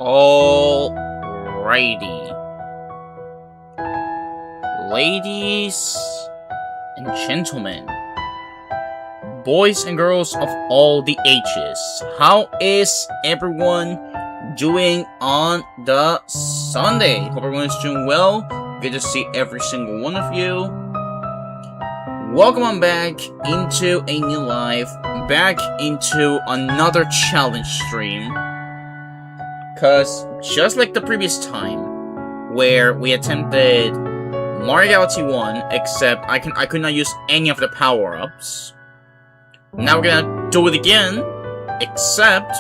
Alrighty. Ladies and gentlemen, boys and girls of all the ages, how is everyone doing on the Sunday? Hope everyone's doing well. Good to see every single one of you. Welcome on back into a new life, back into another challenge stream. Cause just like the previous time, where we attempted MarioGalaxy 1, except I could not use any of the power-ups. Now we're gonna do it again, except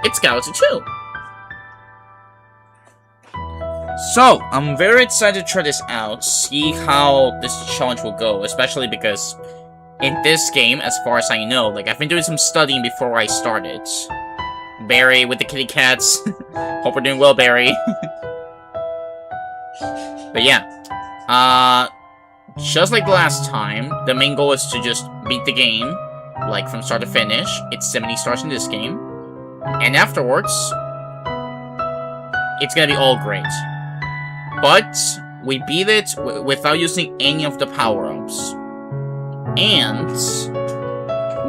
it's Galaxy 2. So, I'm very excited to try this out, see how this challenge will go, especially because in this game, as far as I know, like, I've been doing some studying before I started. Barry with the kitty cats. Hope we're doing well, Barry. But yeah, just like the last time, the main goal is to just beat the game, like from start to finish. It's 70 stars in this game. And afterwards, it's gonna be all great. But we beat it without using any of the power-ups. And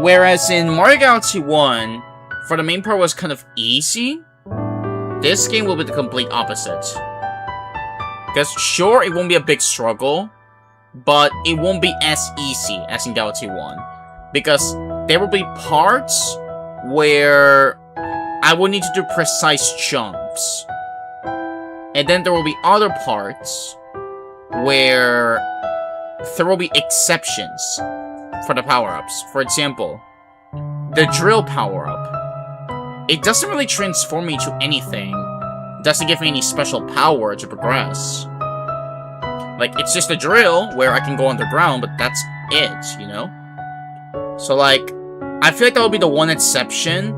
whereas in Mario Galaxy 1, for the main part was kind of easy, this game will be the complete opposite. Because sure, it won't be a big struggle, but it won't be as easy as in Galaxy 1. Because there will be parts where I will need to do precise jumps. And then there will be other parts where there will be exceptions for the power-ups. For example, the drill power-up. It doesn't really transform me into anything. It doesn't give me any special power to progress. Like, it's just a drill where I can go underground, but that's it, you know? So, like, I feel like that will be the one exception.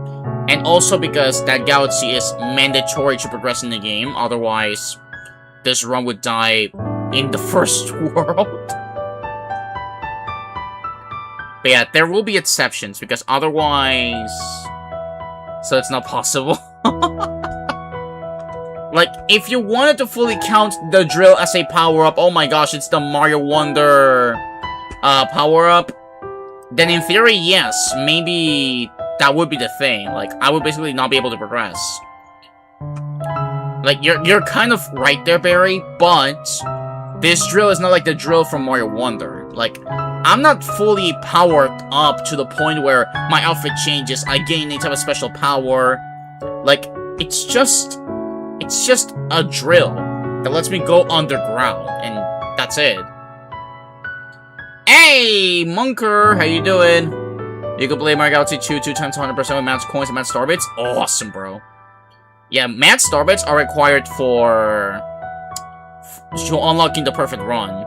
And also because that galaxy is mandatory to progress in the game, otherwise this run would die in the first world. But yeah, there will be exceptions, because otherwise... So it's not possible. Like, if you wanted to fully count the drill as a power-up, oh my gosh, it's the Mario Wonder power-up, then in theory, yes, maybe... that would be the thing. Like, I would basically not be able to progress. Like, you're kind of right there, Barry, but this drill is not like the drill from Mario Wonder. Like, I'm not fully powered up to the point where my outfit changes, I gain any type of special power. Like, it's just a drill that lets me go underground, and that's it. Hey, Monker, how you doing? You can play Mario Galaxy 2 times 100% with Max Coins and Max Starbits. Awesome, bro. Yeah, Max Starbits are required for unlocking the perfect run.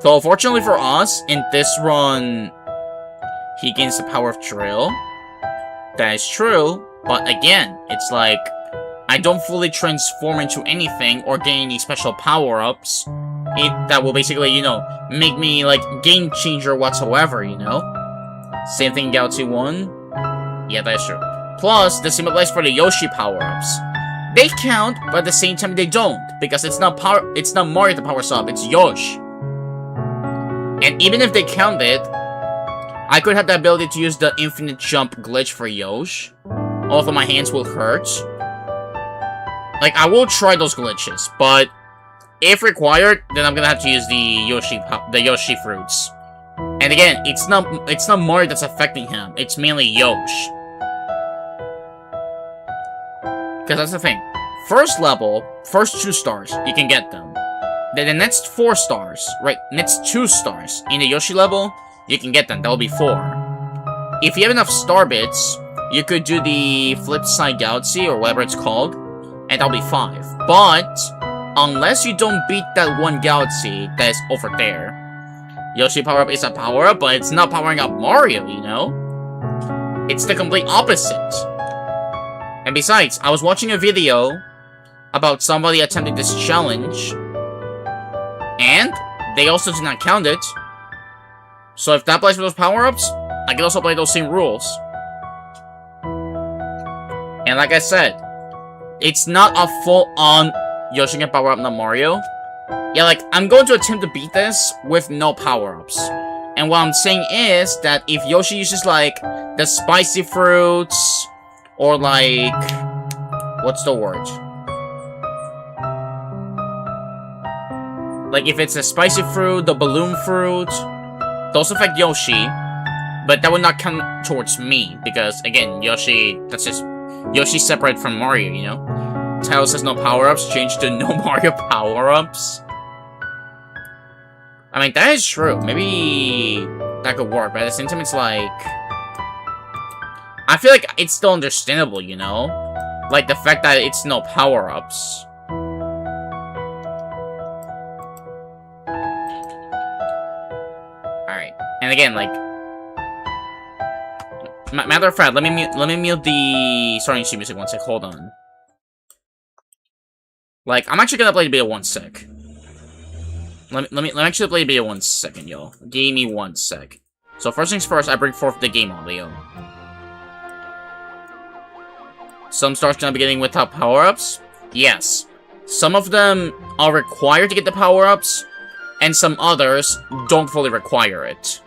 So, fortunately for us, in this run, he gains the power of Drill. That is true, but again, it's like, I don't fully transform into anything or gain any special power-ups. That will basically, you know, make me, like, game changer whatsoever, you know? Same thing in Galaxy 1. Yeah, that's true. Plus, the same applies for the Yoshi power-ups. They count, but at the same time they don't, because it's not Mario that powers up, it's Yoshi. And even if they count it, I could have the ability to use the infinite jump glitch for Yoshi. Although my hands will hurt. Like, I will try those glitches, but if required, then I'm gonna have to use the Yoshi fruits. And again, it's not Mario that's affecting him. It's mainly Yoshi. Because that's the thing. First level, first 2 stars, you can get them. Then the next 4 stars, right? Next 2 stars in the Yoshi level, you can get them. That will be 4. If you have enough star bits, you could do the Flip Side Galaxy or whatever it's called, and that'll be 5. But unless you don't beat that one galaxy that is over there, Yoshi power-up is a power-up, but it's not powering up Mario, you know? It's the complete opposite. And besides, I was watching a video about somebody attempting this challenge, and they also did not count it. So if that applies for those power-ups, I can also play those same rules. And like I said, it's not a full-on Yoshi can power up, not Mario. Yeah, like, I'm going to attempt to beat this with no power-ups. And what I'm saying is that if Yoshi uses, like, the spicy fruits, or, like, what's the word? Like, if it's a spicy fruit, the balloon fruit, those affect Yoshi, but that would not count towards me, because, again, Yoshi, that's just, Yoshi's separate from Mario, you know? Tails has no power-ups, changed to no Mario power-ups. I mean, that is true. Maybe that could work, but at the same time, it's like... I feel like it's still understandable, you know? Like, the fact that it's no power-ups. Alright. And again, like... Matter of fact, let me mute the starting sheet music one sec. Hold on. Like, I'm actually gonna play the video 1 sec. Let me actually play the video 1 second, yo. Give me 1 sec. So first things first, I bring forth the game audio. Some stars gonna be getting without power-ups? Yes. Some of them are required to get the power-ups, and some others don't fully require it.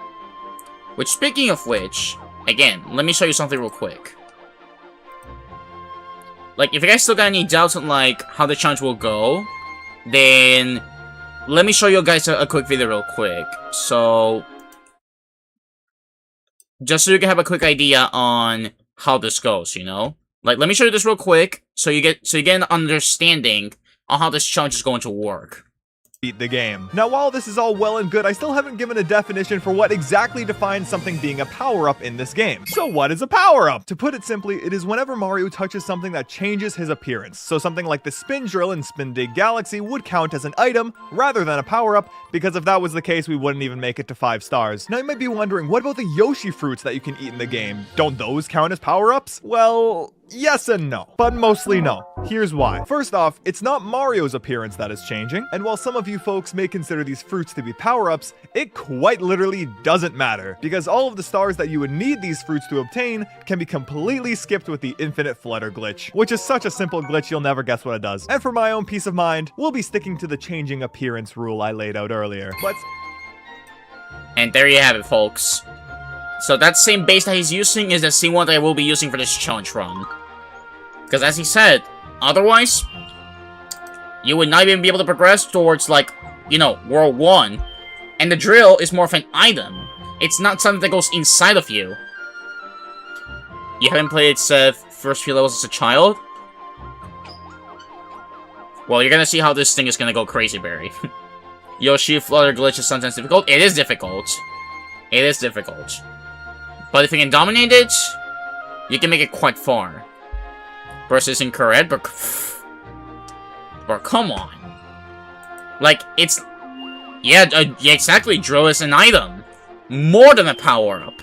Which, speaking of which, again, let me show you something real quick. Like, if you guys still got any doubts on, like, how the challenge will go, then let me show you guys a quick video real quick. So, just so you can have a quick idea on how this goes, you know? Like, let me show you this real quick, so you get an understanding on how this challenge is going to work. Beat the game. Now, while this is all well and good, I still haven't given a definition for what exactly defines something being a power-up in this game. So what is a power-up? To put it simply, it is whenever Mario touches something that changes his appearance. So something like the spin drill in Spin Dig Galaxy would count as an item rather than a power-up, because if that was the case, we wouldn't even make it to 5 stars. Now you might be wondering, what about the Yoshi fruits that you can eat in the game? Don't those count as power-ups? Well, yes and no, but mostly no. Here's why. First off, it's not Mario's appearance that is changing, and while some of you folks may consider these fruits to be power-ups, it quite literally doesn't matter, because all of the stars that you would need these fruits to obtain can be completely skipped with the infinite flutter glitch, which is such a simple glitch you'll never guess what it does. And for my own peace of mind, we'll be sticking to the changing appearance rule I laid out earlier. And there you have it, folks. So that same base that he's using is the same one that I will be using for this challenge run. Because as he said, otherwise, you would not even be able to progress towards, like, you know, World 1. And the drill is more of an item. It's not something that goes inside of you. You haven't played first few levels as a child? Well, you're gonna see how this thing is gonna go crazy, Barry. Yoshi flutter glitch is sometimes difficult. It is difficult. It is difficult. But if you can dominate it, you can make it quite far. Versus incorrect, but come on. Like, it's... Yeah, exactly, drill is an item. More than a power-up.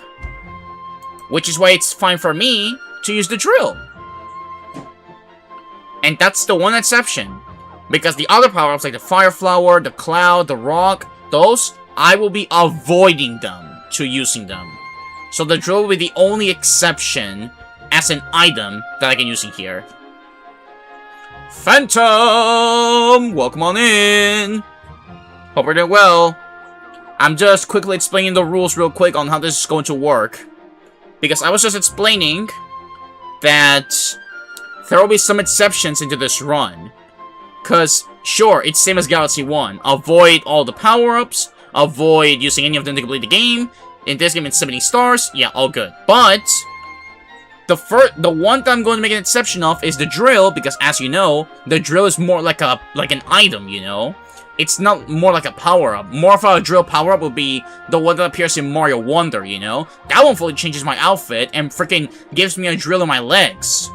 Which is why it's fine for me to use the drill. And that's the one exception. Because the other power-ups, like the Fire Flower, the Cloud, the Rock, those, I will be avoiding them to using them. So the drill will be the only exception as an item that I can use in here. Phantom! Welcome on in! Hope you're doing well. I'm just quickly explaining the rules real quick on how this is going to work. Because I was just explaining that there will be some exceptions into this run. Because, sure, it's same as Galaxy 1. Avoid all the power-ups, avoid using any of them to complete the game. In this game, it's 70 stars. Yeah, all good. But the one that I'm going to make an exception of is the drill, because as you know, the drill is more like an item, you know? It's not more like a power-up. More of a drill power-up would be the one that appears in Mario Wonder, you know? That one fully changes my outfit and freaking gives me a drill in my legs.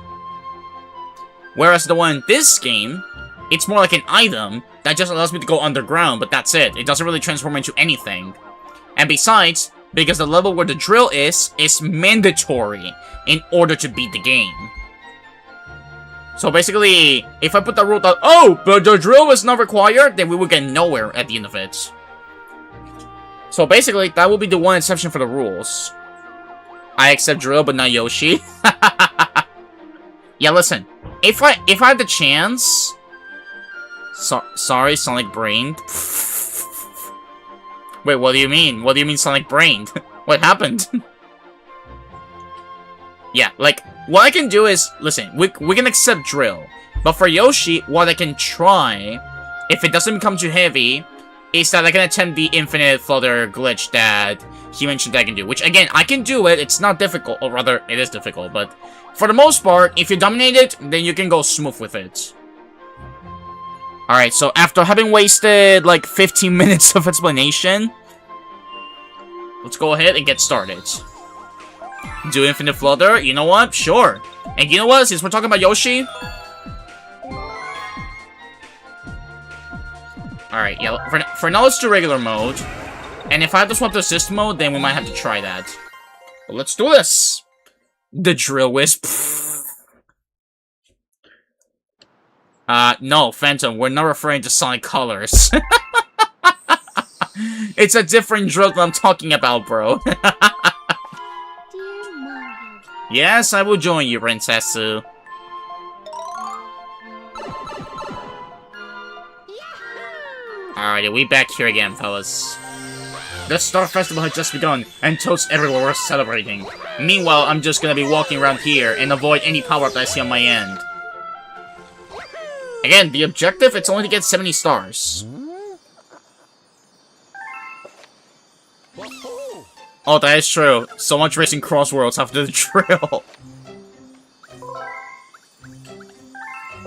Whereas the one in this game, it's more like an item that just allows me to go underground, but that's it. It doesn't really transform into anything. And besides, because the level where the drill is mandatory in order to beat the game. So basically, if I put the rule that, oh, but the drill is not required, then we will get nowhere at the end of it. So basically, that will be the one exception for the rules. I accept drill, but not Yoshi. Yeah, listen. if I had the chance... sorry, Sonic brained. Wait, what do you mean? What do you mean Sonic brained? What happened? Yeah, like, what I can do is... Listen, we can accept drill. But for Yoshi, what I can try, if it doesn't become too heavy, is that I can attempt the infinite flutter glitch that he mentioned that I can do. Which, again, I can do it. It's not difficult. Or rather, it is difficult. But for the most part, if you dominate it, then you can go smooth with it. Alright, so after having wasted, like, 15 minutes of explanation, let's go ahead and get started. Do infinite flutter? You know what? Sure. And you know what? Since we're talking about Yoshi... Alright, yeah, for now let's do regular mode. And if I have to swap to assist mode, then we might have to try that. But let's do this! The drill wisp. No, Phantom, we're not referring to Sonic Colors. It's a different drill that I'm talking about, bro. Yes, I will join you, Princessu. Alrighty, we back here again, fellas. The Star Festival has just begun, and toads everywhere are celebrating. Meanwhile, I'm just gonna be walking around here and avoid any power-up that I see on my end. Again, the objective, it's only to get 70 stars. Oh, that is true. So much racing crossworlds after the drill.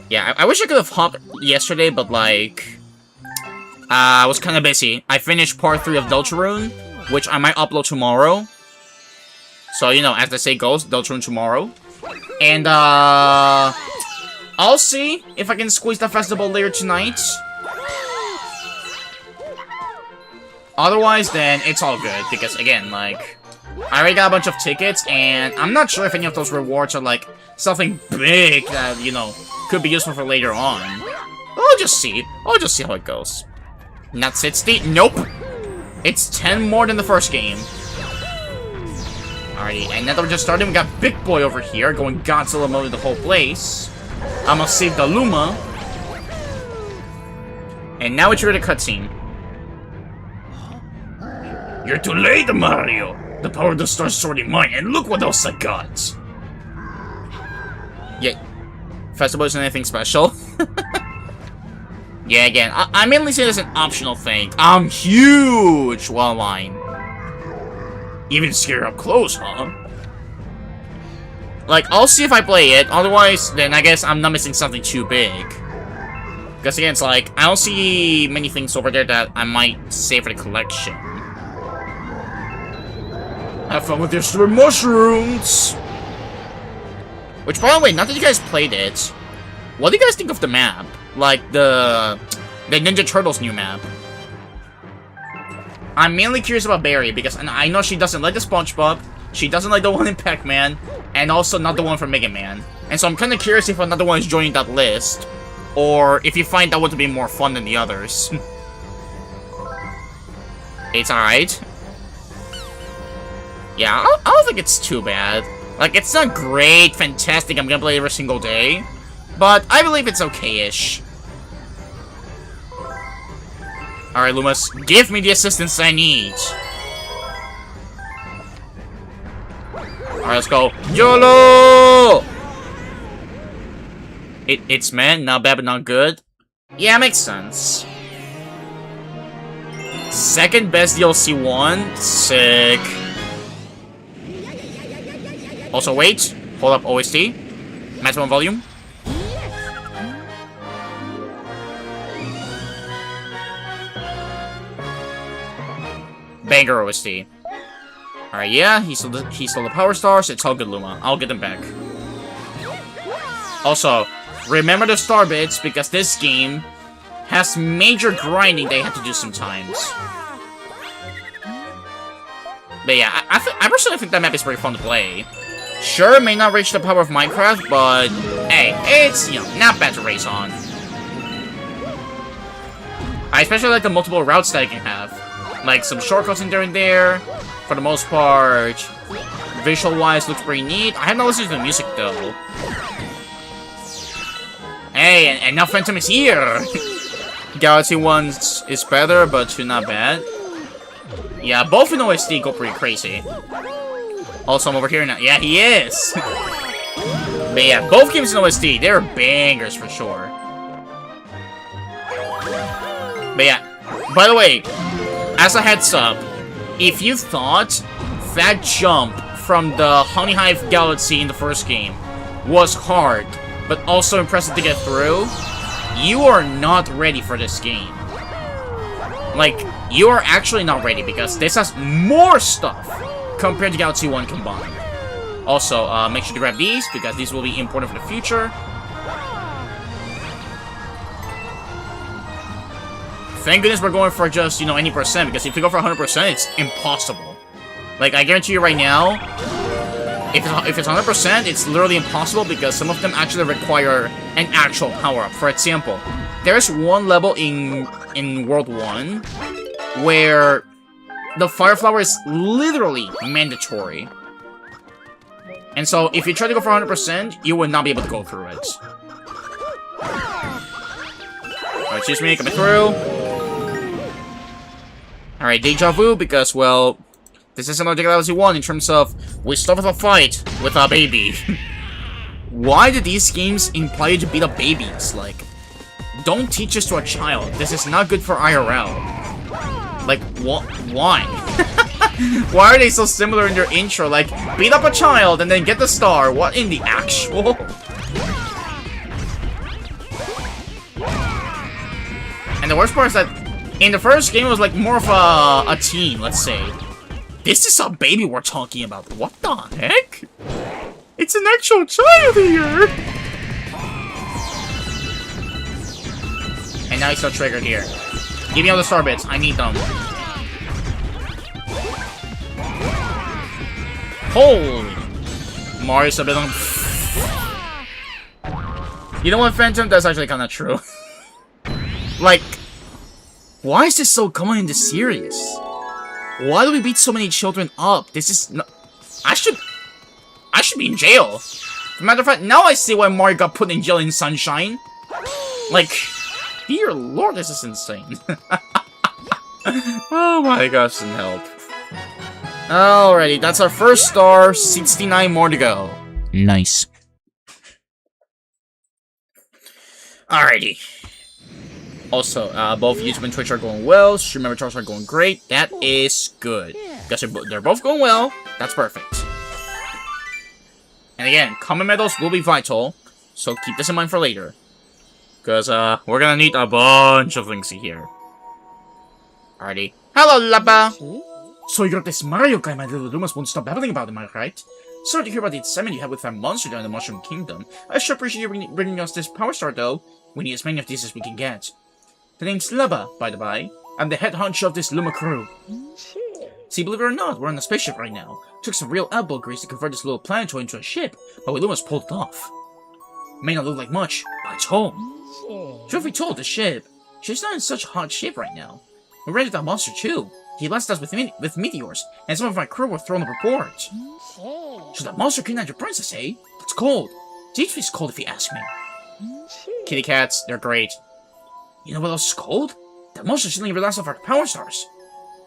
Yeah, I wish I could have hopped yesterday, but like... I was kind of busy. I finished part 3 of Deltarune, which I might upload tomorrow. So, you know, as the say goes, Deltarune tomorrow. And, I'll see if I can squeeze the festival later tonight. Otherwise, then, it's all good. Because, again, like, I already got a bunch of tickets, and I'm not sure if any of those rewards are, like, something big that, you know, could be useful for later on. I'll just see. I'll just see how it goes. Not 60? Nope. It's 10 more than the first game. Alrighty, and now that we're just starting, we got Big Boy over here going Godzilla mode in the whole place. I'm gonna save the Luma. And now it's ready to cutscene. You're too late, Mario! The power of the star's sorely mine, and look what else I got! Yeah. Festival isn't anything special. Yeah, again, I mainly see it as an optional thing. I'm huge! Well, line. Even scared up close, huh? Like, I'll see if I play it. Otherwise, then I guess I'm not missing something too big. Because again, it's like, I don't see many things over there that I might save for the collection. Have fun with your super mushrooms! Which, by the way, now that you guys played it, what do you guys think of the map? Like, the Ninja Turtles new map. I'm mainly curious about Barry, because I know she doesn't like the SpongeBob, she doesn't like the one in Pac-Man, and also not the one from Mega Man. And so I'm kind of curious if another one is joining that list, or if you find that one to be more fun than the others. It's alright. Yeah, I don't think it's too bad. Like, it's not great, fantastic, I'm gonna play every single day, but I believe it's okay-ish. Alright, Loomis, give me the assistance I need. Alright, let's go. YOLO! It's man, not bad but not good. Yeah, makes sense. Second best DLC one. Sick. Also, wait. Hold up OST. Maximum volume. Banger OST. Alright, yeah, he stole the power stars. It's all good, Luma. I'll get them back. Also, remember the star bits, because this game has major grinding they have to do sometimes. But yeah, I personally think that map is pretty fun to play. Sure, it may not reach the power of Minecraft, but hey, it's, you know, not bad to race on. I especially like the multiple routes that you can have. Like, some shortcuts in there and there. For the most part, visual-wise, looks pretty neat. I have not listened to the music, though. Hey, and now Phantom is here! Galaxy 1 is better, but 2 not bad. Yeah, both in OST go pretty crazy. Also, I'm over here now. Yeah, he is! But yeah, both games in OST, they're bangers for sure. But yeah, by the way, as a heads up, if you thought that jump from the Honey Hive Galaxy in the first game was hard, but also impressive to get through, you are not ready for this game. Like, you are actually not ready because this has more stuff compared to Galaxy 1 combined. Also, make sure to grab these because these will be important for the future. Thank goodness we're going for just, you know, any percent, because if you go for 100%, it's impossible. Like, I guarantee you right now, if it's 100%, it's literally impossible because some of them actually require an actual power-up. For example, there's one level in World 1 where the Fire Flower is literally mandatory. And so, if you try to go for 100%, you will not be able to go through it. Alright, excuse me, coming through. Alright, Deja Vu, because, well, this is another Galaxy 1 in terms of, we start with a fight with a baby. Why do these games imply you to beat up babies? Like, don't teach this to a child. This is not good for IRL. Like, why? Why are they so similar in their intro? Like, beat up a child and then get the star. What in the actual? And the worst part is that in the first game, it was like more of a teen, let's say. This is a baby we're talking about. What the heck? It's an actual child here! And now he's still triggered here. Give me all the star bits. I need them. Holy! Mario's a bit on... You know what, Phantom? That's actually kind of true. Like, why is this so common in this series? Why do we beat so many children up? This is not... I should be in jail. As a matter of fact, now I see why Mario got put in jail in Sunshine. Like, dear lord, this is insane. Oh my gosh, and help. Alrighty, that's our first star. 69 more to go. Nice. Alrighty. Also, both YouTube and Twitch are going well. SuperMario are going great. That is good. Because they're both going well. That's perfect. And again, common medals will be vital. So keep this in mind for later. Because, we're gonna need a bunch of things here. Alrighty. Hello, Lappa! So you got this Mario guy, my little rumors won't stop babbling about him, am I right? Sorry to hear about the excitement you had with that monster down in the Mushroom Kingdom. I sure appreciate you bringing us this Power Star, though. We need as many of these as we can get. The name's Lubba, by the by. I'm the head honcho of this Luma crew. See, believe it or not, we're on a spaceship right now. Took some real elbow grease to convert this little planetoid into a ship, but we almost pulled it off. May not look like much, but it's home. Truth be told, the ship, she's not in such hot shape right now. We ran into that monster too. He blasted us with meteors, and some of my crew were thrown overboard. So that monster kidnapped your princess, eh? That's cold. It's cold if you ask me. Kitty cats, they're great. You know what else is cold? That monster's stealing every last of our power stars.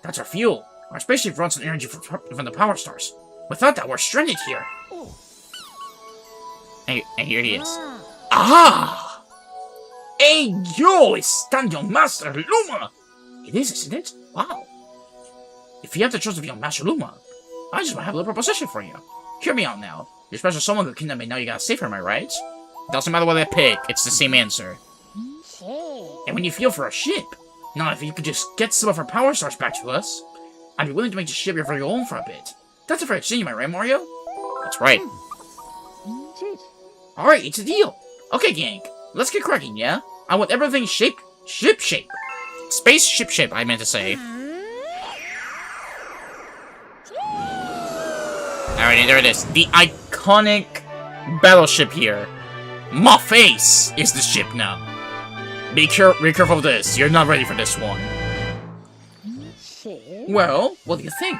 That's our fuel. Our spaceship runs on energy from the power stars. Without that, we're stranded here. And here he is. Ah! Hey, yo! It's stand your master, Luma! It is, isn't it? Wow. If you have the choice of your master Luma, I just might have a little proposition for you. Hear me out now. Your special someone who kidnapped me, now you gotta save her, am I right? Doesn't matter what I pick, it's the same answer. And when you feel for a ship, now if you could just get some of our power stars back to us, I'd be willing to make the ship your very own for a bit. That's a fair exchange, am I right, Mario? That's right. Alright, it's a deal. Okay, gang, let's get cracking, yeah? I want everything ship shape. Space ship, I meant to say. Alrighty, there it is. The iconic battleship here. My face is the ship now. Be careful of this. You're not ready for this one. Well, what do you think?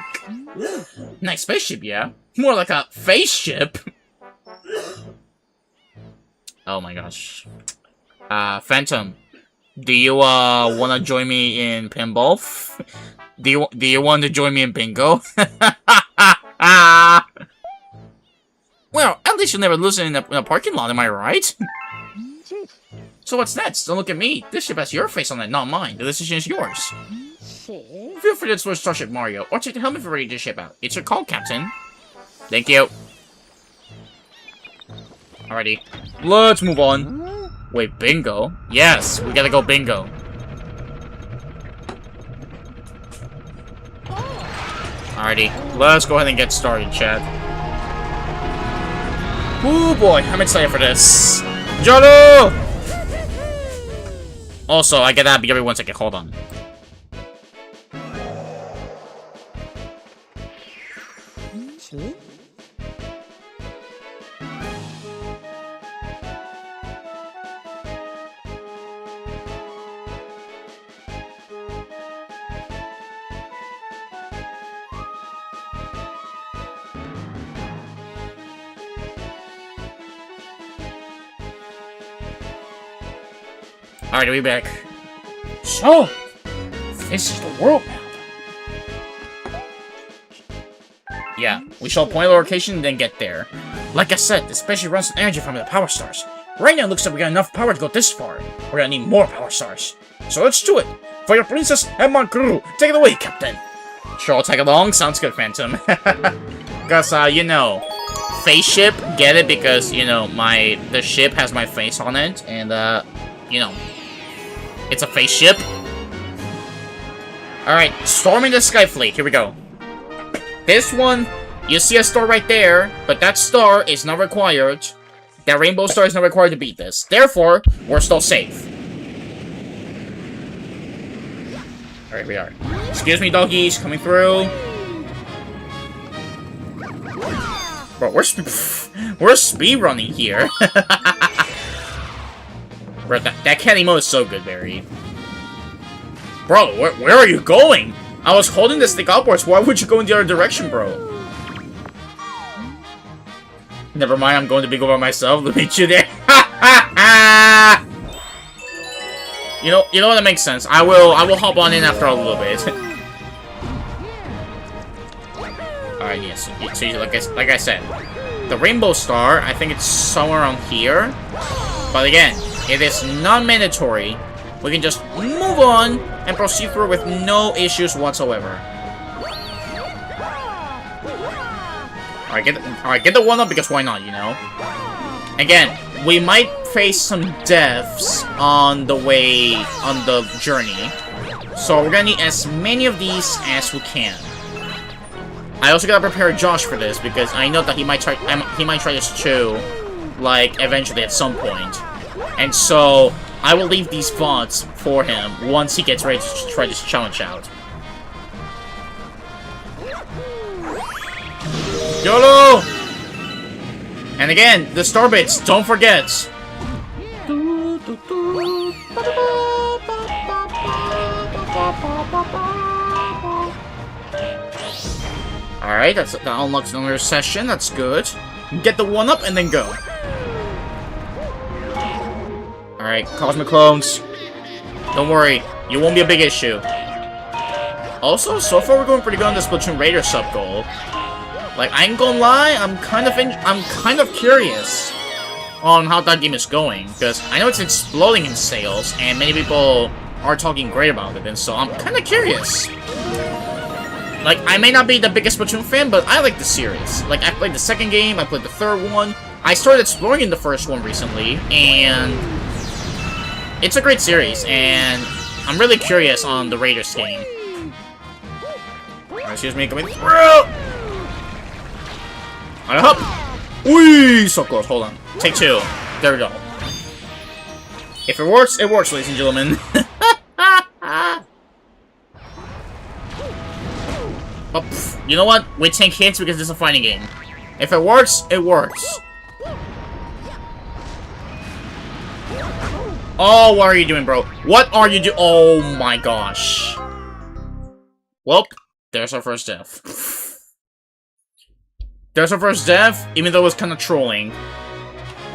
Nice spaceship, yeah? More like a face ship. Oh my gosh. Phantom, do you wanna join me in pinball? Do you want to join me in bingo? Well, at least you'll never lose it in a parking lot, am I right? So what's next? Don't look at me. This ship has your face on it, not mine. The decision is yours. Feel free to explore Starship Mario, or take the helmet if you're ready to ship out. It's your call, Captain. Thank you. Alrighty. Let's move on. Wait, bingo? Yes, we gotta go bingo. Alrighty, let's go ahead and get started, chat. Oh boy, I'm excited for this. Jolo! Also, I gotta be every 1 second, hold on. Alright, are we back? So, this is the world map. Yeah, we shall point the location and then get there. Like I said, this spaceship runs on energy from the power stars. Right now it looks like we got enough power to go this far. We're gonna need more power stars. So let's do it. For your princess and my crew, take it away, Captain. Sure, I'll tag along. Sounds good, Phantom. Because, you know, face ship, get it? Because, you know, the ship has my face on it, and, you know, it's a face ship. Alright, storming the Sky Fleet. Here we go. This one, you see a star right there, but that star is not required. That rainbow star is not required to beat this. Therefore, we're still safe. Alright, we are. Excuse me, doggies, coming through. Bro, we're speedrunning here. Bro, that candy mode is so good, Barry. Bro, where are you going? I was holding the stick upwards. Why would you go in the other direction, bro? Never mind, I'm going to bingo by myself. Let me meet you there. You know what? That makes sense. I will hop on in after a little bit. Alright, yes. So like I said, the rainbow star, I think it's somewhere around here. But again, it is non-mandatory. We can just move on and proceed through with no issues whatsoever. Alright, get the 1-up because why not, you know? Again, we might face some deaths on the way, on the journey. So we're gonna need as many of these as we can. I also gotta prepare Josh for this because I know that he might try this too, like, eventually at some point. And so, I will leave these VODs for him once he gets ready to try this challenge out. YOLO! And again, the star bits, don't forget! Alright, that unlocks another session, that's good. Get the 1-up and then go. Alright, Cosmic Clones. Don't worry, you won't be a big issue. Also, so far we're going pretty good on the Splatoon Raider sub goal. Like, I ain't gonna lie, I'm kind of curious on how that game is going, because I know it's exploding in sales, and many people are talking great about it, and so I'm kind of curious. Like, I may not be the biggest Splatoon fan, but I like the series. Like, I played the second game, I played the third one, I started exploring in the first one recently, and it's a great series, and I'm really curious on the Raiders game. Excuse me, coming through! On a hop! Whee! So close, hold on. Take 2. There we go. If it works, ladies and gentlemen. But, you know what? We take hits because this is a fighting game. If it works, it works. Oh, what are you doing, bro? What are you doing? Oh my gosh. Well, there's our first death. There's our first death, even though it was kind of trolling.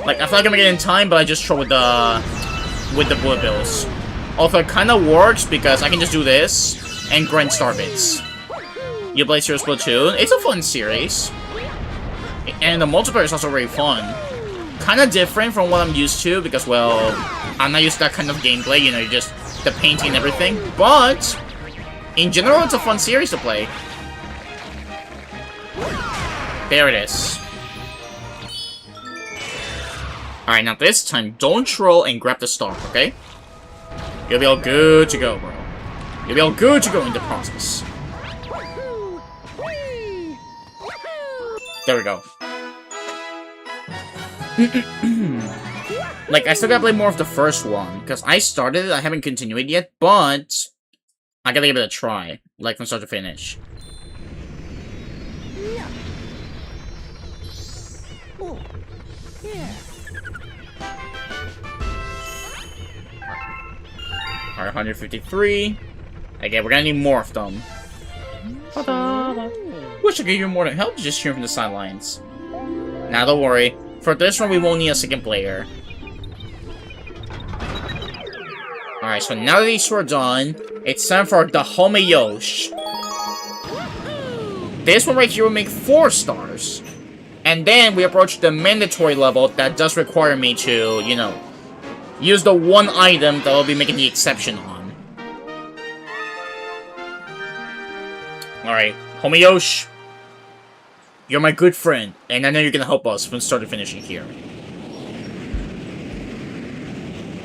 Like, I feel like I'm gonna get in time, but I just trolled with the with the bullet bills. Although it kind of works because I can just do this and grind star bits. You play Zero Splatoon. It's a fun series. And the multiplayer is also very fun. Kind of different from what I'm used to because, well, I'm not used to that kind of gameplay. You know, just the painting and everything. But, in general, it's a fun series to play. There it is. Alright, now this time, don't troll and grab the star, okay? You'll be all good to go, bro. You'll be all good to go in the process. There we go. Like, I still gotta play more of the first one, because I started it, I haven't continued it yet, but I gotta give it a try, like from start to finish. Alright, 153. Again, we're gonna need more of them. Wish I could give you more than help, just cheering from the sidelines. Now, don't worry. For this one, we won't need a second player. Alright, so now that these two are done, it's time for the Homeyosh. This one right here will make 4 stars. And then we approach the mandatory level that does require me to, you know, use the one item that I'll be making the exception on. Alright, Homeyosh. You're my good friend, and I know you're gonna help us from start to finishing here.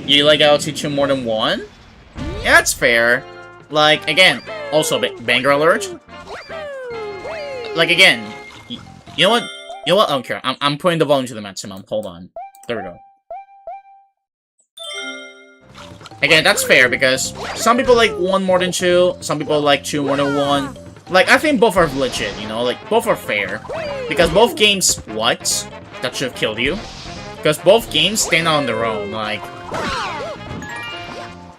You like Galaxy 2 more than 1? Yeah, that's fair. Like, again, also, banger alert. Like, again, you know what? You know what? I don't care. I'm putting the volume to the maximum. Hold on. There we go. Again, that's fair, because some people like 1 more than 2, some people like 2 more than 1. Like, I think both are legit, you know? Like, both are fair. Because both games... What? That should have killed you. Because both games stand on their own, like...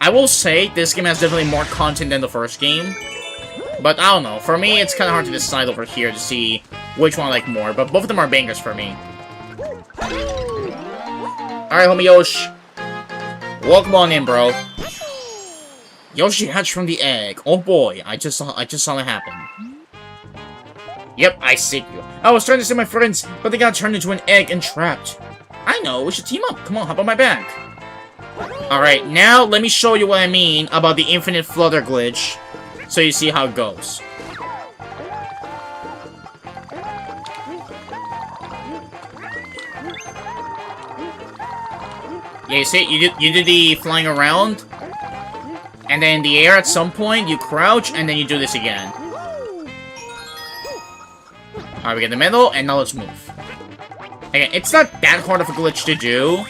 I will say, this game has definitely more content than the first game. But, I don't know. For me, it's kind of hard to decide over here to see which one I like more. But both of them are bangers for me. Alright, homie Yosh. Welcome on in, bro. Yoshi hatched from the egg. Oh boy, I just saw it happen. Yep, I see you. I was trying to save my friends, but they got turned into an egg and trapped. I know, we should team up. Come on, hop on my back. Alright, now let me show you what I mean about the infinite flutter glitch, so you see how it goes. Yeah, you see, you did the flying around, and then in the air at some point, you crouch, and then you do this again. Alright, we get the middle, and now let's move. Again, it's not that hard of a glitch to do,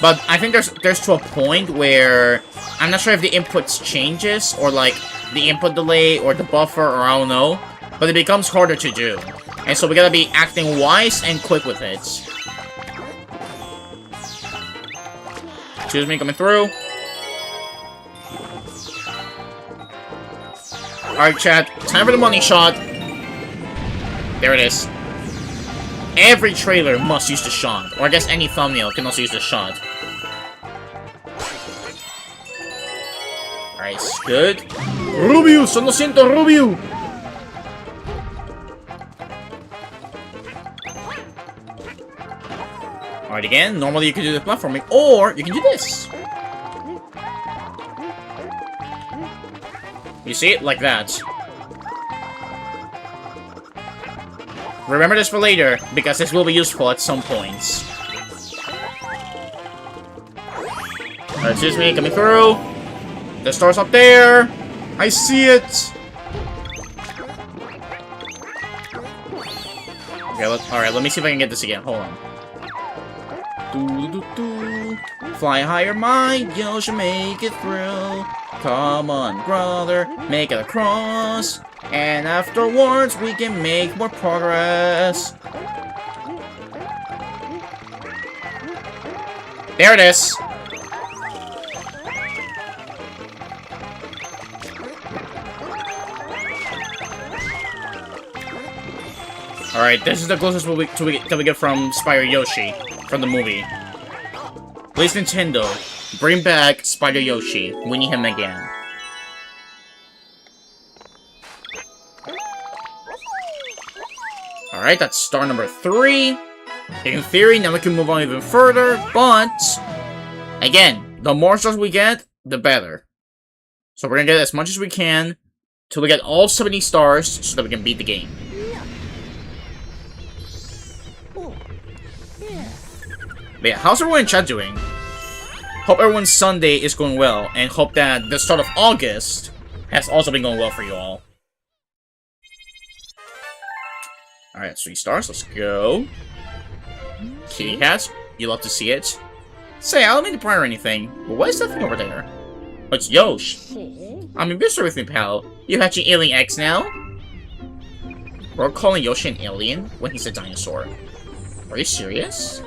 but I think there's to a point where I'm not sure if the inputs changes, or like the input delay, or the buffer, or I don't know, but it becomes harder to do. And so we gotta be acting wise and quick with it. Excuse me, coming through. Alright, chat. Time for the money shot. There it is. Every trailer must use the shot. Or I guess any thumbnail can also use the shot. Alright, good. Rubius! Lo siento, Rubio! Alright, again, normally you can do the platforming, or you can do this. You see it? Like that. Remember this for later, because this will be useful at some points. Alright, excuse me, coming through. The star's up there. I see it. Okay, alright, let me see if I can get this again. Hold on. Fly higher, my Yoshi, make it through. Come on, brother, make it across. And afterwards, we can make more progress. There it is. Alright, this is the closest that we get from Spyro Yoshi from the movie. Please, Nintendo, Bring back Spider Yoshi. We need him again. Alright, that's star number 3. In theory, now we can move on even further, but... Again, the more stars we get, the better. So we're gonna get as much as we can till we get all 70 stars so that we can beat the game. But yeah, how's everyone in chat doing? Hope everyone's Sunday is going well, and hope that the start of August has also been going well for you all. Alright, 3 stars, let's go. Kitty cat, you love to see it. Say, I don't mean to pry or anything, but what is that thing over there? Oh, it's Yosh. I mean, be sorry with me, pal. You hatching alien eggs now? We're calling Yoshi an alien when he's a dinosaur. Are you serious?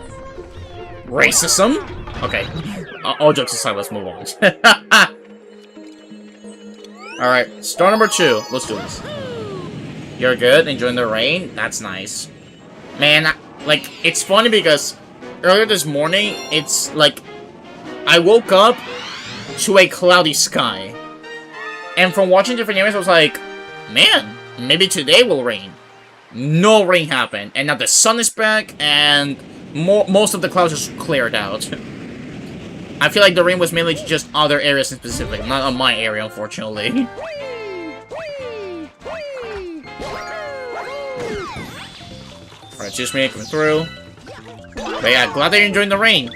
Racism? Okay. All jokes aside, let's move on. Alright, star number 2. Let's do this. You're good? Enjoying the rain? That's nice. Man, like, it's funny because earlier this morning, it's like, I woke up to a cloudy sky. And from watching different areas, I was like, man, maybe today will rain. No rain happened. And now the sun is back, and most of the clouds just cleared out. I feel like the rain was mainly just other areas in specific, not on my area, unfortunately. Alright, just me coming through. But yeah, glad that you're enjoying the rain.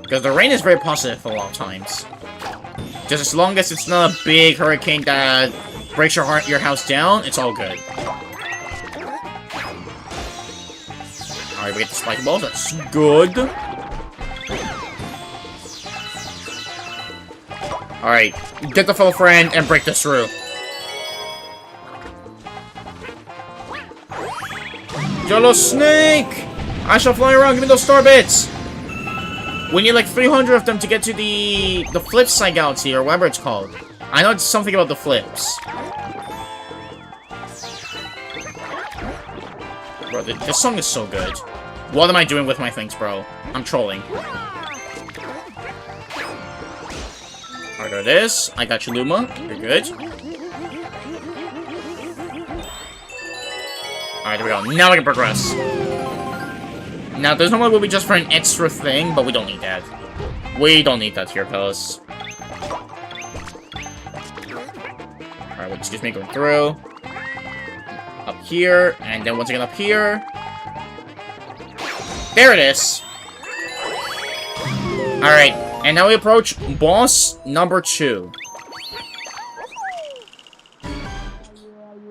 Because the rain is very positive a lot of times. Just as long as it's not a big hurricane that breaks your house down, it's all good. Alright, we get the spike balls, that's good. Alright, get the fellow friend and break this through. Yellow snake! I shall fly around, give me those star bits! We need like 300 of them to get to the flip side galaxy, or whatever it's called. I know it's something about the flips. Bro, this song is so good. What am I doing with my things, bro? I'm trolling. Alright, there it is. I got you, Luma. You're good. Alright, there we go. Now we can progress. Now, there's normally will be just for an extra thing, but we don't need that. We don't need that here, fellas. Alright, well, excuse me, going through. Up here, and then once again up here. There it is! Alright, and now we approach boss number 2.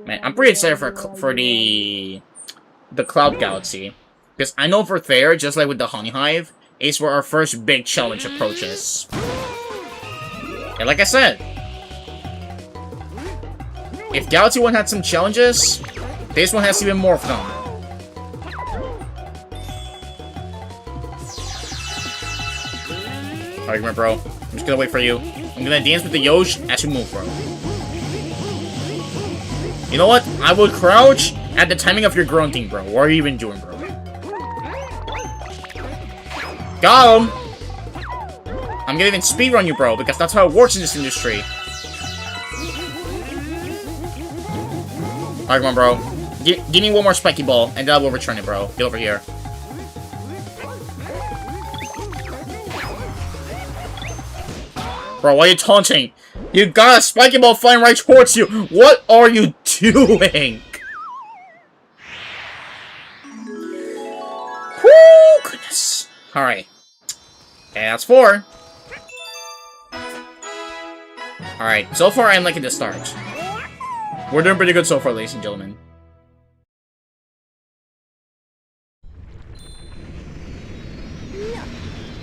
Man, I'm pretty excited for the Cloud Galaxy. Because I know for there, just like with the Honey Hive, is where our first big challenge approaches. And like I said, if Galaxy 1 had some challenges, this one has even more of them. Alright, come here, bro. I'm just gonna wait for you. I'm gonna dance with the Yosh as you move, bro. You know what? I will crouch at the timing of your grunting, bro. What are you even doing, bro? Got him! I'm gonna even speedrun you, bro, because that's how it works in this industry. Alright, come on, bro. Give me one more spiky ball, and then I will return it, bro. Get over here. Bro, why are you taunting? You got a spiky ball flying right towards you! What are you doing? Whoo, goodness. Alright. Okay, that's 4. Alright, so far I'm liking the start. We're doing pretty good so far, ladies and gentlemen.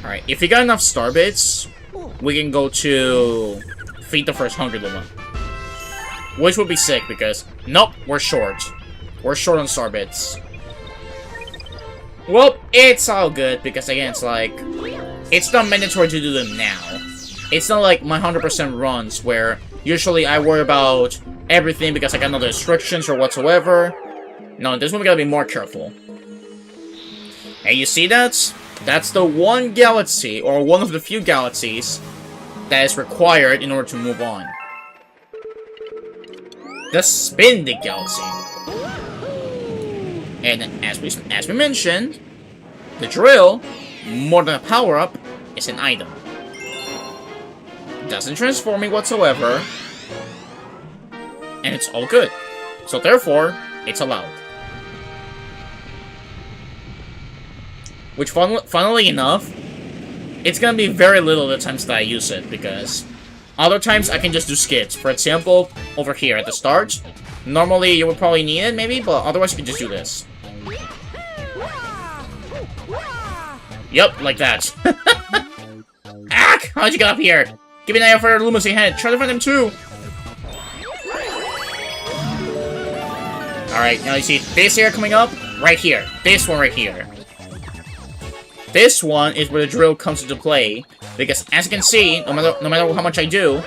Alright, if you got enough star bits, we can go to feed the first hungry Luma. Which would be sick because, nope, we're short. We're short on star bits. Well, it's all good because again, it's like, it's not mandatory to do them now. It's not like my 100% runs where usually I worry about everything because I got no restrictions or whatsoever. No, this one we gotta be more careful. Hey, you see that? That's the one galaxy, or one of the few galaxies, that is required in order to move on. The Spin the Galaxy. And as we mentioned, the drill, more than a power-up, is an item. Doesn't transform me whatsoever, and it's all good. So therefore, it's allowed. Which, funnily enough, it's gonna be very little the times that I use it, because other times I can just do skits. For example, over here at the start, normally you would probably need it, maybe, but otherwise you can just do this. Yep, like that. Ack! How'd you get up here? Give me an eye for Lumacy head. Try to find him too. Alright, now you see this here coming up, right here. This one right here. This one is where the drill comes into play, because as you can see, no matter how much I do,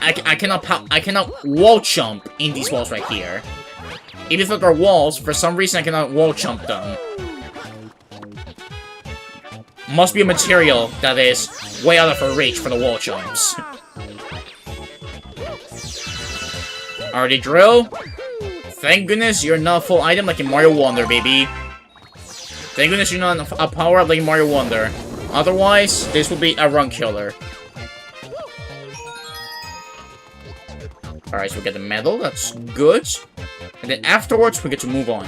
I cannot wall jump in these walls right here. Even if they're walls, for some reason I cannot wall jump them. Must be a material that is way out of our reach for the wall jumps. Alrighty, drill. Thank goodness you're not a full item like in Mario Wonder, baby. Thank goodness you're not a power-up like Mario Wonder. Otherwise, this would be a run killer. Alright, so we get the medal. That's good. And then afterwards, we get to move on.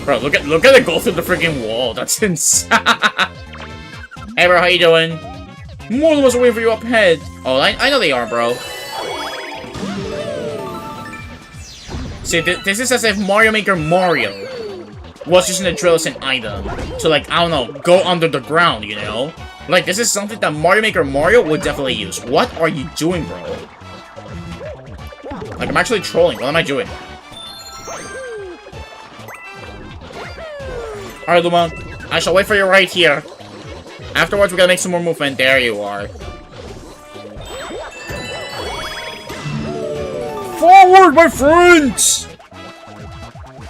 Bro, look at it go through the freaking wall. That's insane. Hey, bro, how you doing? More of us are waiting for you up ahead. Oh, I know they are, bro. See, this is as if Mario Maker Mario was using the drill as an item to, like, I don't know, go under the ground, you know? Like, this is something that Mario Maker Mario would definitely use. What are you doing, bro? Like, I'm actually trolling. What am I doing? Alright, Luma. I shall wait for you right here. Afterwards, we gotta make some more movement. There you are. Forward, my friends!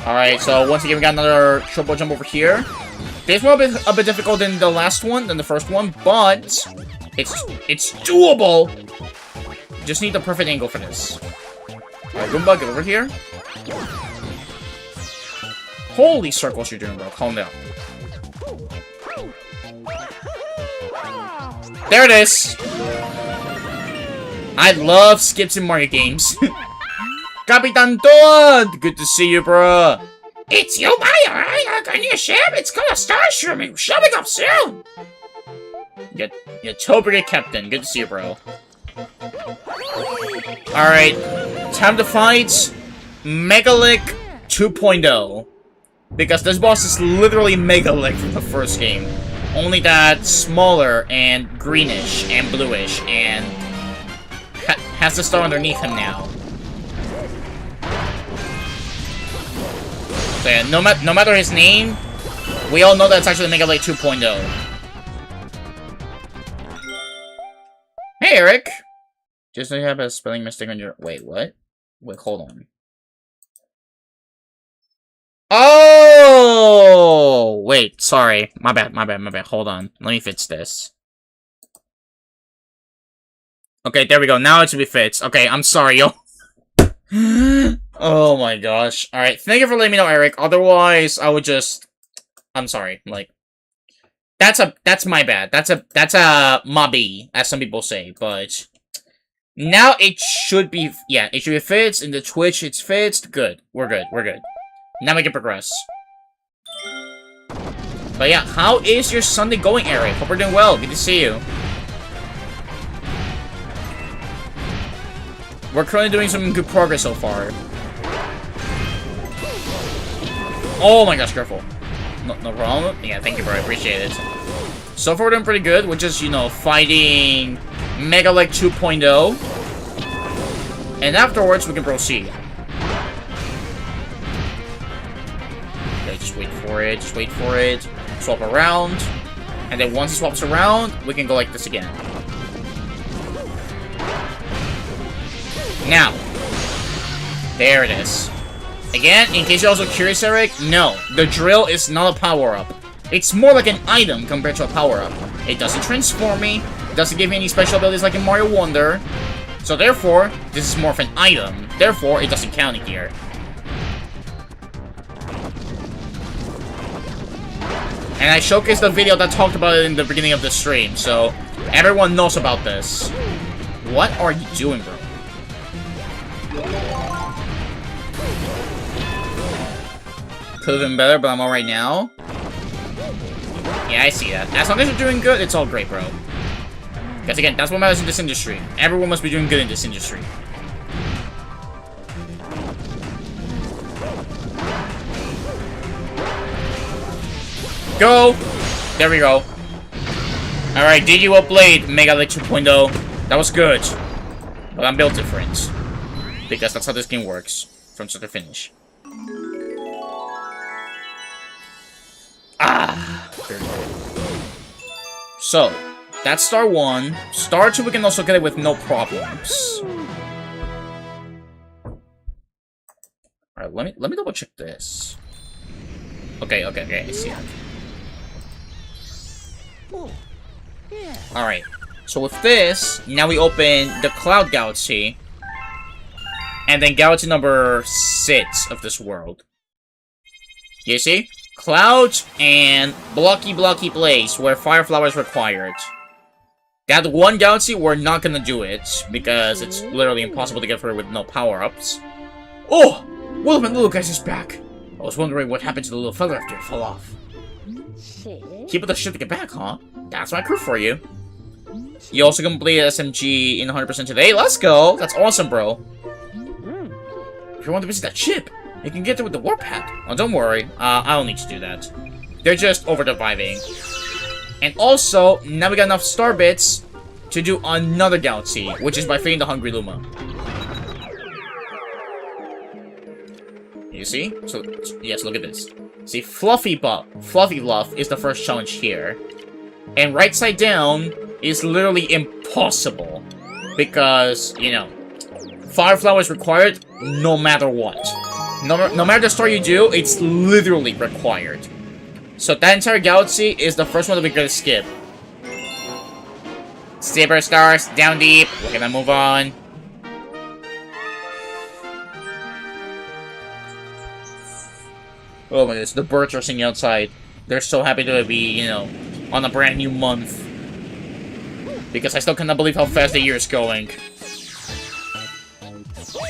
Alright, so once again, we got another triple jump over here. This one a bit difficult than the last one, than the first one, but it's doable. Just need the perfect angle for this. Alright, Goomba, get over here. Holy circles you're doing, bro. Calm down. There it is! I love skips in Mario games. Capitan Toad! Good to see you, bro. It's you, Mario, right? I got a new ship. It's called a Star Shrooming. Shopping up soon. You're totally Captain. Good to see you, bro. Alright. Time to fight Megalick 2.0. Because this boss is literally Megalick from the first game. Only that smaller and greenish and bluish and has the star underneath him now. So yeah, no matter his name, we all know that's actually Megalick 2.0. Hey, Eric! Just so you have a spelling mistake on your... Wait, what? Wait, hold on. Oh! Wait, sorry. My bad. Hold on. Let me fix this. Okay, there we go. Now it should be fixed. Okay, I'm sorry, yo. Oh my gosh. Alright, thank you for letting me know, Eric. Otherwise, I would just... I'm sorry. Like, that's my bad. That's a mobby, as some people say, but... Now it should be... Yeah, it should be fixed. In the Twitch, it's fixed. Good. We're good. Now we can progress. But yeah, how is your Sunday going, Eric? Hope we're doing well. Good to see you. We're currently doing some good progress so far. Oh my gosh, careful. No problem. Yeah, thank you, bro. I appreciate it. So far, we're doing pretty good. We're just, you know, fighting Megalick 2.0. And afterwards, we can proceed. Okay, just wait for it. Swap around. And then once it swaps around, we can go like this again. Now. There it is. Again, in case you're also curious, Eric, no, the drill is not a power-up. It's more like an item compared to a power-up. It doesn't transform me, doesn't give me any special abilities like in Mario Wonder, so therefore, this is more of an item. Therefore, it doesn't count here. And I showcased the video that talked about it in the beginning of the stream, so everyone knows about this. What are you doing, bro? Could have been better, but I'm alright now. Yeah, I see that. As long as you're doing good, it's all great, bro. Because again, that's what matters in this industry. Everyone must be doing good in this industry. Go! There we go. Alright, did you upload Mega League 2.0? That was good. But I'm built different. Because that's how this game works. From start to finish. Ah! So, that's Star 1. Star 2 we can also get it with no problems. Alright, let me double check this. Okay, I see it. Alright, so with this, now we open the Cloud Galaxy, and then Galaxy number 6 of this world. You see? Clouds and blocky place where Fire Flower is required. That one galaxy, we're not gonna do it, because it's literally impossible to get through with no power-ups. Oh! One of my little guys is back! I was wondering what happened to the little fella after it fell off. Keep with the shit to get back, huh? That's my crew for you. You also completed SMG in 100% today. Let's go! That's awesome, bro. If you want to visit that ship, you can get there with the warp pad. Oh, don't worry. I don't need to do that. They're just over-diving. And also, now we got enough star bits to do another galaxy, which is by feeding the Hungry Luma. You see? So, yes, look at this. See, Fluffy Bluff is the first challenge here. And right side down is literally impossible. Because, you know, Fire Flower is required no matter what. No matter the star you do, it's literally required. So that entire galaxy is the first one that we're gonna skip. Saber stars, down deep. We're gonna move on. Oh my goodness, the birds are singing outside. They're so happy to be, you know, on a brand new month. Because I still cannot believe how fast the year is going.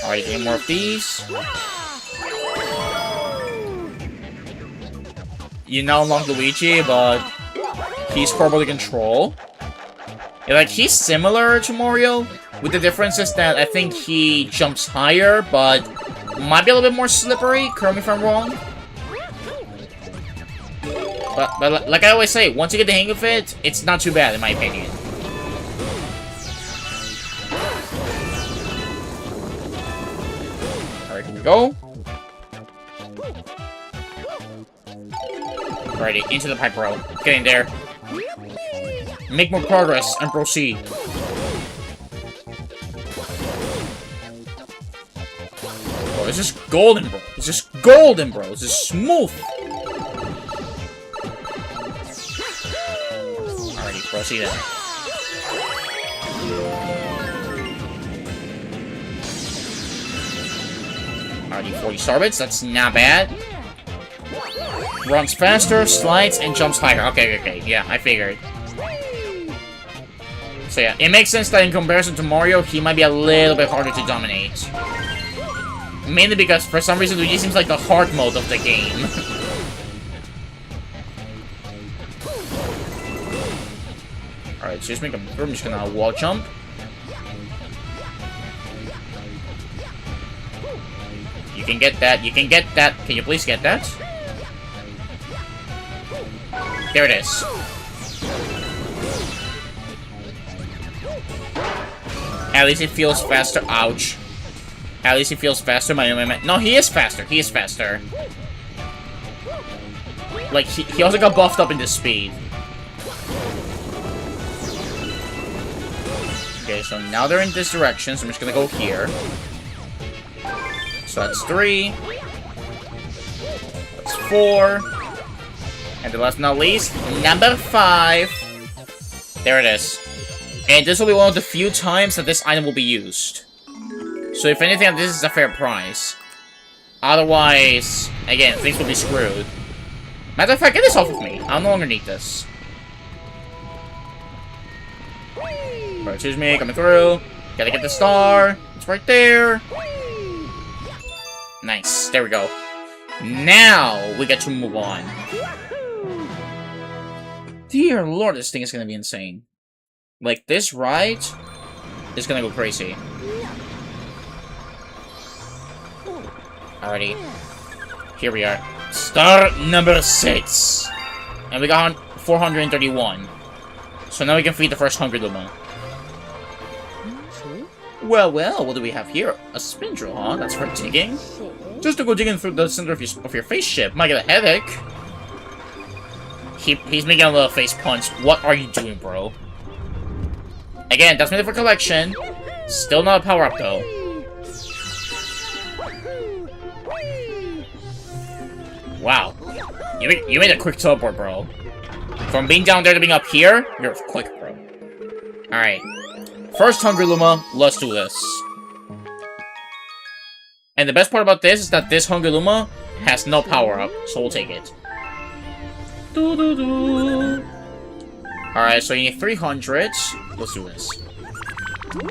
Alright, any more of these? You now unlock Luigi, but he's horrible to control. Yeah, like, he's similar to Mario, with the difference is that I think he jumps higher, but might be a little bit more slippery, correct me if I'm wrong. But like I always say, once you get the hang of it, it's not too bad, in my opinion. Alright, here we go. Alrighty, into the pipe, bro. Get in there. Make more progress and proceed. Bro, this is golden, bro. This is golden, bro. This is smooth. Alrighty, proceed then. Alrighty, 40 star bits. That's not bad. Runs faster, slides, and jumps higher. Okay. Yeah, I figured. So yeah, it makes sense that in comparison to Mario, he might be a little bit harder to dominate. Mainly because, for some reason, Luigi seems like the hard mode of the game. Alright, so just make a... I'm just gonna wall jump. You can get that. You can get that. Can you please get that? There it is. At least it feels faster. Ouch. At least he feels faster. No, he is faster. He is faster. Like, he also got buffed up into speed. Okay, so now they're in this direction, so I'm just gonna go here. So that's 3. 4. And the last but not least, number 5. There it is. And this will be one of the few times that this item will be used. So if anything, this is a fair price. Otherwise, again, things will be screwed. Matter of fact, get this off of me. I no longer need this. Alright, excuse me, coming through. Gotta get the star. It's right there. Nice. There we go. Now, we get to move on. Dear lord, this thing is gonna be insane. Like, this ride is gonna go crazy. Alrighty. Here we are. Star number 6. And we got 431. So now we can feed the first Hungry Luma. Well, what do we have here? A spin drill, huh? That's for digging? Just to go digging through the center of your face ship. Might get a headache. He's making a little face punch. What are you doing, bro? Again, that's made for collection. Still not a power-up, though. Wow. You made a quick teleport, bro. From being down there to being up here, you're quick, bro. Alright. First Hungry Luma, let's do this. And the best part about this is that this Hungry Luma has no power-up, so we'll take it. Alright, so you need 300. Let's do this.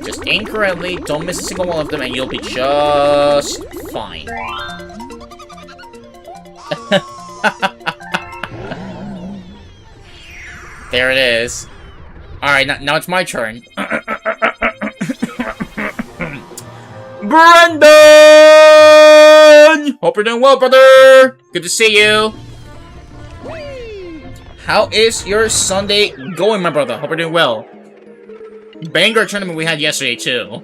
Just aim correctly, don't miss a single one of them, and you'll be just fine. There it is. Alright, now it's my turn. Brendan! Hope you're doing well, brother! Good to see you. How is your Sunday going, my brother? Hope you're doing well. Banger tournament we had yesterday, too.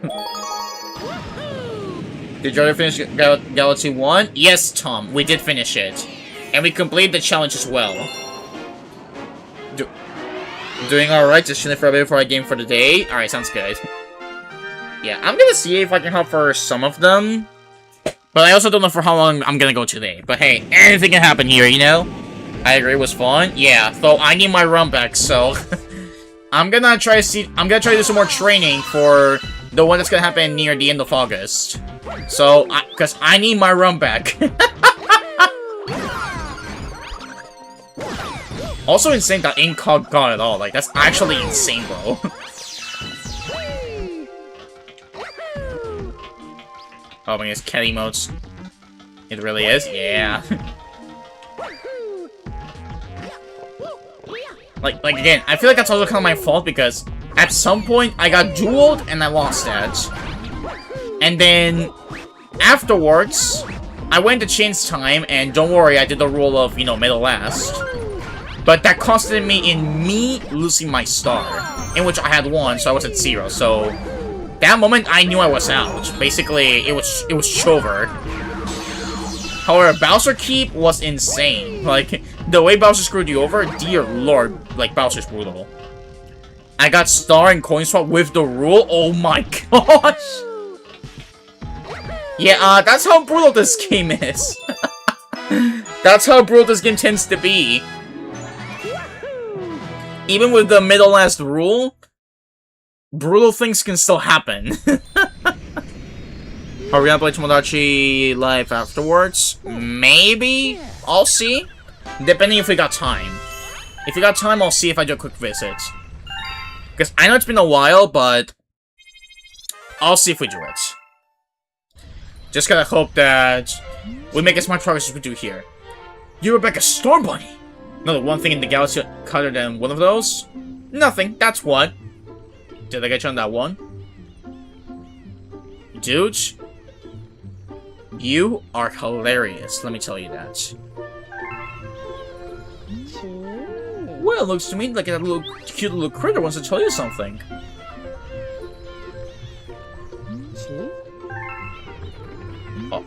Did you already finish Galaxy 1? Yes, Tom, we did finish it. And we completed the challenge as well. Doing alright, just chilling for a bit before I game for the day. Alright, sounds good. Yeah, I'm gonna see if I can help for some of them. But I also don't know for how long I'm gonna go today. But hey, anything can happen here, you know? I agree, it was fun. Yeah, though I need my run back, so... I'm gonna try to do some more training for the one that's gonna happen near the end of August. So, because I need my run back. Also insane that Incog got it all. Like, that's actually insane, bro. Oh my goodness, cat emotes. It really is? Yeah. Like again, I feel like that's also kind of my fault because at some point I got dueled and I lost that. And then afterwards, I went to change time and don't worry, I did the rule of, you know, middle last. But that costed me losing my star, in which I had 1, so I was at 0. So that moment I knew I was out. Basically, it was over. However, Bowser Keep was insane. Like, the way Bowser screwed you over, dear lord, like, Bowser's brutal. I got star and coin swap with the rule, oh my gosh! Yeah, that's how brutal this game is. That's how brutal this game tends to be. Even with the middle last rule, brutal things can still happen. Are we gonna play Tomodachi Live afterwards? Maybe? I'll see. Depending if we got time. If we got time, I'll see if I do a quick visit. Because I know it's been a while, but I'll see if we do it. Just gotta hope that we make as much progress as we do here. You're Rebecca Storm Bunny! Another one thing in the galaxy cutter than one of those? Nothing, that's what. Did I get you on that one? Dude, you are hilarious, let me tell you that. Well, it looks to me like a little cute little critter wants to tell you something. Oh.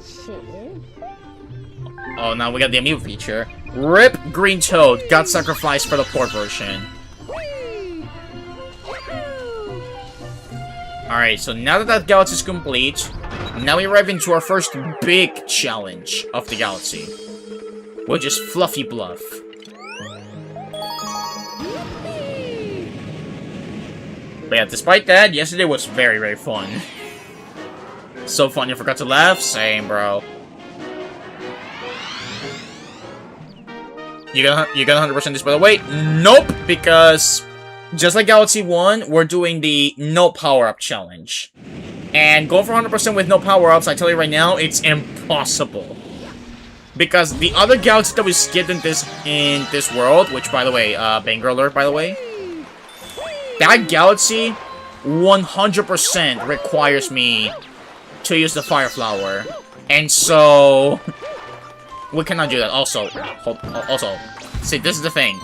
Oh, now we got the amiibo feature. RIP Green Toad got sacrificed for the port version. Alright, so now that galaxy is complete, now we arrive into our first big challenge of the galaxy. which is Fluffy Bluff. But yeah, despite that, yesterday was very, very fun. So fun you forgot to laugh? Same, bro. You got 100% this, by the way? Nope, because just like Galaxy 1, we're doing the no power-up challenge. And going for 100% with no power-ups, I tell you right now, it's impossible. Because the other Galaxy that we skipped in this world, which, by the way, banger alert, by the way, that Galaxy 100% requires me to use the Fire Flower. And so we cannot do that. Also, see, this is the thing.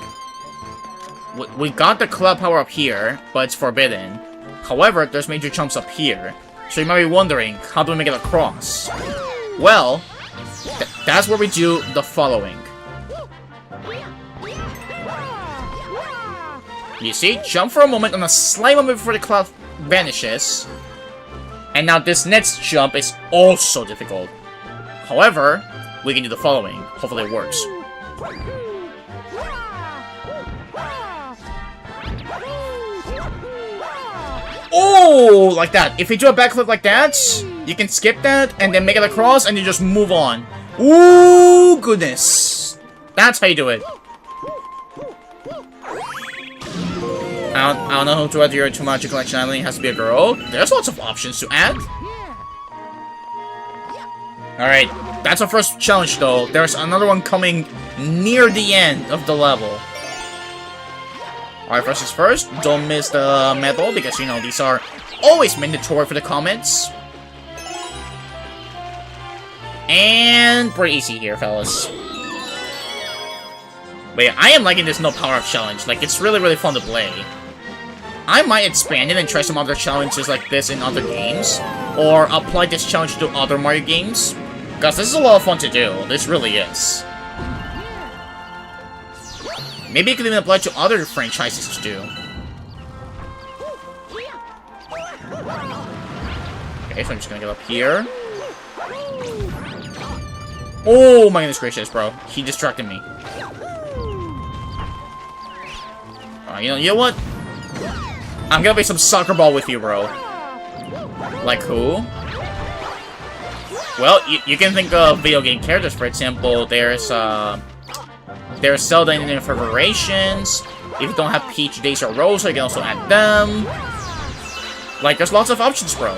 We got the club power up here, but it's forbidden. However, there's major jumps up here. So you might be wondering, how do we make it across? Well, that's where we do the following. You see, jump for a moment on a slight moment before the cloud vanishes. And now this next jump is also difficult. However, we can do the following. Hopefully it works. Oh, like that. If you do a backflip like that, you can skip that and then make it across and you just move on. Ooh, goodness. That's how you do it. I don't know who to add your MarioGalaxy Island. It has to be a girl. There's lots of options to add. Alright, that's our first challenge though. There's another one coming near the end of the level. Alright, first is first. Don't miss the medal because, you know, these are always mandatory for the comments. And pretty easy here, fellas. But yeah, I am liking this no power-up challenge. Like, it's really, really fun to play. I might expand it and try some other challenges like this in other games. Or apply this challenge to other Mario games. Because this is a lot of fun to do. This really is. Maybe it could even apply to other franchises to do. Okay, so I'm just gonna get up here. Oh my goodness gracious, bro. He distracted me. You know what? I'm gonna play some soccer ball with you, bro. Like who? Well, you can think of video game characters, for example. There's Zelda in the Federations. If you don't have Peach, Daisy, or Rosa, you can also add them. Like, there's lots of options, bro.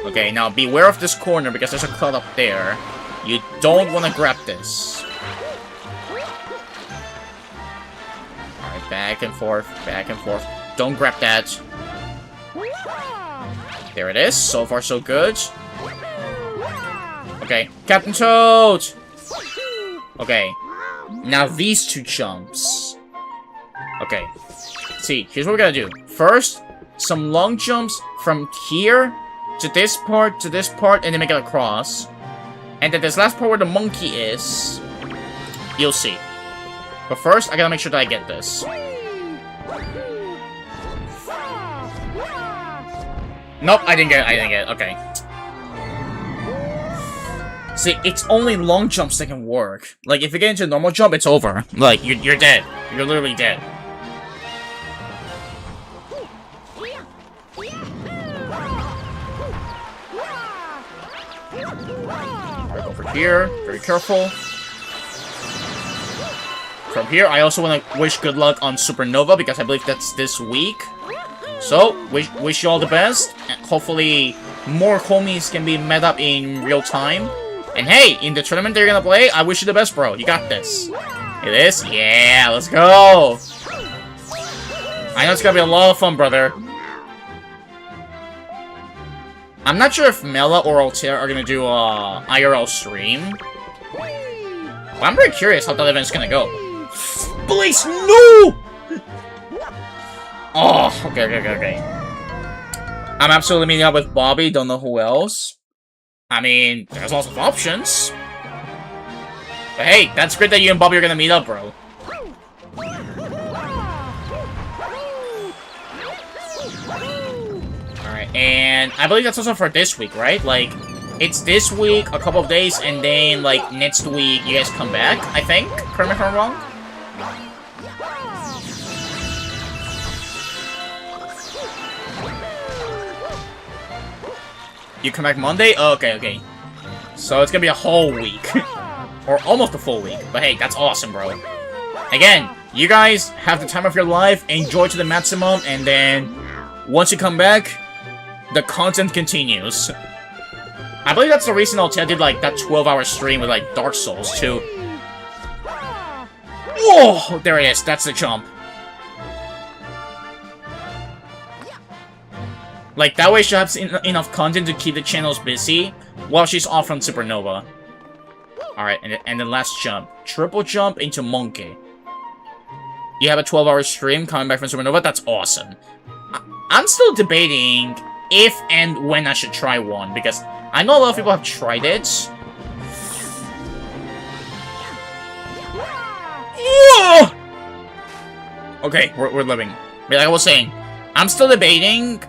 Okay, now beware of this corner because there's a cloud up there. You don't want to grab this. Alright, back and forth, back and forth. Don't grab that. There it is. So far, so good. Okay, Captain Toad! Okay, now these two jumps. Okay, see, here's what we're gonna do. First, some long jumps from here to this part, and then make it across. And then this last part where the monkey is, you'll see. But first, I gotta make sure that I get this. Nope, I didn't get it, okay. See, it's only long jumps that can work. Like, if you get into a normal jump, it's over. Like, you're dead. You're literally dead. Right over here. Very careful. From here, I also want to wish good luck on Supernova, because I believe that's this week. So, wish you all the best. And hopefully, more homies can be met up in real time. And hey, in the tournament that you're gonna play, I wish you the best, bro. You got this. It is? Yeah, let's go! I know it's gonna be a lot of fun, brother. I'm not sure if Mela or Altair are gonna do a IRL stream. But I'm very curious how that event's gonna go. Please, no! Oh, okay. I'm absolutely meeting up with Bobby, don't know who else. I mean, there's lots of options. But hey, that's great that you and Bobby are gonna meet up, bro. Alright, and I believe that's also for this week, right? Like, It's this week, a couple of days, and then, like, next week, you guys come back, I think? Correct me if I'm wrong? You come back Monday? Oh, okay. So it's gonna be a whole week. Or almost a full week. But hey, that's awesome, bro. Again, you guys have the time of your life, enjoy to the maximum, and then once you come back, the content continues. I believe that's the reason I did like that 12-hour stream with like Dark Souls too. Whoa! There it is, that's the jump. Like, that way she has enough content to keep the channels busy while she's off from Supernova. Alright, and then last jump. Triple jump into Monkey. You have a 12-hour stream coming back from Supernova? That's awesome. I'm still debating if and when I should try one, because I know a lot of people have tried it. Whoa! Okay, we're living. But like I was saying, I'm still debating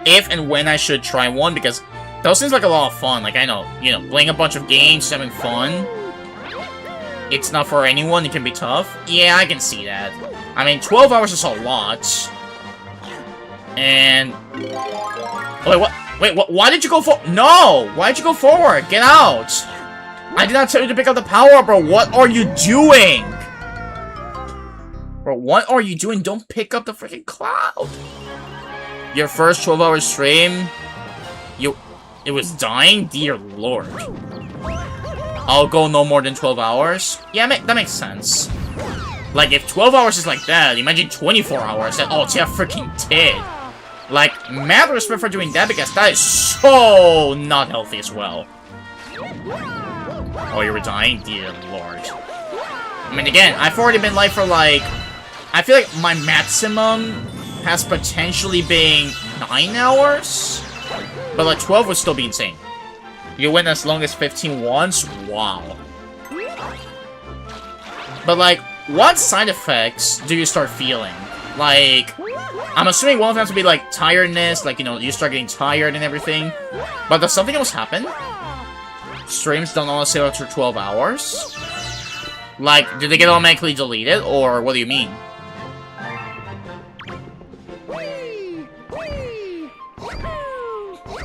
if and when I should try one, because those seems like a lot of fun. Like, I know, you know, playing a bunch of games, having fun. It's not for anyone, it can be tough. Yeah, I can see that. I mean, 12 hours is a lot. And... oh, wait, what? Wait, what? Why did you go for- no! Why did you go forward? Get out! I did not tell you to pick up the power-up, bro. What are you doing? Bro, what are you doing? Don't pick up the freaking cloud. Your first 12-hour stream, it was dying? Dear lord. I'll go no more than 12 hours? Yeah, that makes sense. Like, if 12 hours is like that, imagine 24 hours, and oh, yeah, freaking did. Like, mad respect for doing that, because that is so not healthy as well. Oh, you were dying? Dear lord. I mean, again, I've already been live for, like... I feel like my maximum has potentially been 9 hours? But, like, 12 would still be insane. You went as long as 15 once? Wow. But, like, what side effects do you start feeling? Like, I'm assuming one of them to be, like, tiredness, like, you know, you start getting tired and everything. But does something else happen? Streams don't always save after 12 hours? Like, did they get automatically deleted, or what do you mean?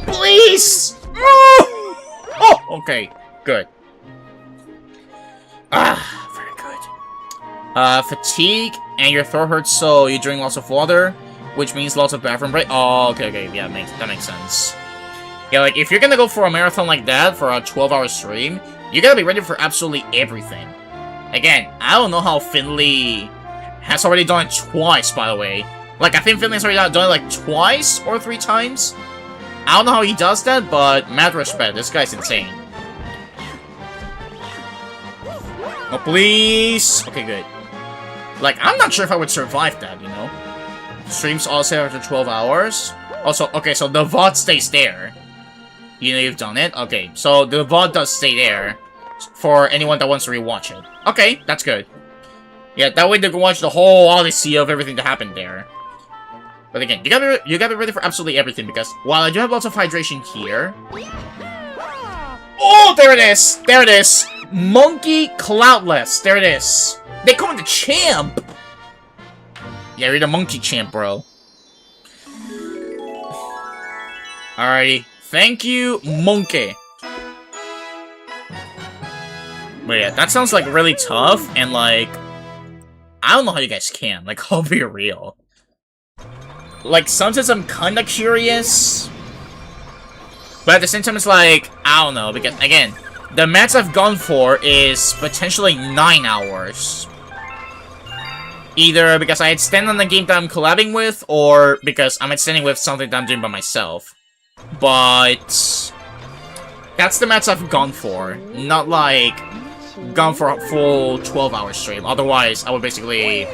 Please! Oh, okay, good. Ah, very good. Fatigue, and your throat hurts, so you drink lots of water, which means lots of bathroom break. Oh, okay, yeah, that makes sense. Yeah, like, if you're gonna go for a marathon like that, for a 12-hour stream, you gotta be ready for absolutely everything. Again, I don't know how Finley has already done it twice, by the way. Like, I think Finley's already done it, like, twice or 3 times. I don't know how he does that, but mad respect. This guy's insane. Oh, please! Okay, good. Like, I'm not sure if I would survive that, you know? Streams also after 12 hours. Also, okay, so the VOD stays there. You know you've done it? Okay, so the VOD does stay there for anyone that wants to rewatch it. Okay, that's good. Yeah, that way they can watch the whole odyssey of everything that happened there. But again, you gotta be ready for absolutely everything, because while I do have lots of hydration here... oh, there it is! There it is! Monkey Cloudless! There it is! They call me the champ! Yeah, you're the monkey champ, bro. Alrighty. Thank you, monkey. But yeah, that sounds like really tough, and like... I don't know how you guys can, like, I'll be real. Like, sometimes I'm kinda curious, but at the same time it's like, I don't know, because, again, the max I've gone for is potentially 9 hours. Either because I extend on the game that I'm collabing with, or because I'm extending with something that I'm doing by myself. But... that's the max I've gone for, not like, gone for a full 12-hour stream. Otherwise, I would basically...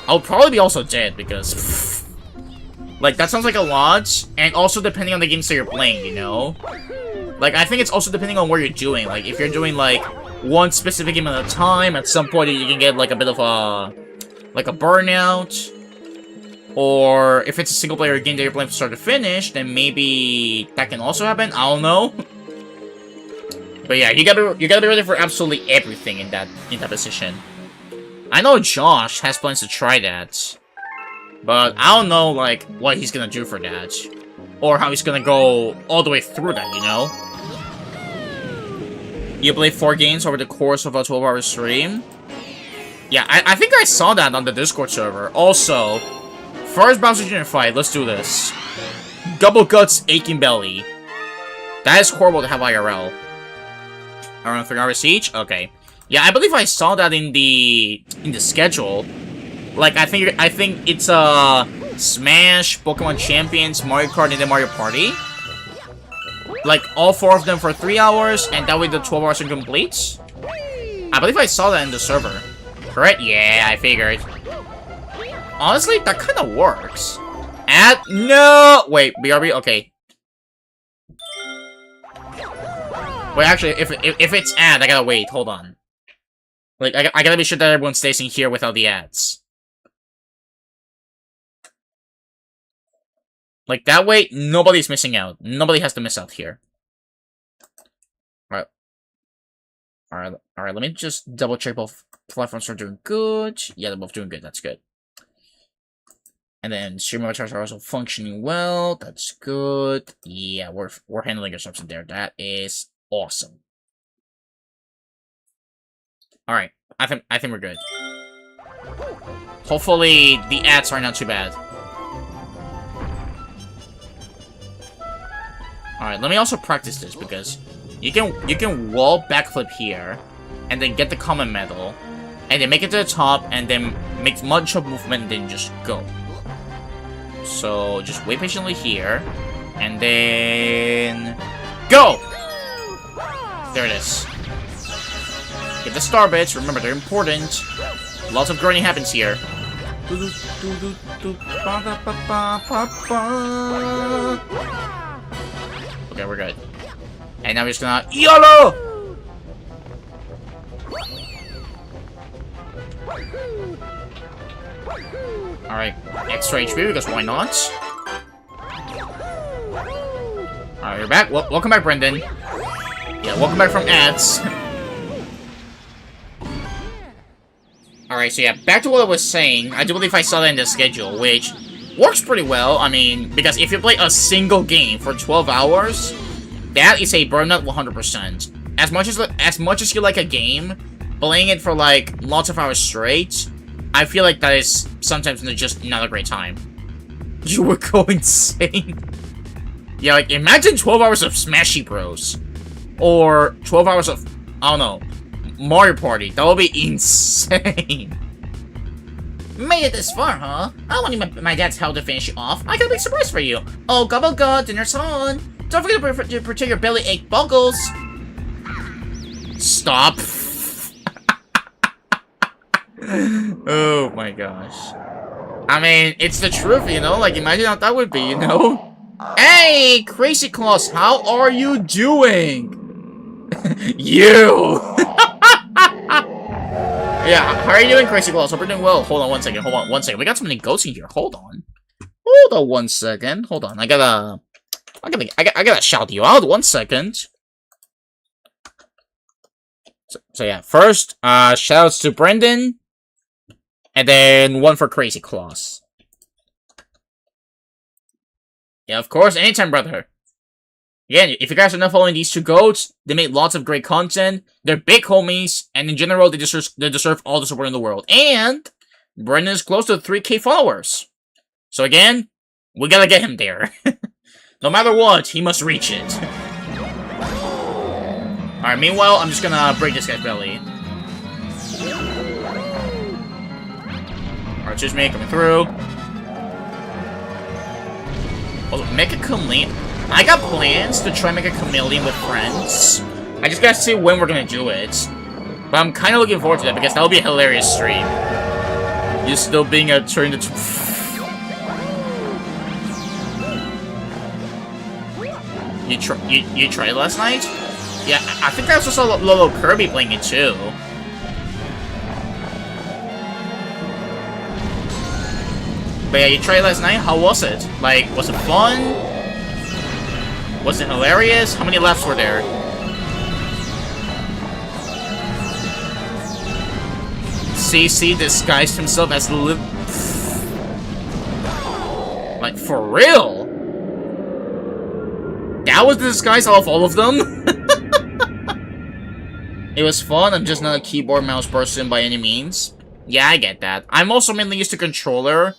I would probably be also dead, because... like, that sounds like a lot, and also depending on the games that you're playing, you know? Like, I think it's also depending on what you're doing. Like, if you're doing, like, one specific game at a time, at some point you can get, like, a bit of a... like, a burnout. Or if it's a single-player game that you're playing from start to finish, then maybe that can also happen. I don't know. But yeah, you gotta be ready for absolutely everything in that position. I know Josh has plans to try that, but I don't know like what he's gonna do for that, or how he's gonna go all the way through that. You know, you play 4 games over the course of a 12-hour stream. Yeah, I think I saw that on the Discord server. Also, first Bowser Jr. fight. Let's do this. Double Guts, Aching Belly. That is horrible to have IRL. Around 3 hours each? Okay. Yeah, I believe I saw that in the schedule. Like, I think it's Smash, Pokemon Champions, Mario Kart, and then Mario Party. Like, all 4 of them for 3 hours, and that way the 12 hours are complete. I believe I saw that in the server. Correct? Yeah, I figured. Honestly, that kind of works. No! Wait, BRB? Okay. Wait, actually, if it's ad, I gotta wait. Hold on. Like, I gotta be sure that everyone stays in here without the ads. Like, that way, nobody's missing out. Nobody has to miss out here. Alright, let me just double check both platforms are doing good. Yeah, they're both doing good, that's good. And then stream avatars are also functioning well. That's good. Yeah, we're handling ourselves in there. That is awesome. Alright, I think we're good. Hopefully the ads are not too bad. Alright, let me also practice this because you can wall backflip here and then get the common medal and then make it to the top and then make much of movement and then just go. So just wait patiently here and then go! There it is. Get the star bits, remember they're important. Lots of grinding happens here. Okay, we're good. And now we're just gonna YOLO! Alright, extra HP because why not? Alright, we're back. Welcome back, Brendan. Yeah, welcome back from ads. Alright, so yeah, back to what I was saying. I do believe I saw that in the schedule, which works pretty well. I mean, because if you play a single game for 12 hours, that is a burnout 100%. As much as you like a game, playing it for like lots of hours straight, I feel like that is sometimes just not a great time. You would go insane. Yeah, like imagine 12 hours of Smashy Bros. Or 12 hours of, I don't know, Mario Party. That would be insane. Made it this far, huh? I wanted my dad's help to finish you off. I got a big surprise for you. Oh, gobble god, dinner's on. Don't forget to protect your belly ache boggles. Stop. Oh my gosh. I mean, it's the truth, you know? Like, imagine how that would be, you know? Hey, Crazy Claus, how are you doing? You! Yeah, how are you doing, Crazy Claus? Hope you're doing well. Hold on one second, We got so many goats in here. Hold on 1 second. Hold on, I gotta shout you out 1 second. So yeah, first, shoutouts to Brendan. And then one for Crazy Claus. Yeah, of course, anytime, brother. Again, if you guys are not following these 2 goats, they make lots of great content. They're big homies, and in general, they deserve all the support in the world. And Brendan is close to 3K followers. So again, we gotta get him there. No matter what, he must reach it. Alright, meanwhile, I'm just gonna break this guy's belly. Alright, choose me, coming through. Also, make a chameleon. I got plans to try and make a chameleon with friends. I just gotta see when we're gonna do it. But I'm kind of looking forward to that because that'll be a hilarious stream. You still being a turn into... You tried last night? Yeah, I think I also saw Lolo Kirby playing it too. But yeah, you tried last night? How was it? Like, was it fun? Was it hilarious? How many laps were there? CC disguised himself as like, for real? That was the disguise of all of them? It was fun, I'm just not a keyboard mouse person by any means. Yeah, I get that. I'm also mainly used to controller,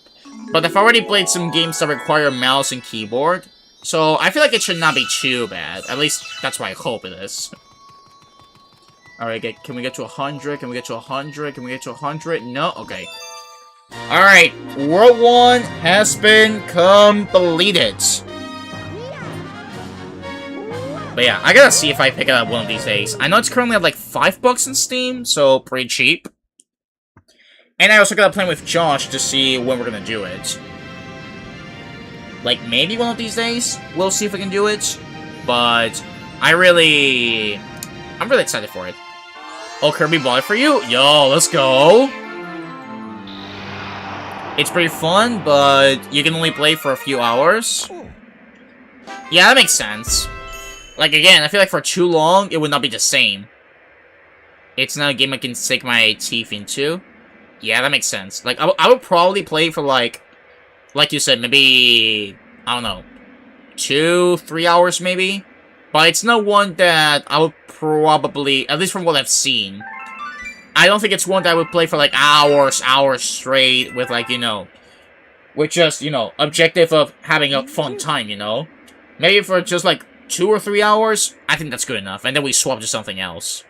but I've already played some games that require mouse and keyboard, so I feel like it should not be too bad. At least, that's what I hope it is. Alright, can we get to 100? Can we get to 100? Can we get to 100? No? Okay. Alright, World 1 has been completed. But yeah, I gotta see if I pick it up one of these days. I know it's currently at like $5 in Steam, so pretty cheap. And I also gotta plan with Josh to see when we're gonna do it. Like, maybe one of these days, we'll see if we can do it. But I'm really excited for it. Oh, Kirby bought it for you? Yo, let's go! It's pretty fun, but you can only play for a few hours. Yeah, that makes sense. Like, again, I feel like for too long, it would not be the same. It's not a game I can sink my teeth into. Yeah, that makes sense. Like, I would probably play for, like you said, maybe, I don't know, 2-3 hours, maybe? But it's not one that I would probably, at least from what I've seen, I don't think it's one that I would play for, like, hours straight with, like, you know, with just, you know, objective of having a fun time, you know? Maybe for just, like, 2 or 3 hours, I think that's good enough, and then we swap to something else.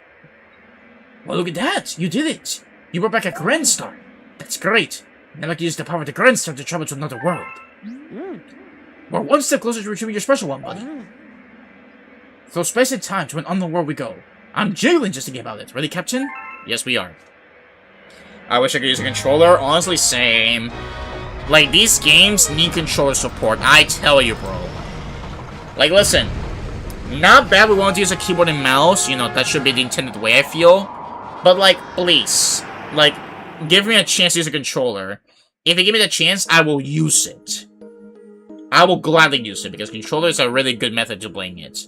Well, look at that! You did it! You brought back a Grand Star! That's great! Now I can use the power of the Grand Star to travel to another world. We're one step closer to retrieving your special one, buddy. Through space and time to an unknown world we go. I'm jiggling just thinking about it. Ready, Captain? Yes, we are. I wish I could use a controller. Honestly, same. Like, these games need controller support. I tell you, bro. Like, listen. Not bad we want to use a keyboard and mouse. You know, that should be the intended way, I feel. But, like, please. Like, give me a chance to use a controller. If you give me the chance, I will use it. I will gladly use it, because controller is a really good method to playing it.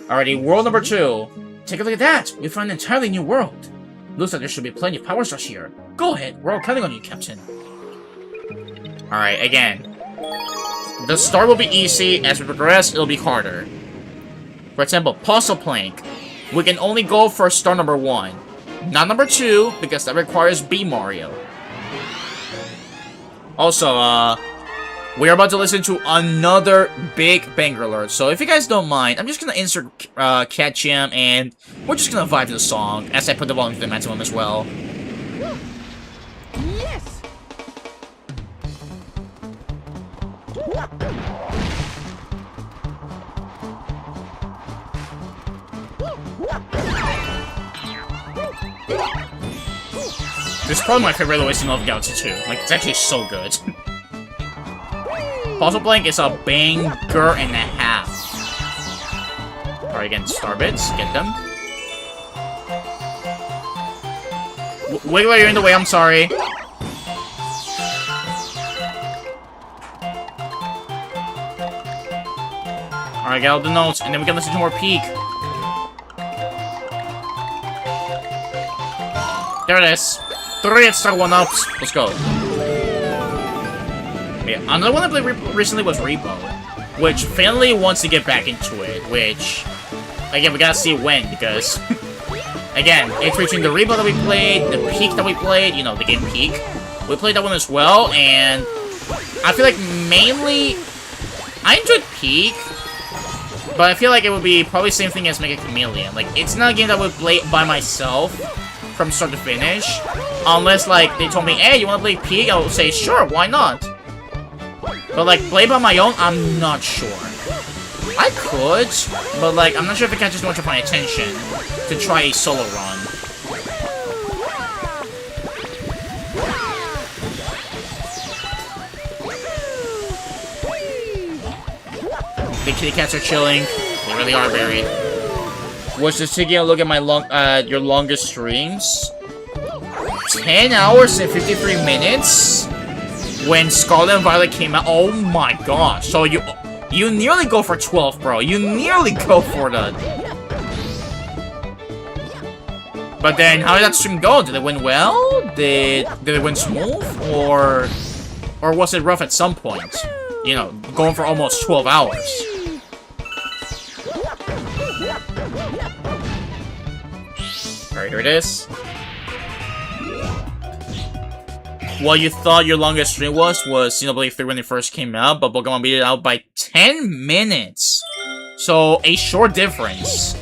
Alrighty, world number 2. Take a look at that! We found an entirely new world. Looks like there should be plenty of power stars here. Go ahead, we're all counting on you, Captain. Alright, again. The start will be easy. As we progress, it'll be harder. For example, puzzle plank. We can only go for star number 1. Not number 2, because that requires B Mario. Also, we're about to listen to another big banger alert. So if you guys don't mind, I'm just gonna insert Cat Jam, and we're just gonna vibe to the song as I put the volume to the maximum as well. Yes. This is probably my favorite OST of Galaxy 2. Like, it's actually so good. Puzzle Blank is a banger and a half. Alright, again, star bits. Get them. Wiggler, you're in the way. I'm sorry. Alright, get all the notes, and then we can listen to more Peak. There it is. 3 extra 1-ups. Let's go. Yeah, another one I played recently was Repo, which Finley wants to get back into it, which, again, we gotta see when, because, again, it's between the Repo that we played, the Peak that we played, you know, the game Peak. We played that one as well, and I feel like mainly, I enjoyed Peak, but I feel like it would be probably the same thing as Mega Chameleon. Like, it's not a game that I would play by myself from start to finish, unless, like, they told me, hey, you wanna play Peak? I would say, sure, why not? But, like, play by my own, I'm not sure. I could, but, like, I'm not sure if it catches much of my attention to try a solo run. The kitty cats are chilling. They really are, Barry. Was just taking a look at my your longest streams. 10 hours and 53 minutes when Scarlet and Violet came out. Oh my gosh. So you nearly go for 12, bro. You nearly go for that. But then, how did that stream go? Did it win well? Did it win smooth? Or was it rough at some point? You know, going for almost 12 hours. Alright, here it is. What you thought your longest stream was Xenoblade 3 when it first came out, but Pokemon beat it out by 10 minutes. So, a short difference.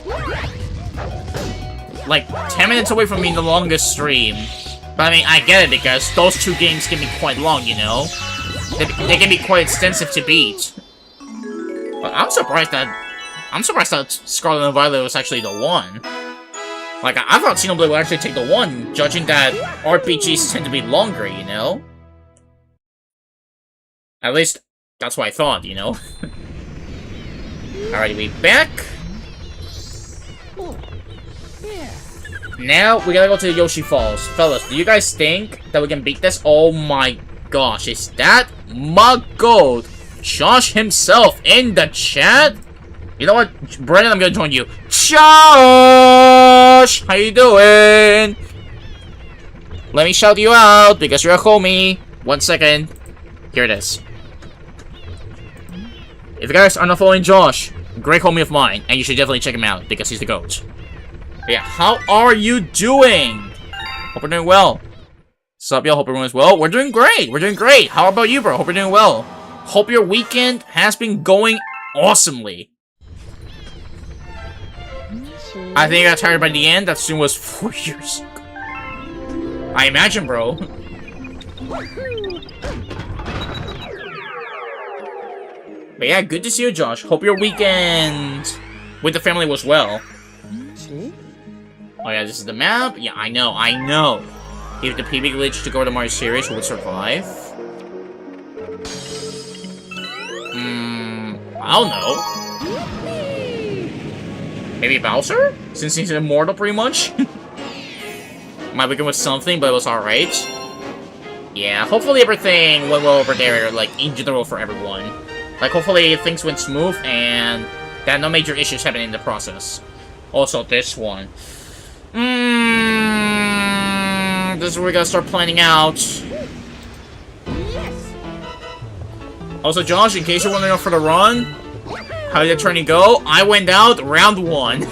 Like, 10 minutes away from being the longest stream. But I mean, I get it, because those two games can be quite long, you know? They can be quite extensive to beat. But I'm surprised that Scarlet and Violet was actually the one. Like, I thought Xenoblade would actually take the one, judging that RPGs tend to be longer, you know? At least, that's what I thought, you know? Alrighty, we back. Now, we gotta go to the Yoshi Falls. Fellas, do you guys think that we can beat this? Oh my gosh, is that Muggold Josh himself in the chat? You know what, Brennan, I'm gonna join you. Josh! How you doing? Let me shout you out, because you're a homie. 1 second. Here it is. If you guys are not following Josh, great homie of mine, and you should definitely check him out, because he's the GOAT. But yeah, how are you doing? Hope we're doing well. Sup, y'all? Hope everyone is well. We're doing great. We're doing great. How about you, bro? Hope you're doing well. Hope your weekend has been going awesomely. I think I got tired by the end. That stream was 4 years ago. I imagine, bro. But yeah, good to see you, Josh. Hope your weekend with the family was well. Oh yeah, this is the map. Yeah, I know. If the PB glitch to go to Mario series would survive. I don't know. Maybe Bowser? Since he's immortal, pretty much? Might begin with something, but it was alright. Yeah, hopefully everything went well over there, like, in general for everyone. Like, hopefully things went smooth, and that no major issues happened in the process. Also, this one. This is where we gotta start planning out. Also, Josh, in case you're wondering for the run, how did the training go? I went out round 1.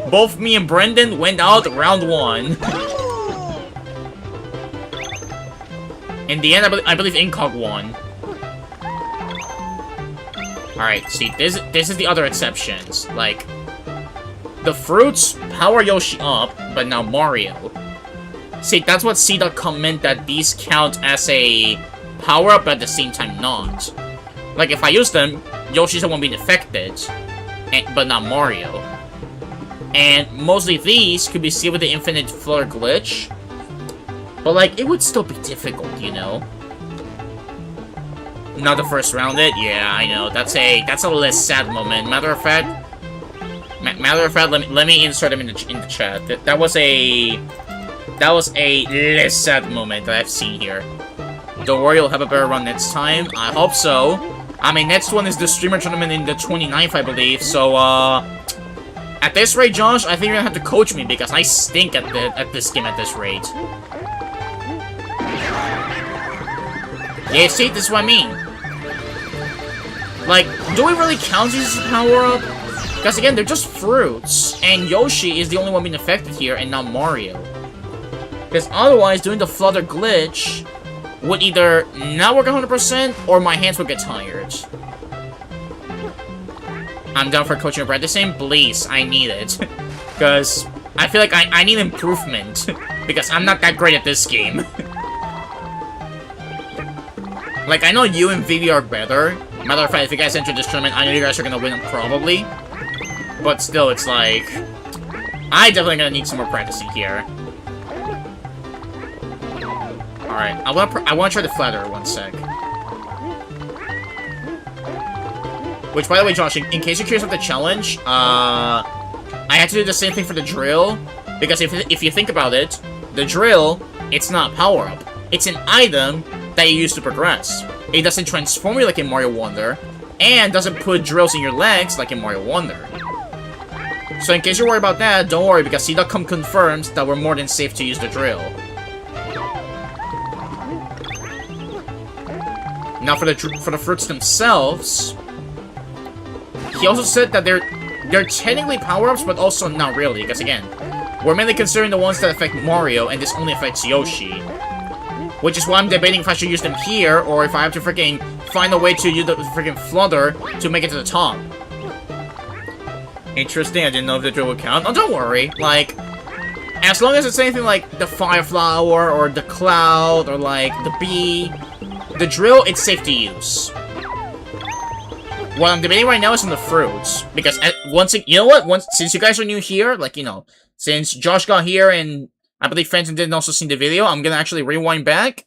Both me and Brendan went out round 1. In the end, I believe Incog won. Alright, see, this is the other exceptions. Like, the fruits power Yoshi up, but now Mario. See, that's what C.com meant, that these count as a power-up, but at the same time not. Like, if I use them, Yoshi's the one being affected, but not Mario. And mostly these could be seen with the infinite flutter glitch. But, like, it would still be difficult, you know? Not the first round it? Yeah, I know. That's a less sad moment. Matter of fact, let me insert him in the chat. That was a less sad moment that I've seen here. Don't worry, you'll have a better run next time. I hope so. I mean, next one is the streamer tournament in the 29th, I believe. So, at this rate, Josh, I think you're gonna have to coach me because I stink at this game at this rate. Yeah, see, this is what I mean. Like, do we really count these as a power-up? Because again, they're just fruits, and Yoshi is the only one being affected here, and not Mario. Because otherwise, doing the flutter glitch would either not work 100%, or my hands would get tired. I'm down for coaching and practicing. Please, I need it. Because I feel like I need improvement. Because I'm not that great at this game. Like, I know you and Vivi are better. Matter of fact, if you guys enter this tournament, I know you guys are gonna win, probably. But still, it's like, I definitely gonna need some more practicing here. Alright, I wanna try the flatter 1 sec. Which, by the way, Josh, in case you're curious about the challenge, I had to do the same thing for the drill. Because if you think about it, the drill, it's not a power-up. It's an item that you use to progress. It doesn't transform you like in Mario Wonder, and doesn't put drills in your legs like in Mario Wonder. So in case you're worried about that, don't worry, because C.com confirms that we're more than safe to use the drill. Now for the fruits themselves, he also said that they're technically power-ups, but also not really, because again, we're mainly considering the ones that affect Mario, and this only affects Yoshi. Which is why I'm debating if I should use them here, or if I have to freaking find a way to use the freaking flutter to make it to the top. Interesting, I didn't know if the drill would count. Oh, don't worry, like, as long as it's anything like the Fire Flower, or the Cloud, or like the Bee, the drill, it's safe to use. What I'm debating right now is on the fruits, because you know what, since you guys are new here, like, you know, since Josh got here and I believe Fenton didn't also see the video, I'm gonna actually rewind back,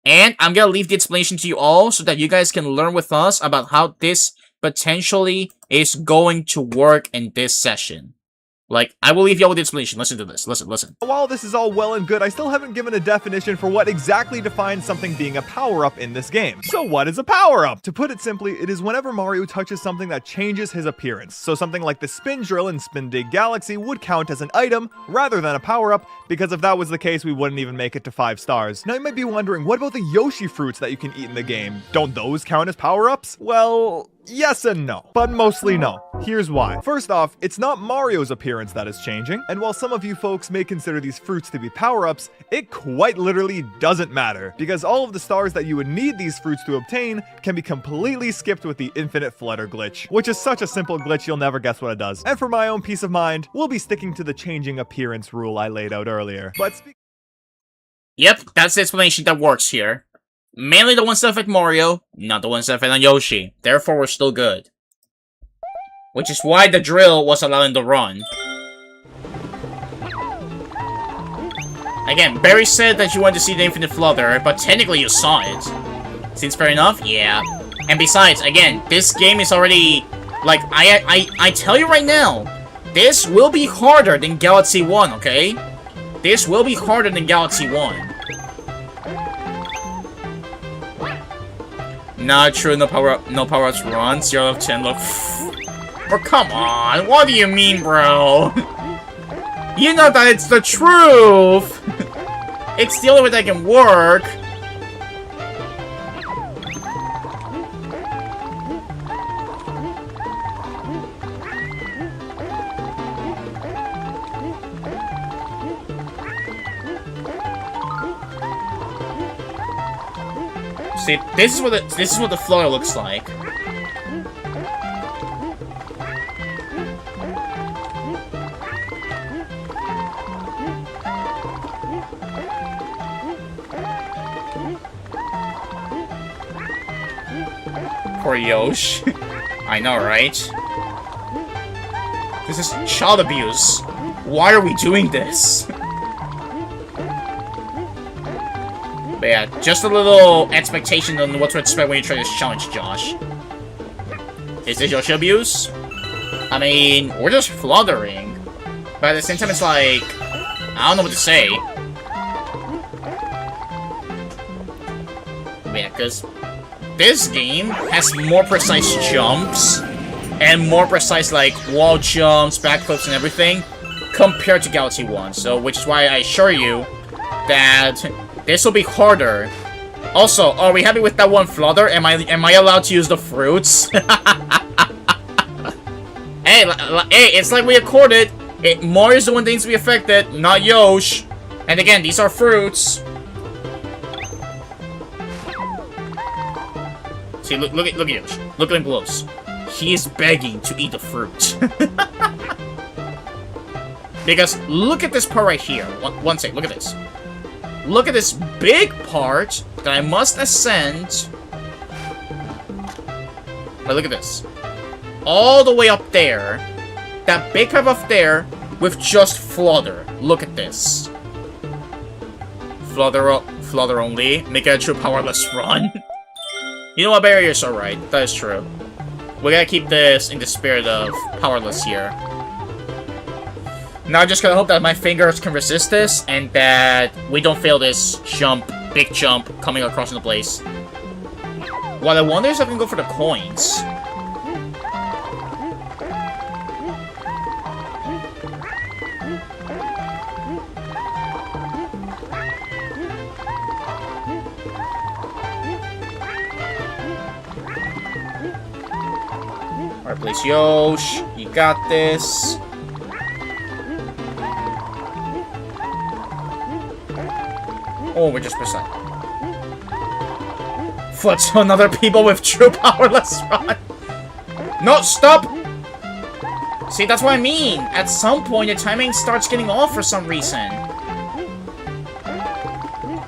and I'm gonna leave the explanation to you all so that you guys can learn with us about how this potentially is going to work in this session. Like, I will leave y'all with the explanation. Listen to this. Listen. While this is all well and good, I still haven't given a definition for what exactly defines something being a power-up in this game. So what is a power-up? To put it simply, it is whenever Mario touches something that changes his appearance. So something like the spin drill in SuperMario would count as an item rather than a power-up, because if that was the case, we wouldn't even make it to 5 stars. Now you might be wondering, what about the Yoshi fruits that you can eat in the game? Don't those count as power-ups? Well, yes and no, but mostly no. Here's why. First off, it's not Mario's appearance that is changing, and while some of you folks may consider these fruits to be power-ups, it quite literally doesn't matter, because all of the stars that you would need these fruits to obtain can be completely skipped with the infinite flutter glitch, which is such a simple glitch you'll never guess what it does. And for my own peace of mind, we'll be sticking to the changing appearance rule I laid out earlier. Yep, that's the explanation that works here. Mainly the ones that affect Mario, not the ones that affect Yoshi. Therefore, we're still good. Which is why the drill was allowing the run. Again, Barry said that you wanted to see the infinite flutter, but technically you saw it. Seems fair enough? Yeah. And besides, again, this game is already... Like, I tell you right now, this will be harder than Galaxy 1, okay? This will be harder than Galaxy 1. Not true, no power-ups run, 0 out of 10, look. Bro, come on, what do you mean, bro? You know that it's the truth! It's the only way that can work. See, this is what the flutter looks like. Poor Yosh. I know, right? This is child abuse. Why are we doing this? But yeah, just a little expectation on what to expect when you try this challenge, Josh. Is this Yoshi abuse? I mean, we're just fluttering. But at the same time, it's like... I don't know what to say. But yeah, because... this game has more precise jumps, and more precise, like, wall jumps, backflips, and everything, compared to Galaxy 1. So, which is why I assure you that this will be harder. Also, are we happy with that one flutter? Am I allowed to use the fruits? Hey, it's like we accorded. Mario's the one that needs to be affected, not Yosh. And again, these are fruits. See, look at Yosh. Look at him close. He is begging to eat the fruit. Because look at this part right here. One second, look at this. Look at this big part that I must ascend. But look at this. All the way up there. That big part up there with just flutter. Look at this. Flutter only. Make it a true powerless run. You know what, Barry, you're so right. That is true. We gotta keep this in the spirit of powerless here. Now I just gotta hope that my fingers can resist this, and that we don't fail this jump, big jump, coming across in the place. What I wonder is if I can go for the coins. Alright, please, Yosh. You got this. Oh, we're just percent. Foot to another people with true power. Let's run. No, stop! See, that's what I mean. At some point, the timing starts getting off for some reason.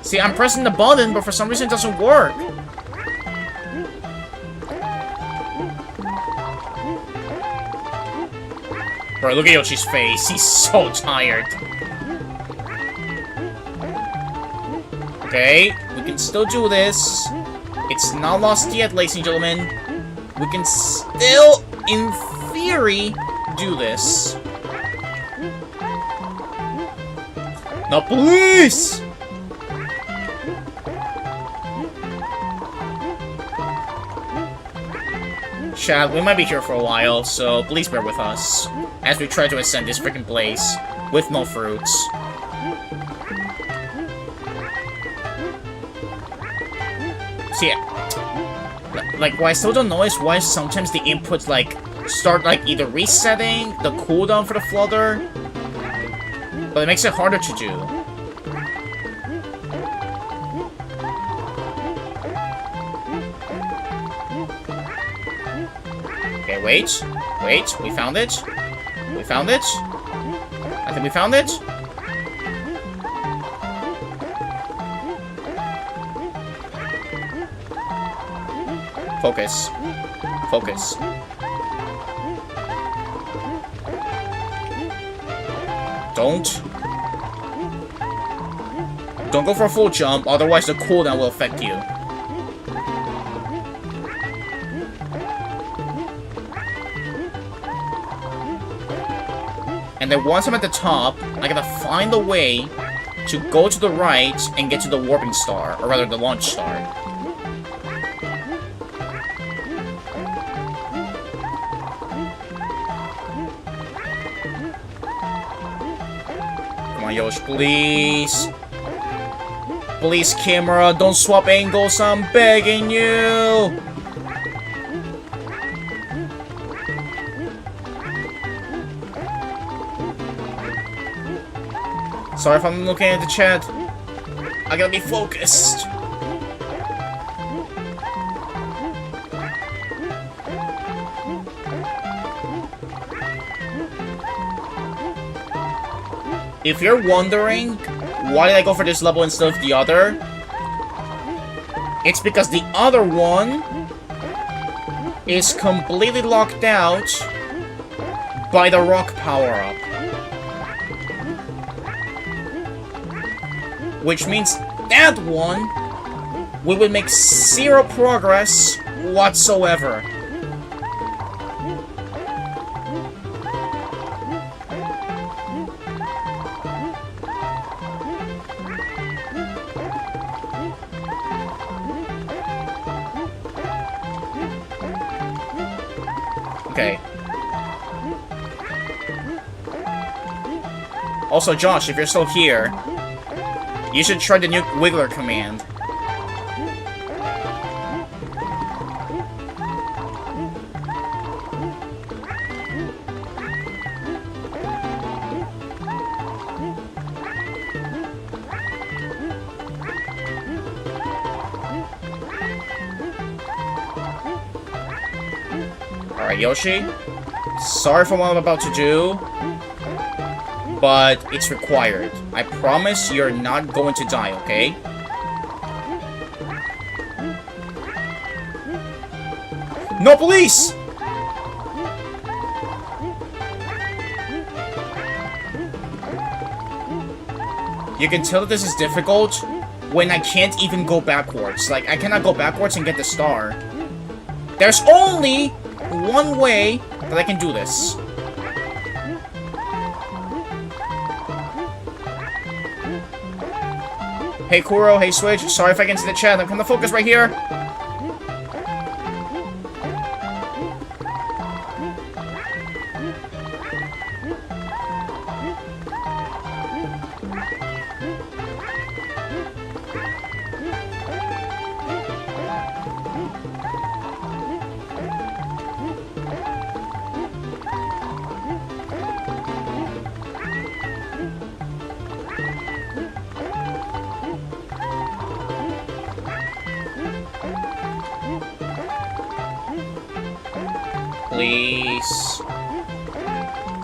See, I'm pressing the button, but for some reason it doesn't work. Bro, look at Yoshi's face. He's so tired. Okay, we can still do this. It's not lost yet, ladies and gentlemen. We can still, in theory, do this. Now, please! Chat, we might be here for a while, so please bear with us as we try to ascend this freaking place with no fruits. See, like, what I still don't know is why sometimes the inputs, like, start, like, either resetting the cooldown for the flutter, but it makes it harder to do. Okay, wait, we found it. We found it. I think we found it. Focus. Focus. Don't go for a full jump, otherwise the cooldown will affect you. And then once I'm at the top, I gotta find a way to go to the right and get to the warping star, or rather the launch star. Come on, Yosh, please. Please, camera, don't swap angles, I'm begging you! Sorry if I'm looking at the chat. I gotta be focused. If you're wondering why did I go for this level instead of the other, it's because the other one is completely locked out by the rock power-up. Which means that one, we would make zero progress whatsoever. Okay. Also, Josh, if you're still here, you should try the new Wiggler command. Alright, Yoshi. Sorry for what I'm about to do, but it's required. I promise you're not going to die, okay? No police! You can tell that this is difficult when I can't even go backwards. Like, I cannot go backwards and get the star. There's only one way that I can do this. Hey Kuro, hey Switch, sorry if I get into the chat, I'm trying to focus right here. Please.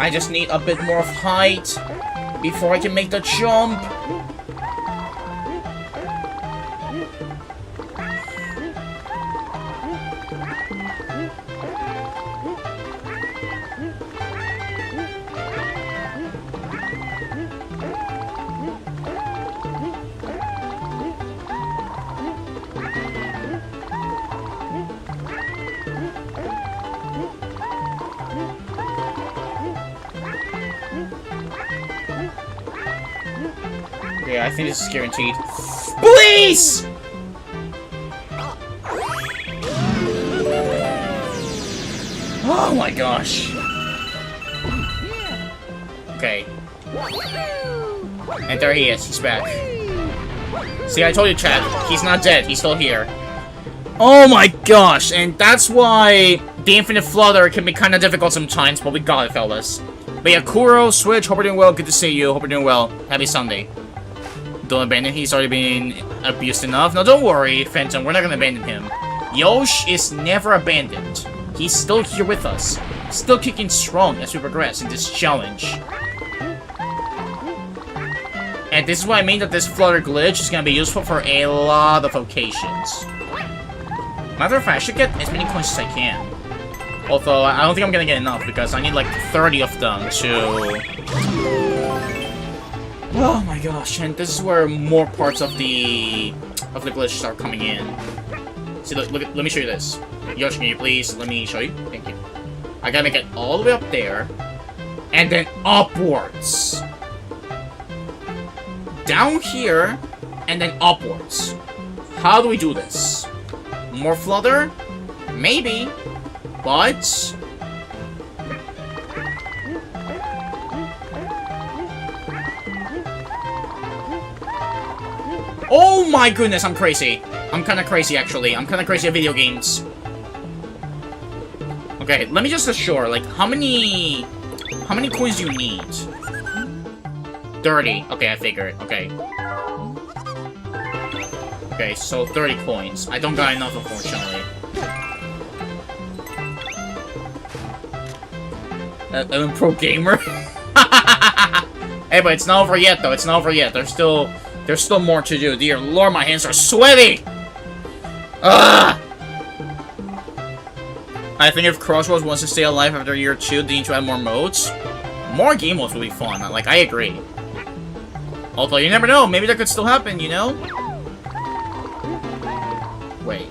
I just need a bit more of height before I can make the jump. Yeah, I think this is guaranteed. Please! Oh my gosh. Okay. And there he is, he's back. See, I told you, Chad, he's not dead, he's still here. Oh my gosh, and that's why the infinite flutter can be kind of difficult sometimes, but we got it, fellas. But yeah, Kuro, Switch, hope you're doing well, good to see you, hope you're doing well. Happy Sunday. Don't abandon him, he's already been abused enough. No, don't worry, Phantom, we're not gonna abandon him. Yosh is never abandoned. He's still here with us. Still kicking strong as we progress in this challenge. And this is what I mean that this flutter glitch is gonna be useful for a lot of occasions. Matter of fact, I should get as many coins as I can. Although, I don't think I'm gonna get enough because I need like 30 of them to... Oh my gosh, and this is where more parts of the glitch start coming in. See, look, let me show you this. Yoshi, can you please let me show you? Thank you. I gotta make it all the way up there, and then upwards. Down here, and then upwards. How do we do this? More flutter? Maybe, but... Oh my goodness, I'm crazy. I'm kinda crazy, actually. I'm kinda crazy at video games. Okay, let me just assure, like, how many coins do you need? 30. Okay, I figured. Okay. Okay, so 30 coins. I don't got enough, unfortunately. I'm a pro gamer? Hey, but it's not over yet, though. It's not over yet. There's still more to do. Dear Lord, my hands are sweaty! Ugh! I think if Crossroads wants to stay alive after year 2, they need to add more modes. More game modes would be fun. Like, I agree. Although, you never know. Maybe that could still happen, you know? Wait.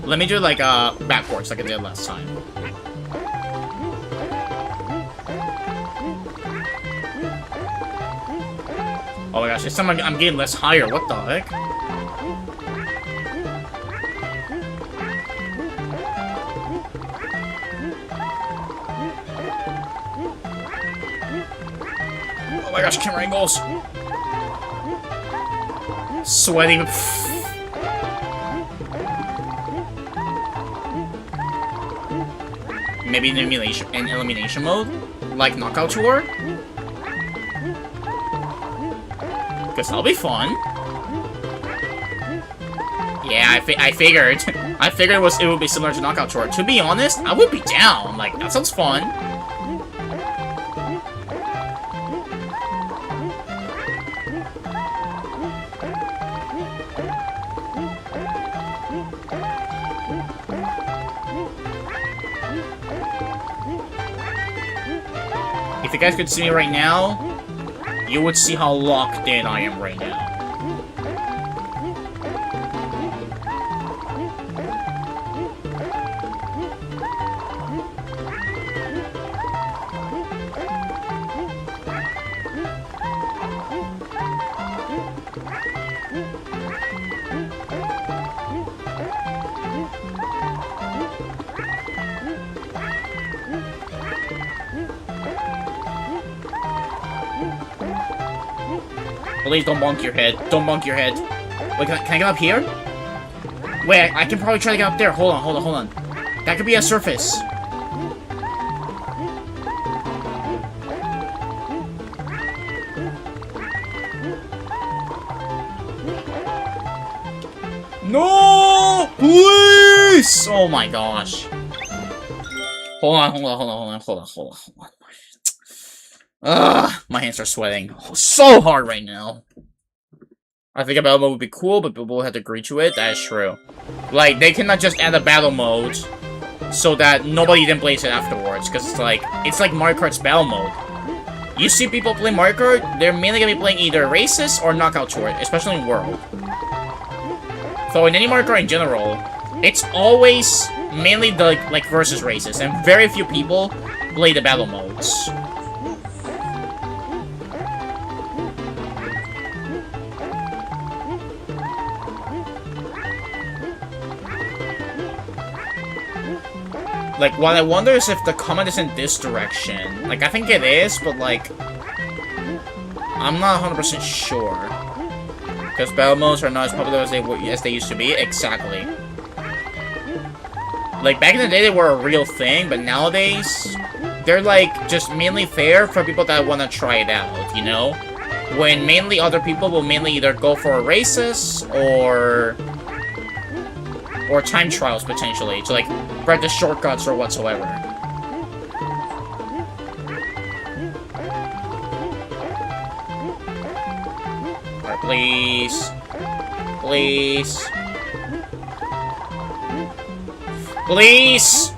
Let me do it, like, backwards, like I did last time. Oh my gosh, it's something I'm getting less higher. What the heck? Oh my gosh, camera angles. Sweating. Maybe an elimination mode? Like Knockout Tour? Because that'll be fun. Yeah, I figured. I figured it would be similar to Knockout Tour. To be honest, I would be down. Like, that sounds fun. If you guys could see me right now, you would see how locked in I am right now. Please don't bonk your head. Don't bonk your head. Wait, can I get up here? Wait, I can probably try to get up there. Hold on. That could be a surface. No! Please! Oh my gosh. Hold on. Ugh, my hands are sweating so hard right now. I think a battle mode would be cool, but people will have to agree to it. That is true. Like, they cannot just add a battle mode so that nobody then plays it afterwards. Because it's like Mario Kart's battle mode. You see people play Mario Kart, they're mainly going to be playing either races or knockout tour, especially in World. So in any Mario Kart in general, it's always mainly the like versus races, and very few people play the battle modes. Like, what I wonder is if the comment is in this direction. Like, I think it is, but like, I'm not 100% sure. Because battle modes are not as popular as they used to be. Exactly. Like, back in the day, they were a real thing, but nowadays, they're, like, just mainly fair for people that want to try it out, you know? When mainly other people will mainly either go for races, or time trials, potentially, to, like, practice shortcuts or whatsoever. Alright, please. Please. Please!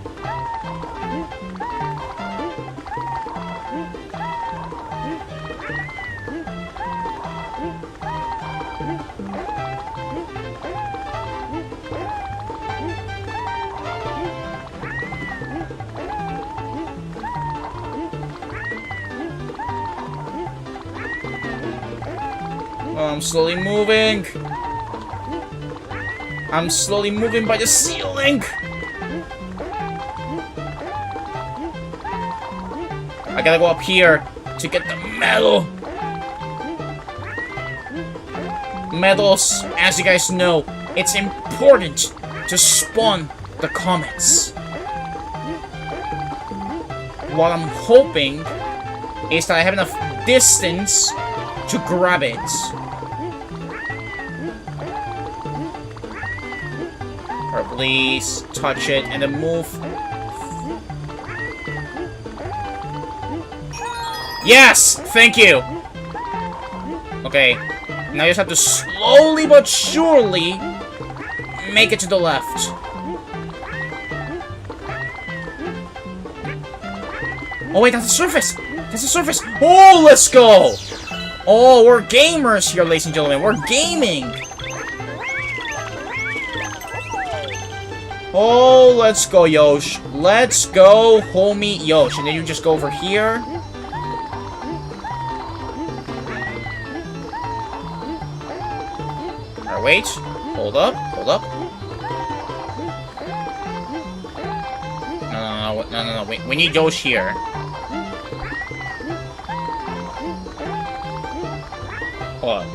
Oh, I'm slowly moving. I'm slowly moving by the ceiling. I gotta go up here to get the medal. Medals, as you guys know, it's important to spawn the comments. What I'm hoping is that I have enough distance to grab it. Or please touch it and then move. Yes! Thank you! Okay, now you just have to slowly but surely make it to the left. Oh wait, that's a surface! That's a surface! Oh, let's go! Oh, we're gamers here, ladies and gentlemen. We're gaming! Oh, let's go, Yosh. Let's go, homie Yosh. And then you just go over here. Alright, wait. Hold up. Hold up. No. We need Yosh here. Hold on.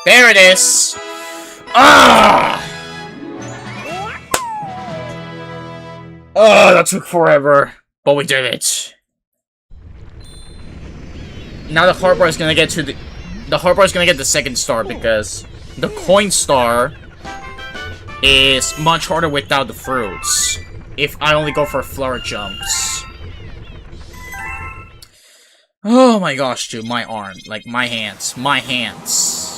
There it is! Ah! Oh, that took forever. But we did it. Now the hard part is gonna get to the hard part is gonna get the second star because the coin star is much harder without the fruits. If I only go for flower jumps. Oh my gosh, dude, my arm. Like, my hands. My hands.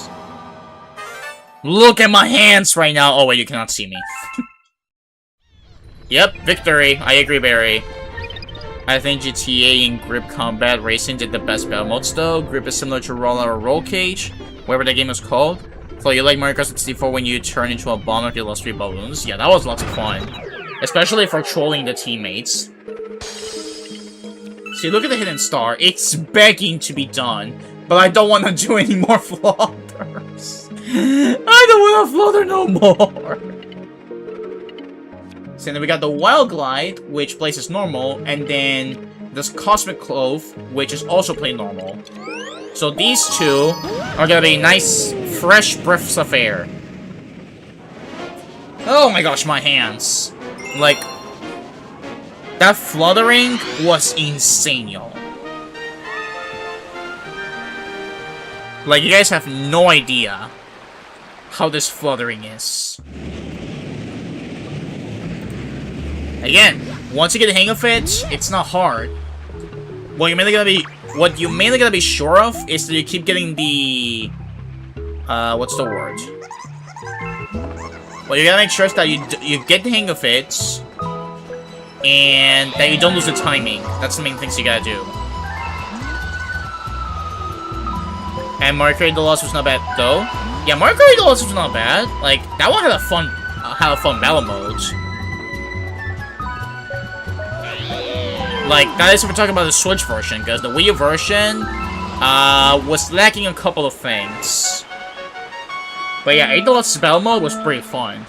Look at my hands right now. Oh, wait, you cannot see me. Yep, victory. I agree, Barry. I think GTA in Grip Combat Racing did the best battle modes, though. Grip is similar to Roll Out or Roll Cage, whatever that game is called. So you like Mario Kart 64 when you turn into a bomb if you lost 3 balloons? Yeah, that was lots of fun. Especially for trolling the teammates. See, look at the hidden star. It's begging to be done. But I don't want to do any more flutters. I don't want to flutter no more. So then we got the Wild Glide, which plays as normal, and then this Cosmic Clove, which is also playing normal. So these two are gonna be nice, fresh breaths of air. Oh my gosh, my hands. Like, that fluttering was insane, y'all. Like, you guys have no idea how this fluttering is. Again, once you get the hang of it, it's not hard. What you're mainly gonna be sure of is that you keep getting the what's the word? Well, you gotta make sure that you get the hang of it, and that you don't lose the timing. That's the main things you gotta do. And Mario Kart Deluxe was not bad though. Yeah, Mario Kart Deluxe was not bad. Like, that one had a fun battle mode. Like, that is if we're talking about the Switch version, because the Wii U version was lacking a couple of things. But yeah, 8 Deluxe battle mode was pretty fun.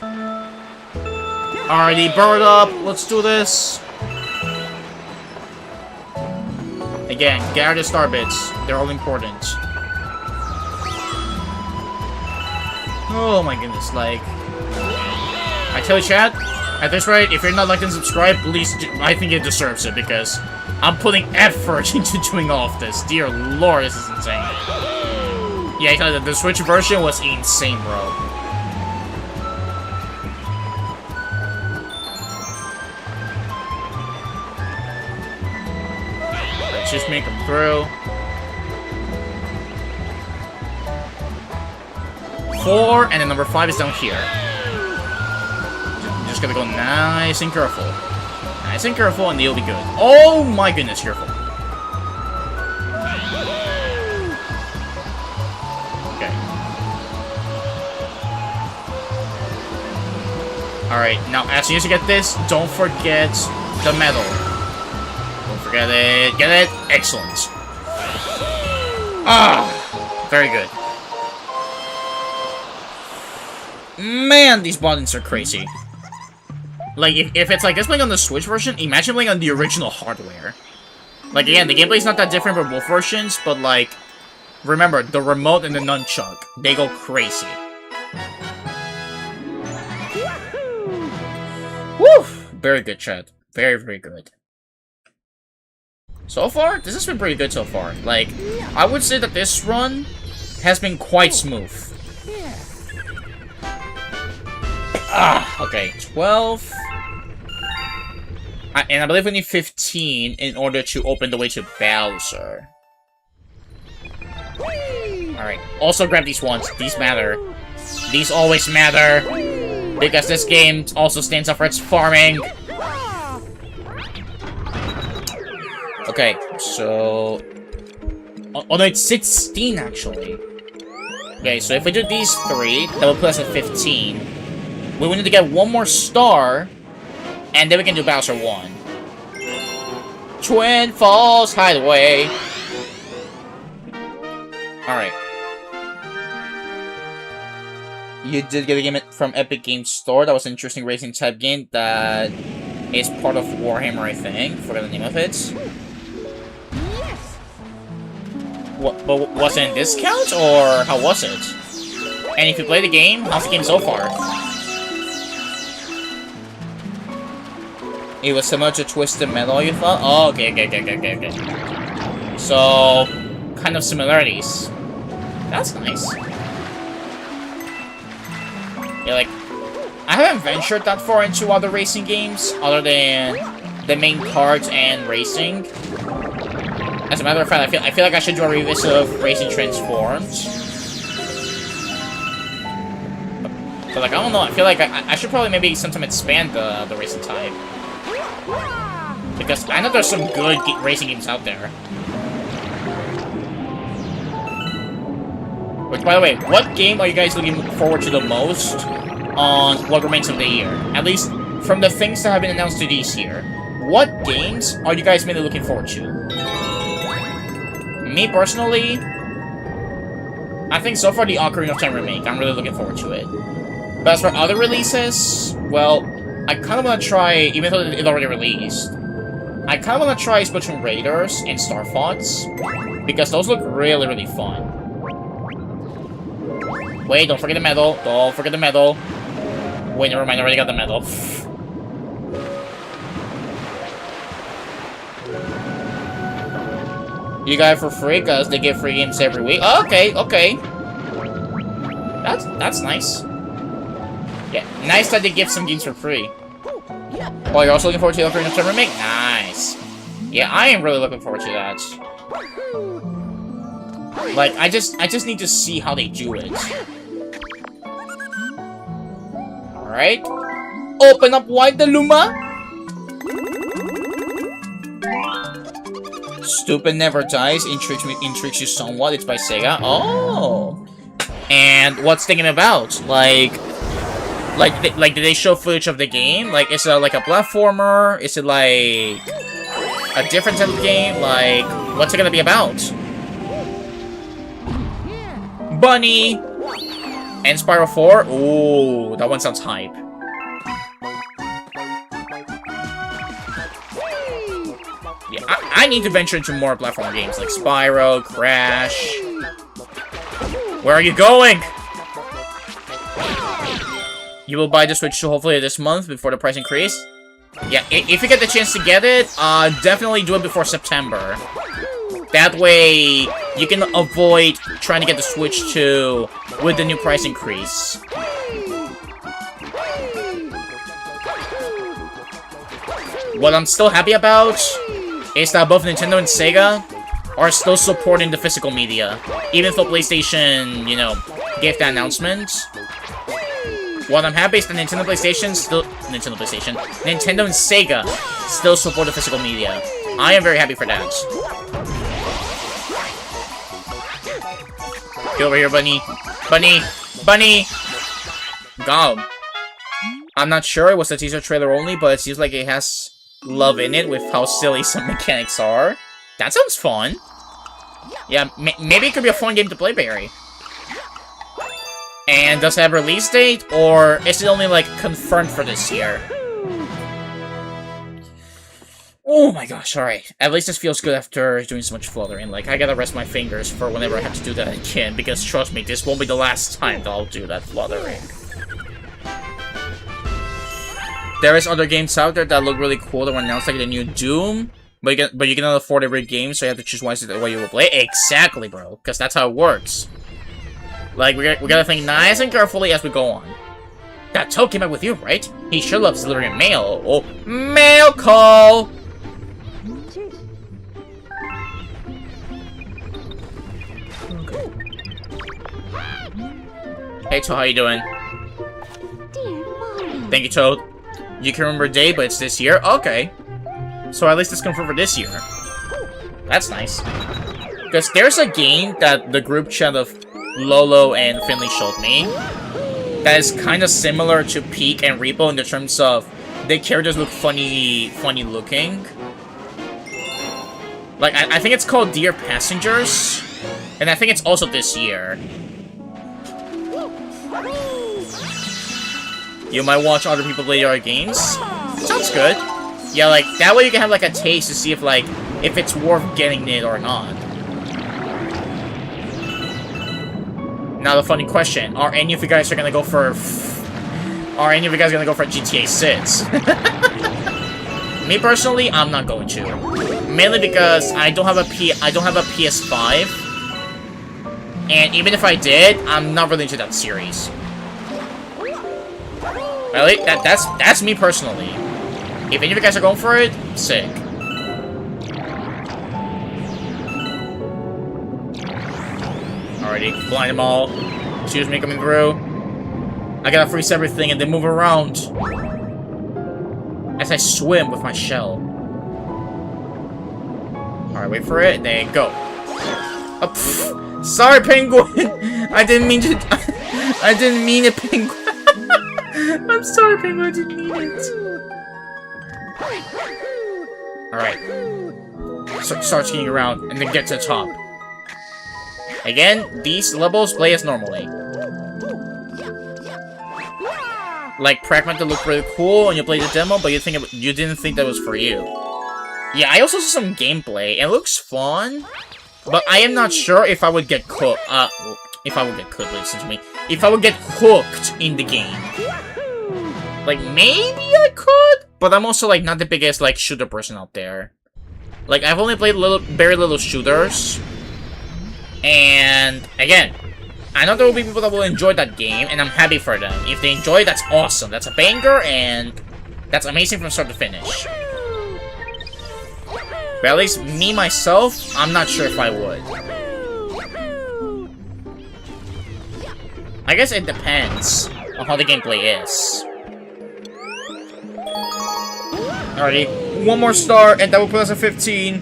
Alrighty, bird up. Let's do this. Again, get out the star bits. They're all important. Oh my goodness, like... I tell you, chat, at this rate, if you're not liking and subscribe, please, I think it deserves it, because I'm putting effort into doing all of this. Dear lord, this is insane. Yeah, I tell you, the Switch version was insane, bro. Let's just make them through. 4, and then number 5 is down here. Just gotta go nice and careful. Nice and careful, and you'll be good. Oh my goodness, careful. Okay. Alright, now as soon as you get this, don't forget the medal. Don't forget it. Get it? Excellent. Ah! Very good. Man, these buttons are crazy. Like, if it's like this playing on the Switch version, imagine playing on the original hardware. Like, again, the gameplay's not that different for both versions, but, like, remember, the remote and the nunchuck, they go crazy. Woo! Very good, chat. Very, very good. So far, this has been pretty good so far. Like, I would say that this run has been quite smooth. Ah, okay, 12. And I believe we need 15 in order to open the way to Bowser. Alright, also grab these ones. These matter. These always matter. Because this game also stands up for its farming. Okay, so... Oh no, it's 16 actually. Okay, so if we do these 3, that will put us at 15. We need to get one more star, and then we can do Bowser 1. Twin Falls Hideaway. Alright. You did get a game from Epic Games Store. That was an interesting racing type game that is part of Warhammer, I think. Forgot the name of it. What, but was it in discount, or how was it? And if you play the game, how's the game so far? It was similar to Twisted Metal, you thought? Oh, okay. So, kind of similarities. That's nice. Yeah, like, I haven't ventured that far into other racing games, other than the main cards and racing. As a matter of fact, I feel like I should do a revisit of Racing Transformed. But like, I don't know, I feel like I should probably maybe sometime expand the racing type. Because I know there's some good racing games out there. Which, by the way, what game are you guys looking forward to the most on what remains of the year? At least from the things that have been announced to this year. What games are you guys mainly looking forward to? Me, personally, I think so far the Ocarina of Time remake. I'm really looking forward to it. But as for other releases, well, I kind of want to try, even though it already released, I kind of want to try Splatoon Raiders and Star Fox, because those look really, really fun. Wait, don't forget the medal. Don't forget the medal. Wait, never mind, I already got the medal. You got it for free, because they give free games every week. Oh, okay, okay. That's nice. Yeah, nice that they give some games for free. Oh, you're also looking forward to the Ocarina of Time remake? Nice. Yeah, I am really looking forward to that. Like, I just need to see how they do it. Alright. Open up wide the Luma. Stupid Never Dies intrigues you somewhat. It's by Sega. Oh. And what's thinking about? Like, did they show footage of the game? Like, is it like a platformer? Is it like a different type of game? Like, what's it gonna be about? Bunny! And Spyro 4? Ooh, that one sounds hype. Yeah, I need to venture into more platformer games like Spyro, Crash. Where are you going? You will buy the Switch hopefully this month before the price increase? Yeah, if you get the chance to get it, definitely do it before September. That way, you can avoid trying to get the Switch 2 with the new price increase. What I'm still happy about is that both Nintendo and Sega are still supporting the physical media. Even though PlayStation, you know, gave that announcement. What I'm happy is that Nintendo and Sega still support the physical media. I am very happy for that. Get over here, bunny. Bunny! Bunny! Go. I'm not sure, it was a teaser trailer only, but it seems like it has love in it with how silly some mechanics are. That sounds fun. Yeah, maybe it could be a fun game to play, Barry. And does it have a release date, or is it only, like, confirmed for this year? Oh my gosh, alright. At least this feels good after doing so much fluttering. Like, I gotta rest my fingers for whenever I have to do that again, because trust me, this won't be the last time that I'll do that fluttering. There is other games out there that look really cool that were announced, like the new Doom, but you cannot afford every game, so you have to choose wisely what you will play. Exactly, bro, because that's how it works. Like, we gotta think nice and carefully as we go on. That Toad came out with you, right? He sure loves delivering mail. Oh, mail call! Hey, Toad, how you doing? Thank you, Toad. You can remember a day, but it's this year? Okay. So at least it's confirmed for this year. That's nice. Because there's a game that the group chat of Lolo and Finley showed me that is kind of similar to Peak and Repo in the terms of the characters look funny looking. Like, I think it's called Dear Passengers, and I think it's also this year. You might watch other people play your games. Sounds good. Yeah, like, that way you can have, like, a taste to see if, like, if it's worth getting it or not. Now the funny question, are any of you guys gonna go for GTA 6? Me personally, I'm not going to. Mainly because I don't have a PS5. And even if I did, I'm not really into that series. Really? That's me personally. If any of you guys are going for it, sick. Alrighty, blind them all. Excuse me, coming through. I gotta freeze everything and then move around as I swim with my shell. Alright, wait for it, and then go. Oh, sorry, penguin! I didn't mean to... I didn't mean it, penguin. I'm sorry, penguin, I didn't mean it. Alright. Start skiing around, and then get to the top. Again, these levels play as normally. like Pragmatic looked really cool and you played the demo, but you didn't think that was for you. Yeah, I also saw some gameplay. It looks fun, but I am not sure if I would get cooked. Listen to me. If I would get hooked in the game. Like, maybe I could, but I'm also, like, not the biggest, like, shooter person out there. Like, I've only played very little shooters. And, again, I know there will be people that will enjoy that game, and I'm happy for them. If they enjoy it, that's awesome. That's a banger, and that's amazing from start to finish. But at least, me, myself, I'm not sure if I would. I guess it depends on how the gameplay is. Alrighty, one more star, and that will put us at 15.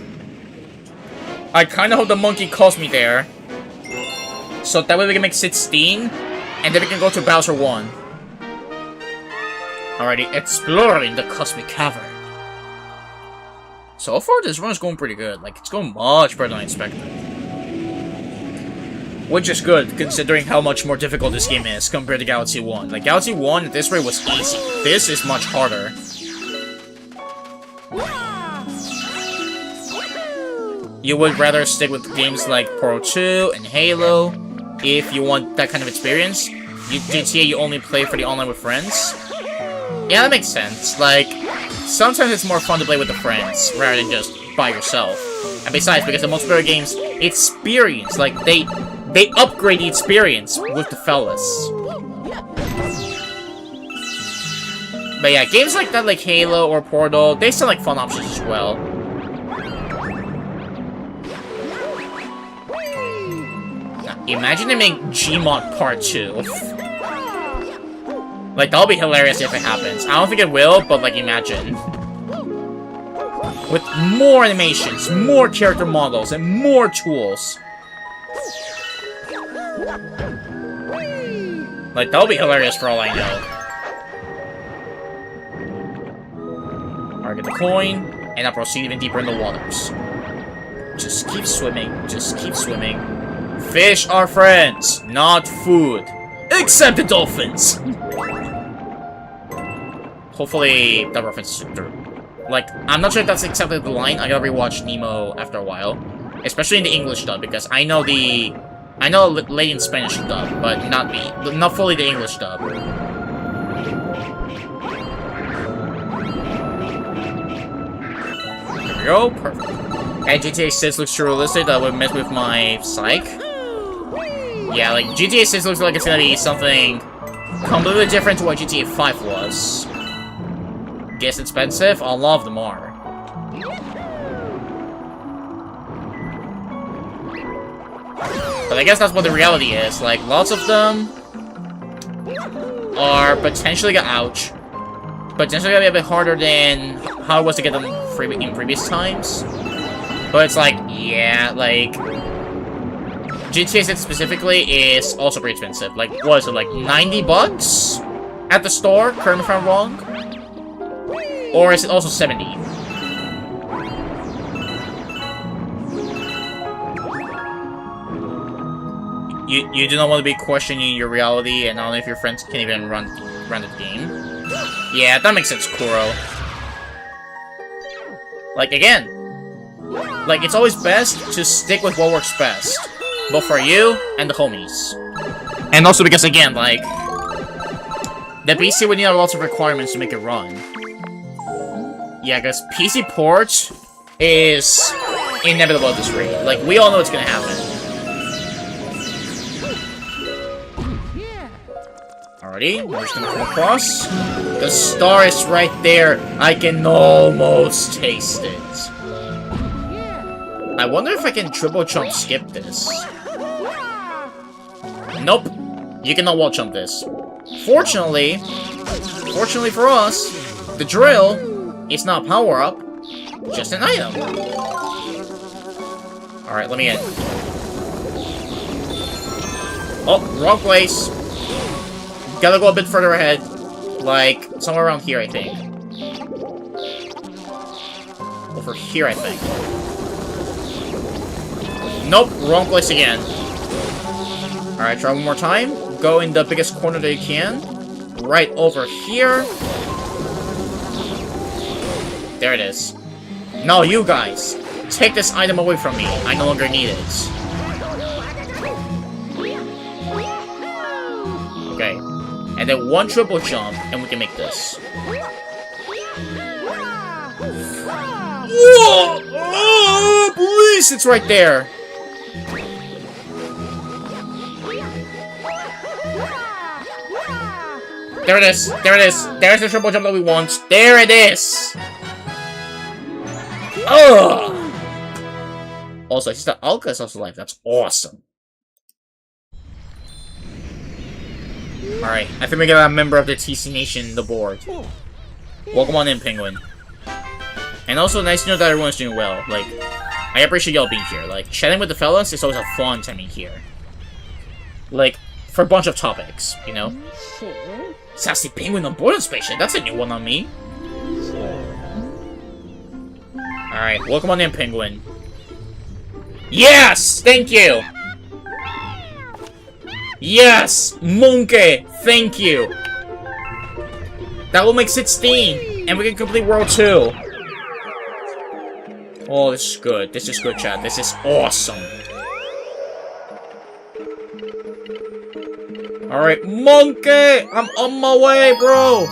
I kinda hope the monkey calls me there. So that way we can make 16, and then we can go to Bowser 1. Alrighty, exploring the Cosmic Cavern. So far, this run is going pretty good. Like, it's going much better than I expected. Which is good, considering how much more difficult this game is compared to Galaxy 1. Like, Galaxy 1 at this rate was easy. This is much harder. You would rather stick with games like Portal 2 and Halo if you want that kind of experience. GTA you only play for the online with friends. Yeah, that makes sense. Like, sometimes it's more fun to play with the friends rather than just by yourself. And besides, because the multiplayer games, experience, like, they upgrade the experience with the fellas. But yeah, games like that, like Halo or Portal, they sound like fun options as well. Now, imagine them making Gmod Part 2. Like, that'll be hilarious if it happens. I don't think it will, but, like, imagine. With more animations, more character models, and more tools. Like, that'll be hilarious for all I know. Alright, get the coin, and I'll proceed even deeper in the waters. Just keep swimming, just keep swimming. Fish are friends, not food. Except the dolphins! Hopefully that reference is through. Like, I'm not sure if that's exactly the line. I gotta rewatch Nemo after a while. Especially in the English dub, because I know late in Spanish dub, but not fully the English dub. There we go, perfect. And GTA 6 looks too realistic, that would mess with my psych. Yeah, like, GTA 6 looks like it's gonna be something completely different to what GTA 5 was. Guess expensive? A lot of them are. But I guess that's what the reality is. Like, lots of them are potentially potentially gonna be a bit harder than how it was to get them in previous times. But it's like, yeah, like, GTA 6 specifically is also pretty expensive. Like, what is it, like 90 bucks at the store? Correct me if I'm wrong. Or is it also 70? You do not want to be questioning your reality, and I don't know if your friends can even run the game. Yeah, that makes sense, Kuro. Like, again, like, it's always best to stick with what works best. Both for you and the homies. And also because, again, like, the PC would need lots of requirements to make it run. Yeah, because PC port is inevitable at this rate. Like, we all know it's gonna happen. Alrighty, we're just gonna come across. The star is right there. I can almost taste it. I wonder if I can triple jump skip this. Nope. You cannot wall jump this. Fortunately for us, the drill is not a power-up, just an item. Alright, let me in. Oh, wrong place. Gotta go a bit further ahead. Like, somewhere around here, I think. Over here, I think. Nope, wrong place again. Alright, try one more time. Go in the biggest corner that you can. right over here. There it is. No, you guys! Take this item away from me. I no longer need it. Okay. And then one triple jump, and we can make this. Whoa! Oh, please! It's right there. There it is. There it is. There's the triple jump that we want. There it is. Ugh. Also, I see that Alka is also alive. That's awesome. Alright, I think we got a member of the TC Nation on the board. Welcome on in, Penguin. And also, nice to know that everyone's doing well. Like, I appreciate y'all being here. Like, chatting with the fellas is always a fun time in here. Like, for a bunch of topics, you know? Sassy Penguin on board of spaceship. That's a new one on me. Alright, welcome on in, Penguin. Yes! Thank you! Yes! Monkey! Thank you! That will make 16! And we can complete World 2! Oh, this is good. This is good, chat. This is awesome. Alright, Monkey! I'm on my way, bro!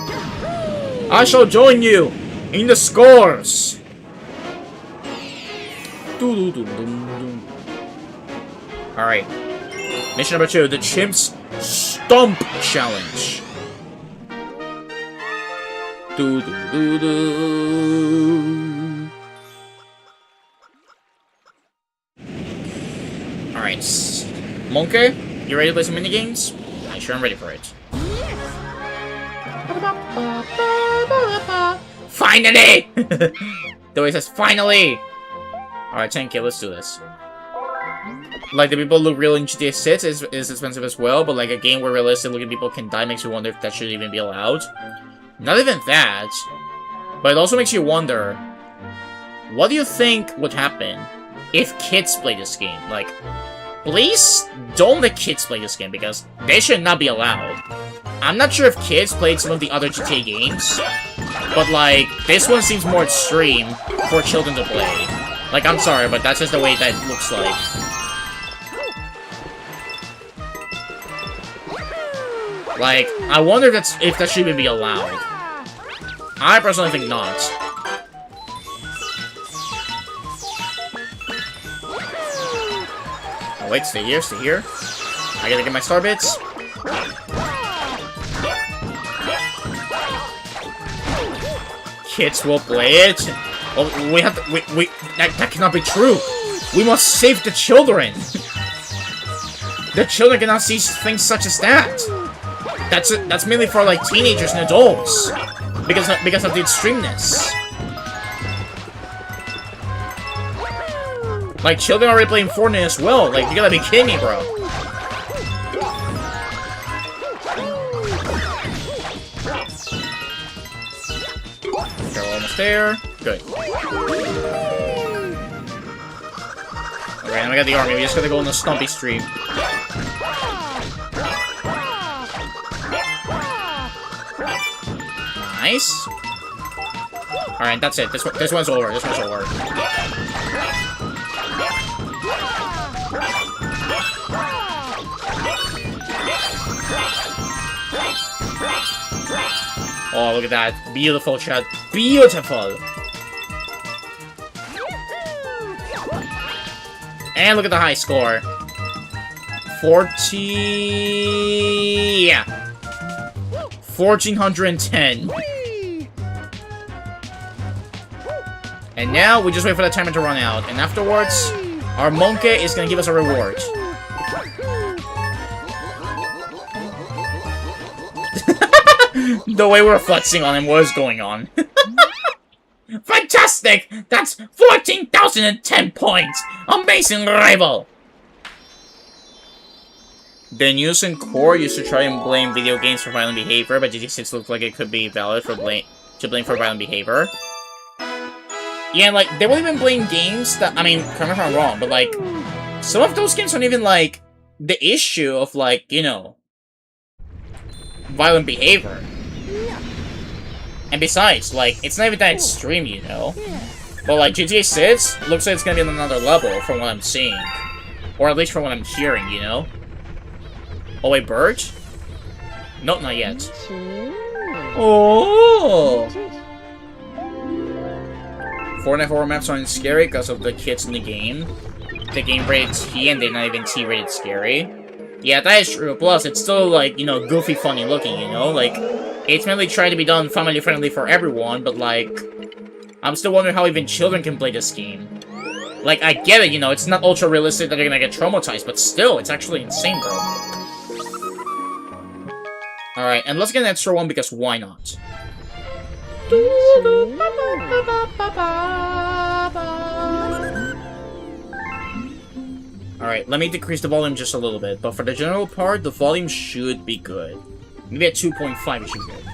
I shall join you in the scores! Alright. Mission number 2, the Chimps Stomp Challenge. Alright. Monkey, you ready to play some minigames? I'm sure I'm ready for it. Finally! The way it says finally! Alright, 10k, let's do this. Like, the people look real in GTA 6 is expensive as well, but like a game where realistic looking people can die makes you wonder if that should even be allowed. Not even that, but it also makes you wonder, what do you think would happen if kids play this game? Like, please don't let kids play this game because they should not be allowed. I'm not sure if kids played some of the other GTA games, but like, this one seems more extreme for children to play. Like, I'm sorry, but that's just the way that it looks like. Like, I wonder if that should even be allowed. I personally think not. Oh, wait, stay here, stay here. I gotta get my star bits. Kids will play it. Oh, we have to. That cannot be true. We must save the children. The children cannot see things such as that. That's mainly for like teenagers and adults, because of the extremeness. Like, children are already playing Fortnite as well. Like, you gotta be kidding me, bro. Okay, we're almost there. Good. Alright, now we got the army. We just gotta go on the Stumpy stream. Nice. Alright, that's it. This one's over. This one's over. Oh, look at that. Beautiful shot. Beautiful. And look at the high score. 40... yeah. 1410. And now we just wait for the timer to run out. And afterwards, our monkey is gonna give us a reward. The way we're flexing on him, what is going on? Fantastic! That's 14,010 points! Amazing rival! The news in core used to try and blame video games for violent behavior, but GTA 6 looked like it could be valid for blame for violent behavior. Yeah, like, they won't even blame games that, I mean, correct me if I'm wrong, but like, some of those games aren't even like the issue of like, you know, violent behavior. And besides, like, it's not even that extreme, you know? But, like, GTA 6 looks like it's gonna be on another level from what I'm seeing. Or at least from what I'm hearing, you know? Oh, wait, Birch? Nope, not yet. Oh! Fortnite horror maps aren't scary because of the kids in the game. The game rated T and they're not even T rated scary. Yeah, that is true. Plus, it's still, like, you know, goofy, funny looking, you know? Like, it's mainly trying to be done family-friendly for everyone, but, like, I'm still wondering how even children can play this game. Like, I get it, you know, it's not ultra-realistic that they're gonna get traumatized, but still, it's actually insane, bro. Alright, and let's get an extra one, because why not? Alright, let me decrease the volume just a little bit, but for the general part, the volume should be good. Maybe at 2.5 it should be good.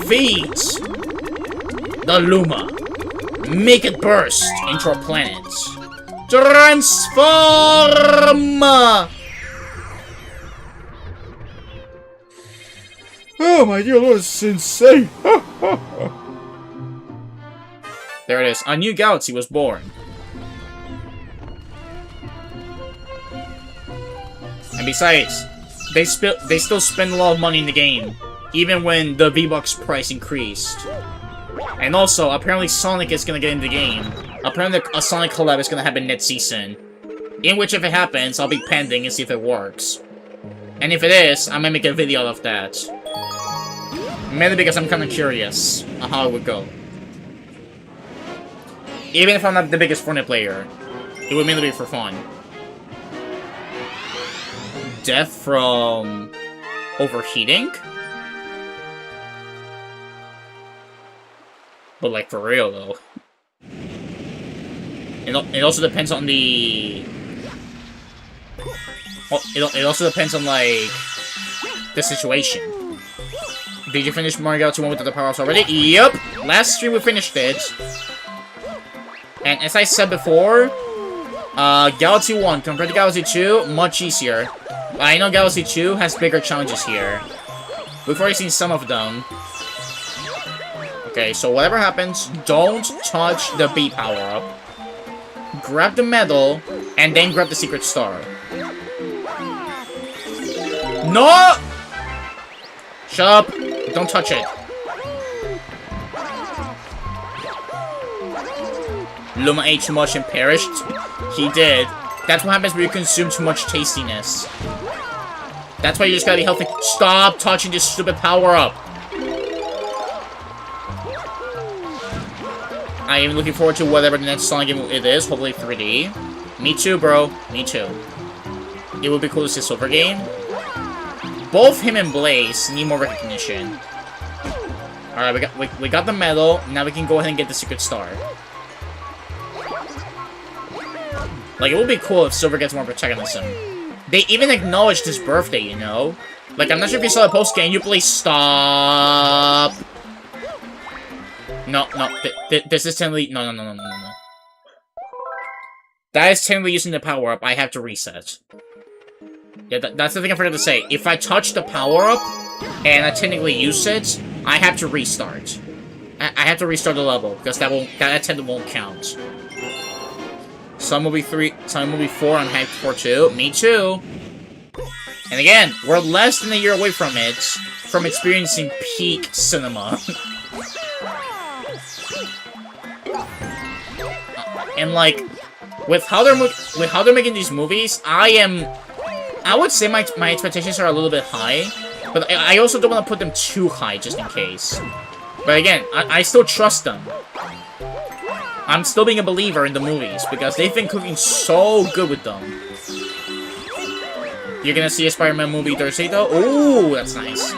Feed the Luma. Make it burst into our planet. Transform! Oh my dear lord, it's insane! There it is. A new galaxy was born. And besides, they still spend a lot of money in the game, even when the V-Bucks price increased. And also, apparently Sonic is gonna get in the game. Apparently a Sonic collab is gonna happen next season. In which, if it happens, I'll be pending and see if it works. And if it is, I might make a video out of that. Mainly because I'm kinda curious on how it would go. Even if I'm not the biggest Fortnite player, it would mainly be for fun. Death from overheating? But, like, for real, though. It also depends on the... It also depends on, like, the situation. Did you finish MarioGalaxy 1 with the power-ups already? Yep! Last stream we finished it. And as I said before, Galaxy 1 compared to Galaxy 2, much easier. I know Galaxy 2 has bigger challenges here. We've already seen some of them. Okay, so whatever happens, don't touch the B power-up. Grab the medal, and then grab the secret star. No! Shut up! Don't touch it. Luma ate too much and perished? He did. That's what happens when you consume too much tastiness. That's why you just gotta be healthy. Stop touching this stupid power-up! I am looking forward to whatever the next Sonic game it is, hopefully 3D. Me too, bro. Me too. It would be cool to see a Silver game. Both him and Blaze need more recognition. Alright, we got the medal. Now we can go ahead and get the secret star. Like, it would be cool if Silver gets more protagonism. They even acknowledged his birthday, you know? Like, I'm not sure if you saw the post, can you please stop? No, this is technically... No. That is technically using the power-up. I have to reset. Yeah, that's the thing I forgot to say. If I touch the power-up, and I technically use it, I have to restart. I have to restart the level, because that technically won't count. Some movie 3, some movie 4, I'm hyped for too. Me too. And again, we're less than a year away from it, from experiencing peak cinema. And like, with how they're making these movies, I would say my expectations are a little bit high, but I also don't want to put them too high just in case. But again, I still trust them. I'm still being a believer in the movies because they've been cooking so good with them. You're gonna see a Spider-Man movie Thursday though? Ooh, that's nice.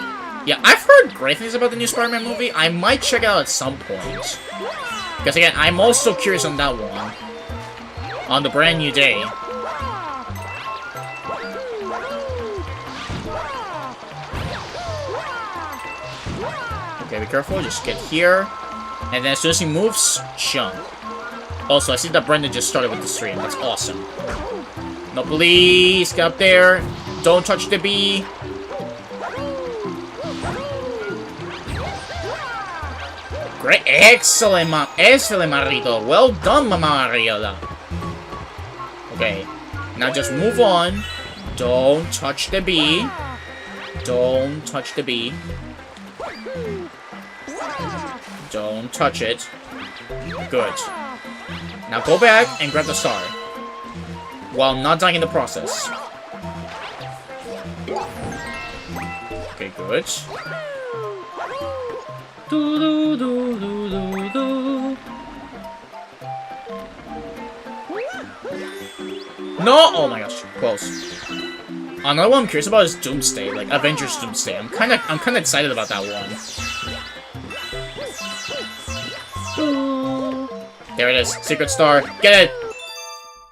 Yeah, I've heard great things about the new Spider-Man movie. I might check it out at some point. Because again, I'm also curious on that one. On the brand new day. Okay, be careful, just get here. And then as soon as he moves, jump. Also, I see that Brendan just started with the stream. That's awesome. No, please, get up there. Don't touch the bee. Great. Excellent, excellent, Marito. Well done, Mario. Okay. Now just move on. Don't touch the bee. Don't touch the bee. Don't touch it. Good. Now go back and grab the star. While not dying in the process. Okay, good. No! Oh my gosh, close. Another one I'm curious about is Doomsday, like Avengers Doomsday. I'm kinda excited about that one. There it is, Secret Star. Get it!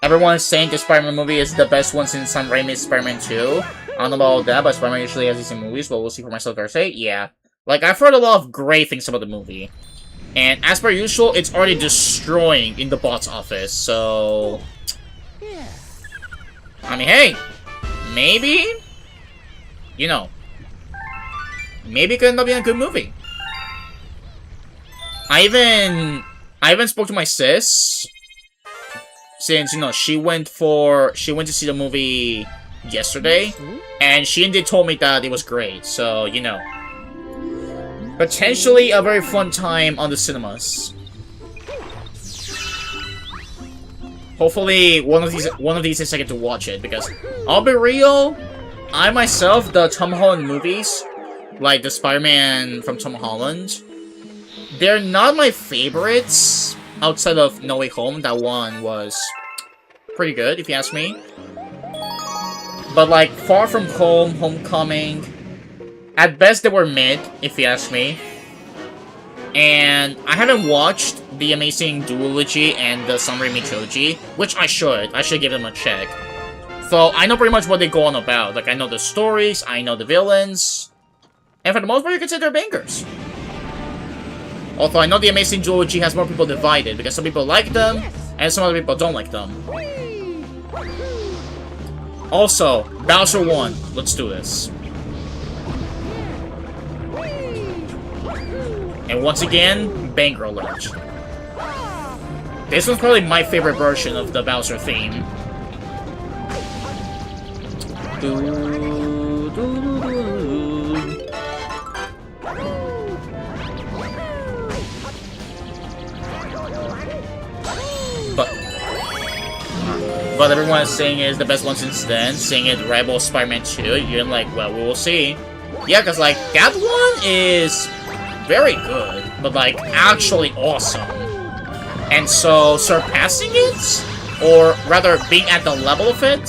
Everyone is saying the Spider-Man movie is the best one since Sam Raimi's Spider-Man 2. I don't know about all that, but Spider-Man usually has decent movies, but we'll see for myself, I say. Yeah. Like, I've heard a lot of great things about the movie. And as per usual, it's already destroying in the box office, so... I mean, hey! Maybe? You know. Maybe it could end up being a good movie. I even spoke to my sis. Since, you know, she went to see the movie yesterday. And she indeed told me that it was great, so, you know. Potentially a very fun time on the cinemas. Hopefully, one of these days I get to watch it, because I'll be real, I myself, the Tom Holland movies, like the Spider-Man from Tom Holland, they're not my favorites outside of No Way Home. That one was pretty good, if you ask me. But like, Far From Home, Homecoming, at best they were mid, if you ask me. And I haven't watched The Amazing Duology and the Sam Raimi Trilogy, which I should. I should give them a check. So I know pretty much what they go on about. Like, I know the stories, I know the villains, and for the most part, you can say they're bangers. Although I know The Amazing Duology has more people divided, because some people like them, and some other people don't like them. Also, Bowser 1. Let's do this. And once again, banger alert. This one's probably my favorite version of the Bowser theme. But everyone is saying it is the best one since then, saying it rivals Spider-Man 2. You're like, well, we will see. Yeah, because, like, that one is very good, but, like, actually awesome. And so, surpassing it, or rather, being at the level of it,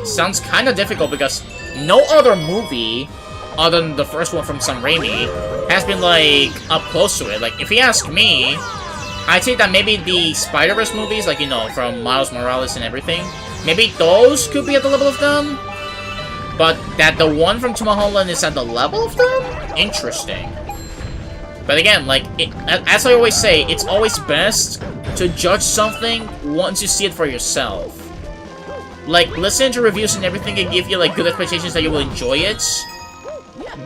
sounds kind of difficult because no other movie, other than the first one from Sam Raimi, has been, like, up close to it. Like, if you ask me, I'd say that maybe the Spider-Verse movies, like, you know, from Miles Morales and everything, maybe those could be at the level of them, but that the one from Tom Holland is at the level of them? Interesting. But again, like, as I always say, it's always best to judge something once you see it for yourself. Like, listen to reviews and everything and give you, like, good expectations that you will enjoy it,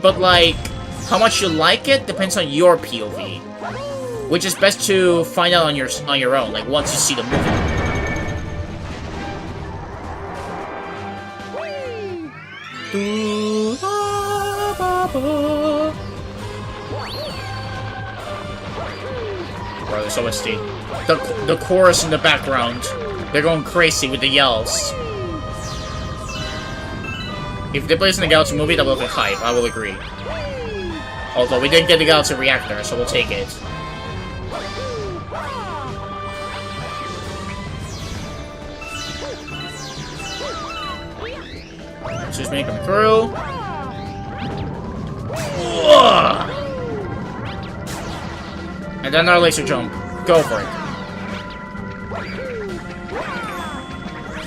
but, like, how much you like it depends on your POV. Which is best to find out on your own, like, once you see the movie. Bro, there's so much steam. The chorus in the background. They're going crazy with the yells. If they play this in the Galaxy movie, that will be hype, I will agree. Although we did get the Galaxy reactor, so we'll take it. Excuse me, coming through. Ugh. And then our laser jump. Go for it.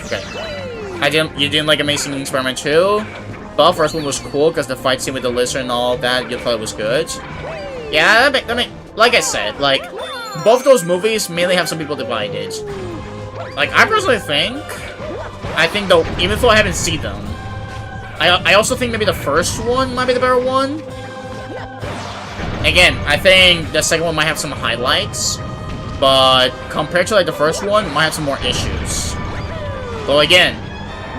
Okay. You didn't like Amazing Spider-Man 2? But first one was cool because the fight scene with the lizard and all that, you thought it was good. Yeah, I mean, like I said, like, both those movies mainly have some people divided. Like, I personally think though, even though I haven't seen them, I also think maybe the first one might be the better one. again, I think the second one might have some highlights, but compared to like the first one, might have some more issues. Though again,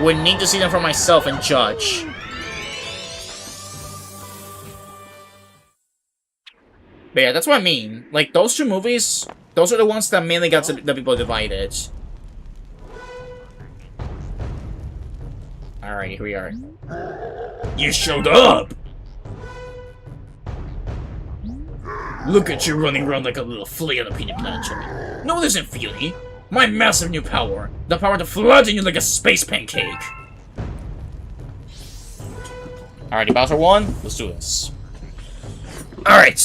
would need to see them for myself and judge. But yeah, that's what I mean. Like, those two movies, those are the ones that mainly got the people divided. Alright, here we are. You showed up! Look at you running around like a little flea on a peanut planter. No, this isn't feeling. My massive new power. The power to flatten you like a space pancake. Alrighty, Bowser 1, let's do this. Alright.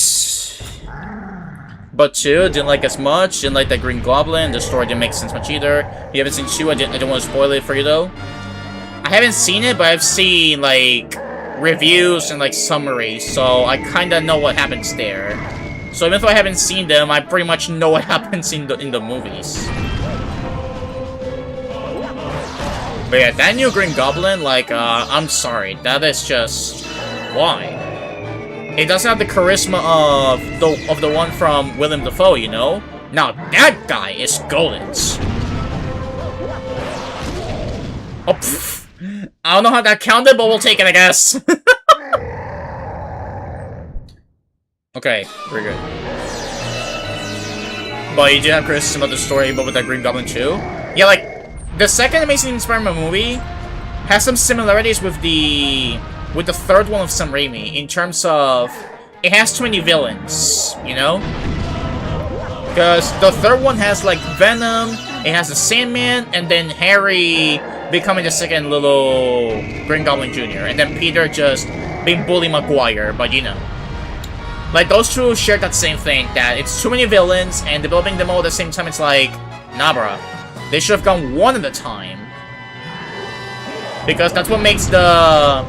But 2, didn't like as much. Didn't like that Green Goblin. The story didn't make sense much either. If you haven't seen 2, I don't want to spoil it for you though. I haven't seen it, but I've seen like reviews and like summaries, so I kinda know what happens there. So even though I haven't seen them, I pretty much know what happens in the movies. But yeah, that new Green Goblin, like, I'm sorry, that is just... why? It doesn't have the charisma of the one from Willem Dafoe, you know? Now that guy is golden. Oh, pfft. I don't know how that counted, but we'll take it, I guess. Okay, very good. But you do have criticism about the story, but with that Green Goblin too? Yeah, like, the second Amazing Spider-Man movie has some similarities with the third one of Sam Raimi, in terms of it has too many villains, you know? Because the third one has, like, Venom, it has the Sandman, and then Harry becoming the second little Green Goblin Jr., and then Peter just being Bully Maguire, but you know. Like, those two share that same thing, that it's too many villains, and developing them all at the same time, it's like, nah, bruh. They should have gone one at a time. Because that's what makes the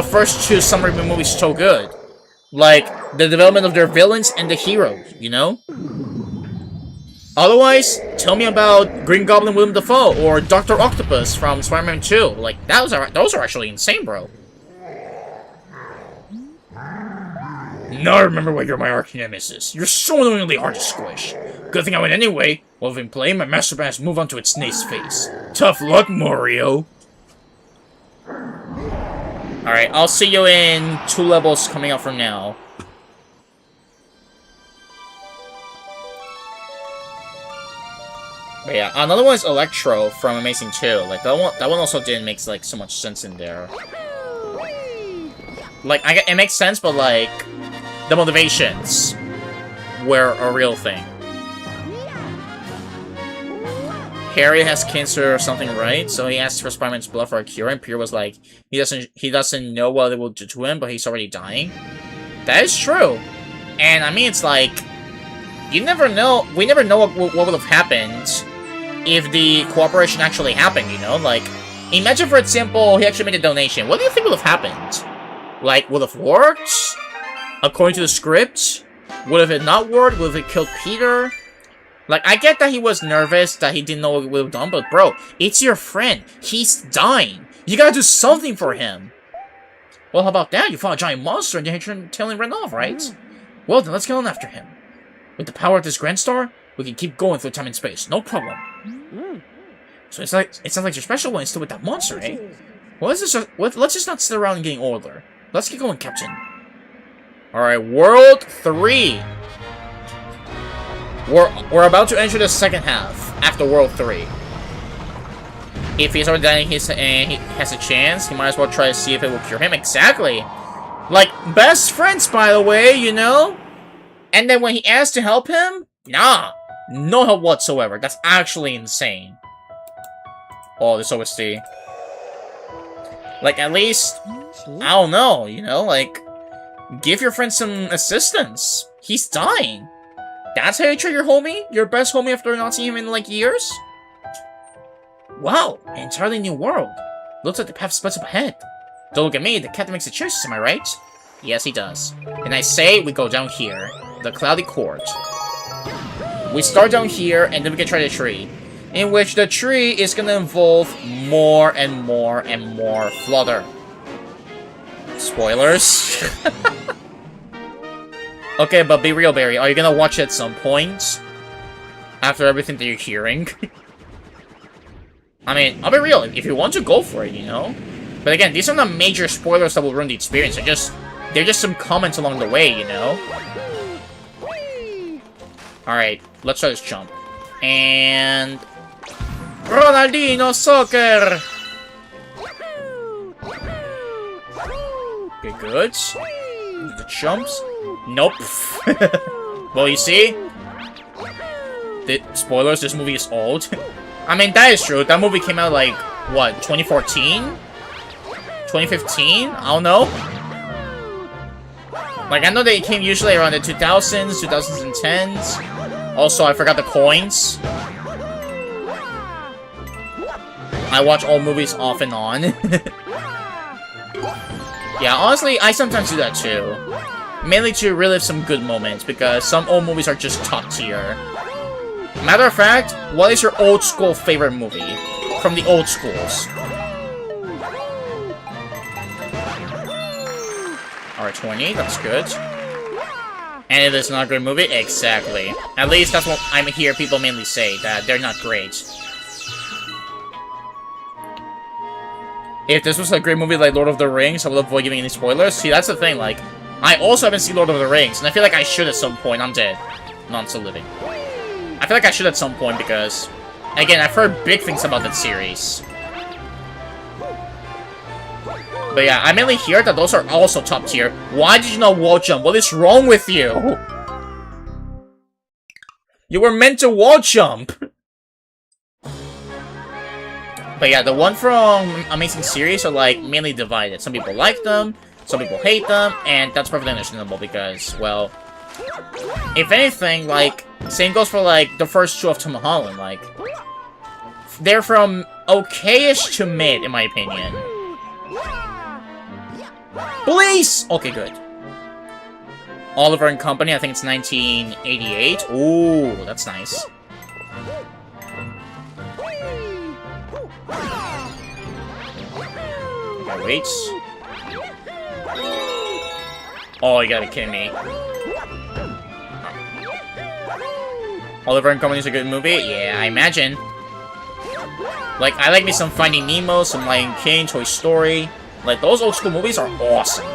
first two Sam Raimi movies so good. Like, the development of their villains and the heroes, you know? Otherwise, tell me about Green Goblin Willem Dafoe or Dr. Octopus from Spider-Man 2. Like, those are actually insane, bro. Now I remember why you're my arch nemesis. You're so annoyingly hard to squish. Good thing I went anyway. While I've been playing, my master plan has moved on to its nice face. Tough luck, Mario. Alright, I'll see you in 2 levels coming up from now. But yeah, another one is Electro from Amazing 2. Like, that one also didn't make, like, so much sense in there. Like, it makes sense, but, like, the motivations were a real thing. Harry has cancer or something, right? So he asked for Spider-Man's blood for a cure, and Peter was like, he doesn't know what it will do to him, but he's already dying. That is true. And I mean, it's like, you never know, we never know what would have happened if the cooperation actually happened, you know? Like, imagine, for example, he actually made a donation. What do you think would have happened? Like, would have worked? According to the script? Would have it not worked? Would have it killed Peter? Like, I get that he was nervous, that he didn't know what he would have done, but bro, it's your friend. He's dying. You gotta do something for him. Well, how about that? You fought a giant monster and you're telling him run off, right? Well, then let's get on after him. With the power of this Grand Star, we can keep going through time and space. No problem. So it sounds like your special one is still with that monster, eh? Well, let's just not sit around and getting older. Let's get going, Captain. Alright, World 3. We're about to enter the second half after World 3. If he's already dying and he has a chance, he might as well try to see if it will cure him. Exactly. Like, best friends, by the way, you know? And then when he asked to help him, nah. No help whatsoever. That's actually insane. Oh, this OST. Like, at least, I don't know, you know? Like, give your friend some assistance. He's dying. That's how you treat your homie? Your best homie after not seeing him in, like, years? Wow, an entirely new world. Looks like the path splits up ahead. Don't look at me, the captain makes the choices, am I right? Yes, he does. And I say we go down here. The Cloudy Court. We start down here, and then we can try the tree. In which the tree is gonna involve more and more and more flutter. Spoilers. Okay, but be real, Barry. Are you gonna watch it at some point? After everything that you're hearing? I mean, I'll be real. If you want to, go for it, you know? But again, these are not major spoilers that will ruin the experience. They're just some comments along the way, you know? Alright, let's try this jump. And... Ronaldinho Soccer! Okay, good. The jumps. Nope. Well, you see? Spoilers, this movie is old. I mean, that is true. That movie came out, like, what, 2014? 2015? I don't know. Like, I know they came usually around the 2000s, 2010s. Also, I forgot the coins. I watch old movies off and on. Yeah, honestly, I sometimes do that too. Mainly to relive some good moments, because some old movies are just top tier. Matter of fact, what is your old school favorite movie? From the old schools. Alright, 20, that's good. And it is not a great movie? Exactly. At least that's what I hear people mainly say, that they're not great. If this was a great movie like Lord of the Rings, I would avoid giving any spoilers. See, that's the thing, like, I also haven't seen Lord of the Rings, and I feel like I should at some point. I'm dead. No, I'm still living. I feel like I should at some point because, again, I've heard big things about that series. But yeah, I mainly hear that those are also top tier. Why did you not wall jump? What is wrong with you? You were meant to wall jump! But yeah, the one from Amazing Series are, like, mainly divided. Some people like them, some people hate them, and that's perfectly understandable because, well... If anything, like, same goes for, like, the first two of Tom Holland, like... They're from okay-ish to mid, in my opinion. Police! Okay, good. Oliver and Company, I think it's 1988. Ooh, that's nice. Okay, wait. Oh, you gotta be kidding me. Oliver and Company is a good movie? Yeah, I imagine. Like, I like me some Finding Nemo, some Lion King, Toy Story. Like, those old school movies are awesome.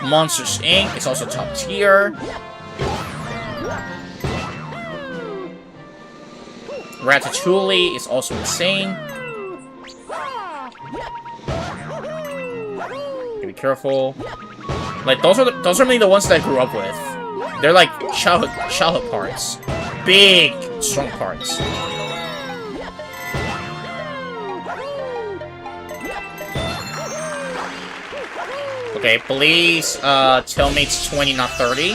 Monsters, Inc. is also top tier. Ratatouille is also insane. Be careful. Like, those are mainly the ones that I grew up with. They're like childhood parts. Big, strong parts. Okay, please tell me it's 20, not 30.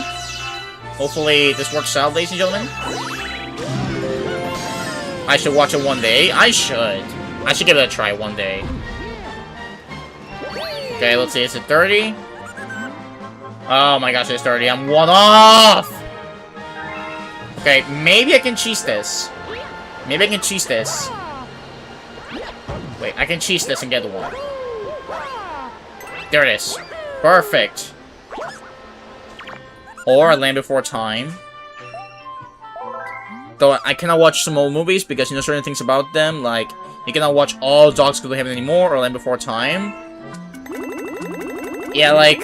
Hopefully this works out, ladies and gentlemen. I should watch it one day. I should give it a try one day. Okay, let's see. Is it 30? Oh my gosh, it's 30. I'm one off! Okay, maybe I can cheese this. Maybe I can cheese this. Wait, I can cheese this and get the one. There it is. Perfect. Or Land Before Time. Though I cannot watch some old movies because you know certain things about them, like you cannot watch All Dogs Go to Heaven anymore or Land Before Time. Yeah, like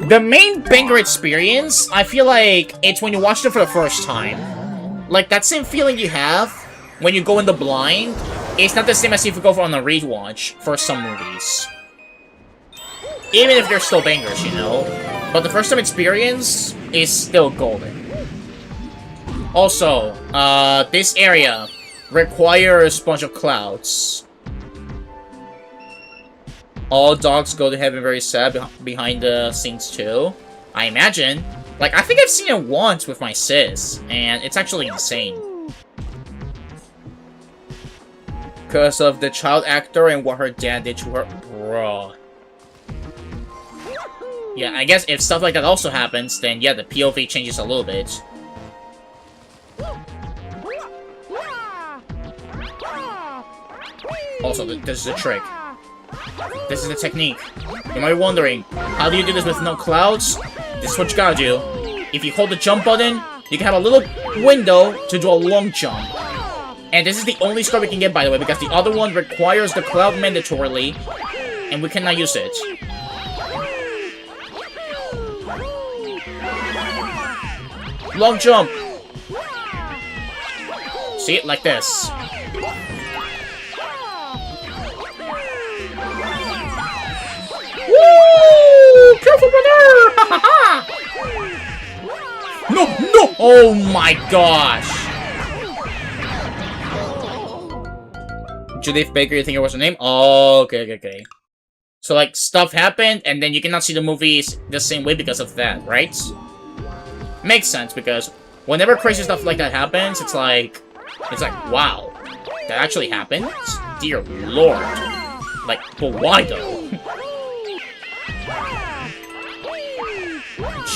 the main banger experience, I feel like it's when you watch it for the first time. Like that same feeling you have when you go in the blind, it's not the same as if you go on a rewatch for some movies. Even if they're still bangers, you know. But the first time experience is still golden. Also, this area requires a bunch of clouds. All Dogs Go to Heaven very sad behind the scenes too. I imagine. Like, I think I've seen it once with my sis, and it's actually insane. Because of the child actor and what her dad did to her. Bruh. Yeah, I guess if stuff like that also happens, then yeah, the POV changes a little bit. Also, this is a trick. This is the technique. You might be wondering, how do you do this with no clouds? This is what you gotta do. If you hold the jump button, you can have a little window to do a long jump. And this is the only score we can get, by the way, because the other one requires the cloud mandatorily, and we cannot use it. Long jump! See it like this. Woo! Careful, brother! No, no! Oh my gosh! Judith Baker, you think it was her name? Oh, okay. So, like, stuff happened, and then you cannot see the movies the same way because of that, right? Makes sense, because whenever crazy stuff like that happens, it's like, wow, that actually happened? Dear Lord. Like, but why, though?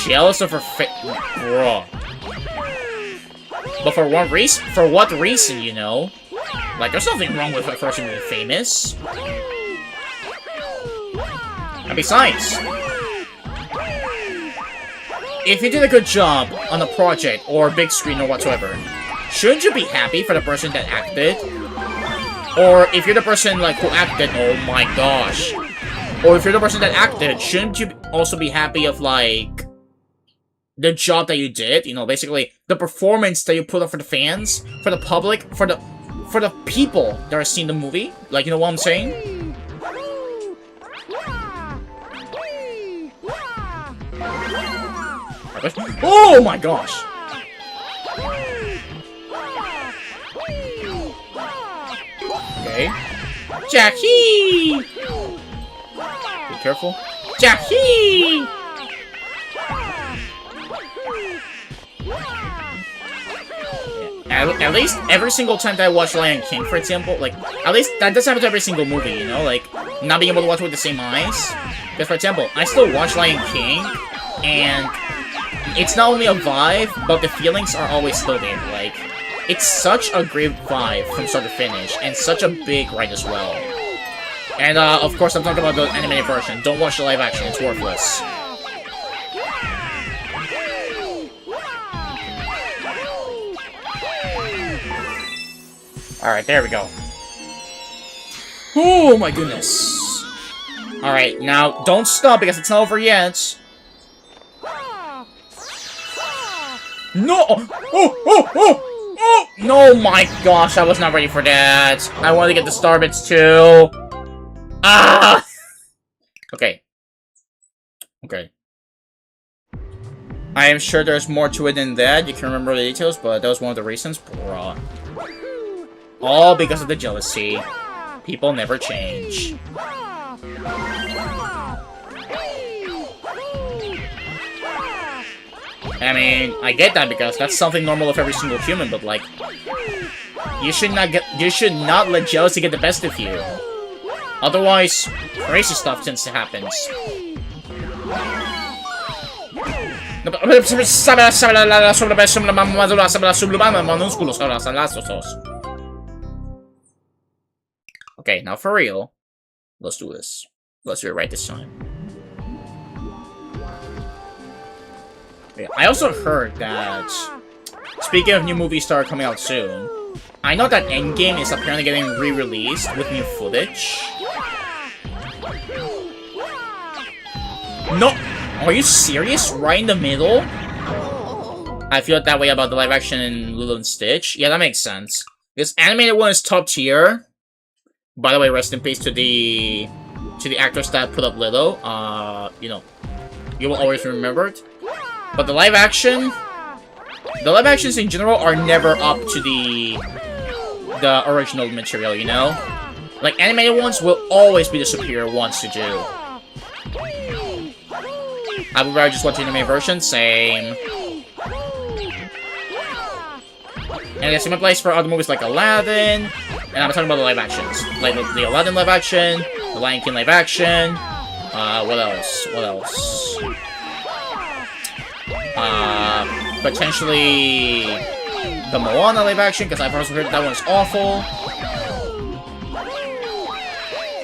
Jealous of her bruh. But for what reason, you know? Like, there's nothing wrong with a person being famous. And besides, if you did a good job on a project or big screen or whatsoever, shouldn't you be happy for the person that acted? Or if you're the person like who acted, oh my gosh. Or if you're the person that acted, shouldn't you also be happy of like the job that you did? You know, basically the performance that you put up for the fans, for the public, for the people that are seeing the movie. Like, you know what I'm saying? Oh my gosh! Okay. Jackie! Be careful. Jackie! At least every single time that I watch Lion King, for example, like, at least that does happen to every single movie, you know? Like, not being able to watch it with the same eyes. Because, for example, I still watch Lion King, and it's not only a vibe, but the feelings are always still there. Like, it's such a great vibe from start to finish, and such a big ride as well. And, of course, I'm talking about the animated version. Don't watch the live action, it's worthless. Alright, there we go. Oh my goodness. Alright, now, don't stop because it's not over yet. No! Oh! No, my gosh, I was not ready for that. I wanted to get the star bits too. Ah! Okay. I am sure there's more to it than that. You can remember the details, but that was one of the reasons. Bruh. All because of the jealousy. People never change. I mean, I get that because that's something normal of every single human, but like, you should not let jealousy get the best of you. Otherwise, crazy stuff tends to happen. Okay, now for real, let's do this. Let's do it right this time. Yeah, I also heard that, speaking of new movies that are coming out soon, I know that Endgame is apparently getting re-released with new footage. No! Are you serious? Right in the middle? I feel that way about the live action in Lilo and Stitch. Yeah, that makes sense. This animated one is top tier. By the way, rest in peace to the actors that put up Lilo. You know, you will always remember it. But the live actions in general are never up to the original material, you know? Like, animated ones will always be the superior ones to do. I would rather just watch the anime version, same. And the same applies for other movies like Aladdin, and I'm talking about the live actions. Like the Aladdin live action, the Lion King live action, what else? Potentially the Moana live action, because I've also heard that one's awful.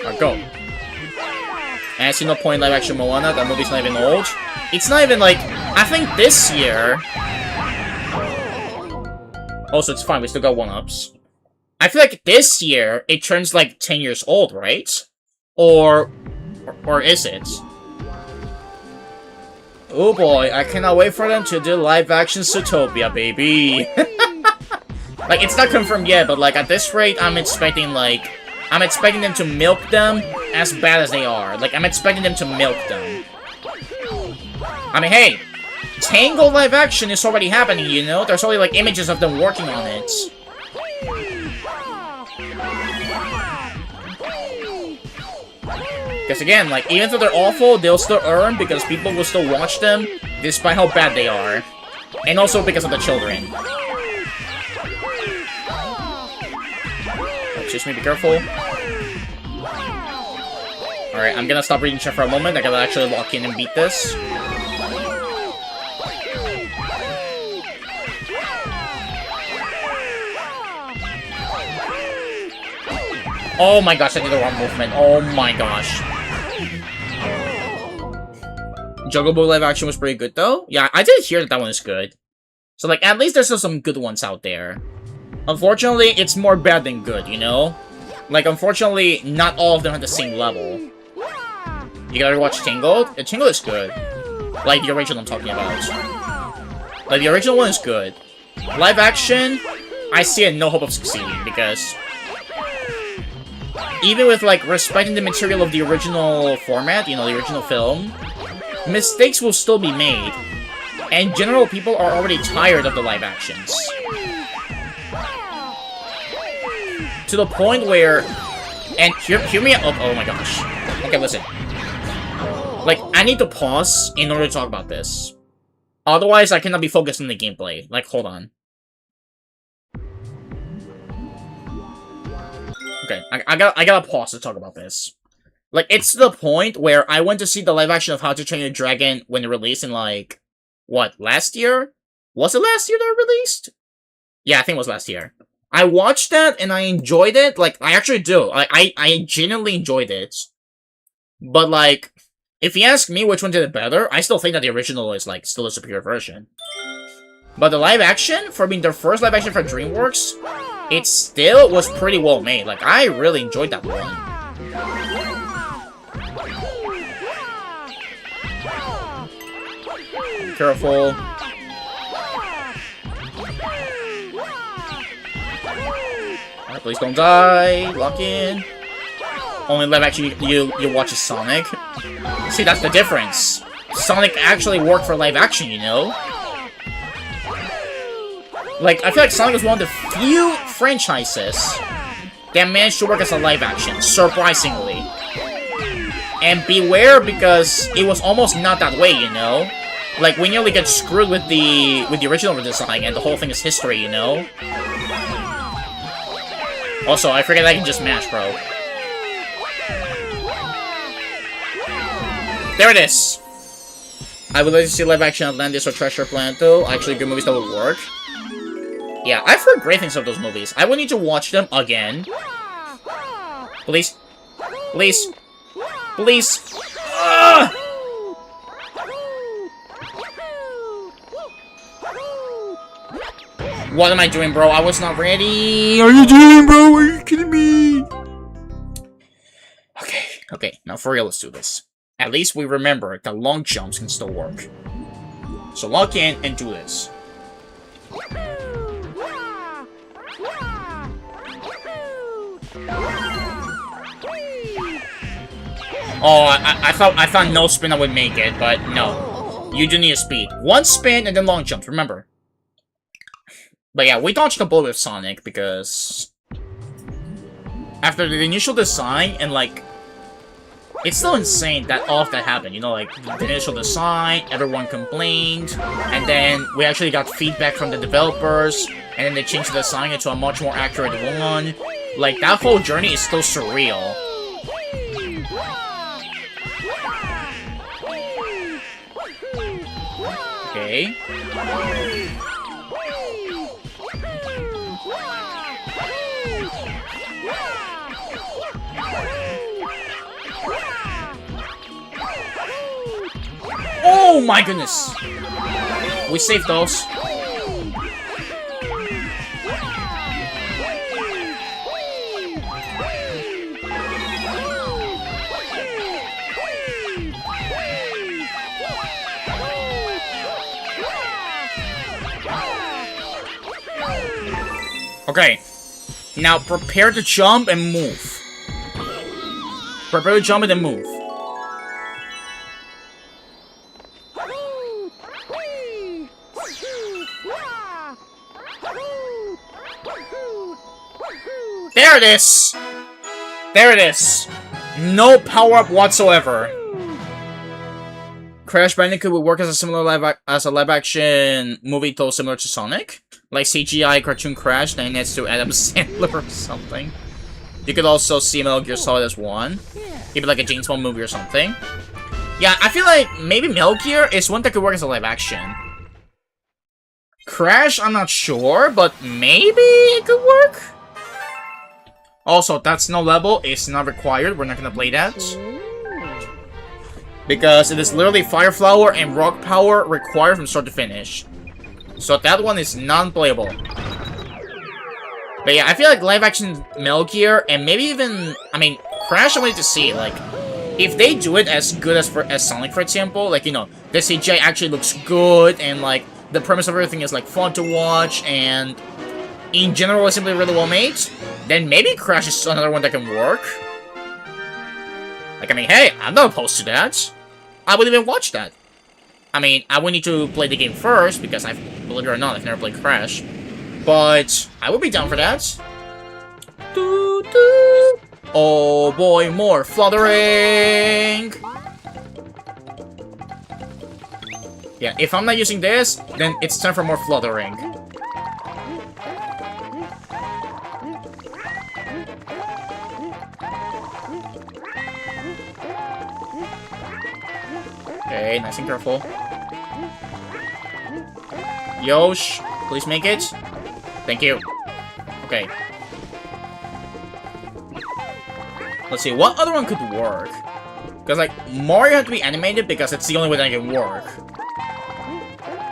Alright, go. And I see no point in live action Moana. That movie's not even old. It's not even like, I think this year. Also, it's fine. We still got 1-ups. I feel like this year it turns like 10 years old, right? Or is it? Oh boy, I cannot wait for them to do live action Zootopia, baby. Like, it's not confirmed yet, but like at this rate, I'm expecting them to milk them as bad as they are. Like, I'm expecting them to milk them. I mean, hey, Tango live action is already happening, you know? There's already like images of them working on it. Because again, like, even though they're awful, they'll still earn because people will still watch them, despite how bad they are. And also because of the children. Excuse me, be careful. Alright, I'm gonna stop reading chat for a moment. I gotta actually lock in and beat this. Oh my gosh, I did the wrong movement. Oh my gosh. Jungle Book live action was pretty good, though. Yeah, I did hear that one is good. So, like, at least there's still some good ones out there. Unfortunately, it's more bad than good, you know? Like, unfortunately, not all of them have the same level. You gotta watch Tangled? The Tangled is good. Like, the original I'm talking about. Like, the original one is good. Live action, I see it no hope of succeeding, because even with, like, respecting the material of the original format, you know, the original film, mistakes will still be made, and general people are already tired of the live actions. To the point where, and hear me out, oh my gosh. Okay, listen. Like, I need to pause in order to talk about this. Otherwise, I cannot be focused on the gameplay. Like, hold on. Okay, I gotta pause to talk about this. Like, it's to the point where I went to see the live action of How to Train Your Dragon when it released in, like, what, last year? Was it last year that it released? Yeah, I think it was last year. I watched that and I enjoyed it. Like, I actually do. I genuinely enjoyed it. But, like, if you ask me which one did it better, I still think that the original is, like, still a superior version. But the live action, for being their first live action for DreamWorks, it still was pretty well made. Like, I really enjoyed that one. Be careful. Right, please don't die. Lock in. Only live action you watch is Sonic. See, that's the difference. Sonic actually worked for live action, you know? Like, I feel like Sonic is one of the few franchises that managed to work as a live action, surprisingly. And beware, because it was almost not that way, you know? Like, we nearly get screwed with the original design, and the whole thing is history, you know? Also, I forget I can just mash, bro. There it is! I would like to see live action Atlantis or Treasure Planet, though. Actually, good movies that would work. Yeah, I've heard great things of those movies. I would need to watch them again. Please. Please. Please. Ugh! What am I doing, bro? I was not ready. Are you doing, bro? Are you kidding me? Okay. Now for real, let's do this. At least we remember that long jumps can still work. So lock in and do this. Oh, I thought no spin I would make it, but no. You do need a speed. One spin and then long jumps, remember. But yeah, we dodged a bullet with Sonic because after the initial design and like, it's still insane that all of that happened, you know, like the initial design, everyone complained, and then we actually got feedback from the developers, and then they changed the design into a much more accurate one. Like, that whole journey is still surreal. Okay. Oh my goodness! We saved those. Okay. Now prepare to jump and move. Prepare to jump and then move. There it is! There it is! No power-up whatsoever. Crash Bandicoot would work as a similar live-action movie though similar to Sonic. Like CGI cartoon Crash, then it's to Adam Sandler or something. You could also see Metal Gear Solid as one. Maybe like a James Bond movie or something. Yeah, I feel like maybe Metal Gear is one that could work as a live-action. Crash, I'm not sure, but maybe it could work? Also, that's no level, it's not required, we're not gonna play that. Because it is literally Fire Flower and Rock Power required from start to finish. So that one is non-playable. But yeah, I feel like live-action Metal Gear, and maybe even, I mean, Crash I wanted to see, like, if they do it as good as Sonic, for example, like, you know, the CGI actually looks good, and, like, the premise of everything is, like, fun to watch, and in general is simply really well made, then maybe Crash is another one that can work. Like, I mean, hey, I'm not opposed to that. I would even watch that. I mean, I would need to play the game first, because believe it or not, I've never played Crash. But I would be down for that. Doo -doo. Oh boy, more fluttering! Yeah, if I'm not using this, then it's time for more fluttering. Okay, nice and careful. Yosh, please make it. Thank you. Okay. Let's see, what other one could work? Because, like, Mario had to be animated because it's the only way that can work.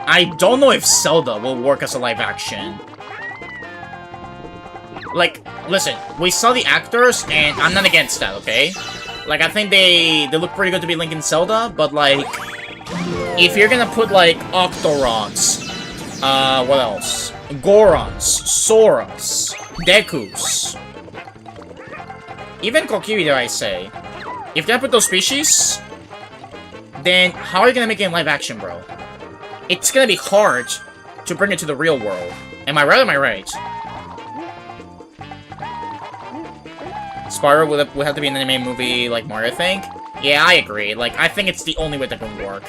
I don't know if Zelda will work as a live action. Like, listen, we saw the actors, and I'm not against that, okay? Like, I think they look pretty good to be Link and Zelda, but, like, if you're gonna put, like, Octoroks, what else? Gorons, Soras, Dekus, even Kokiri, dare I say. If they put those species, then how are you gonna make it in live action, bro? It's gonna be hard to bring it to the real world. Am I right or am I right? Spyro would have to be an anime movie like Mario, I think? Yeah, I agree. Like, I think it's the only way that can work.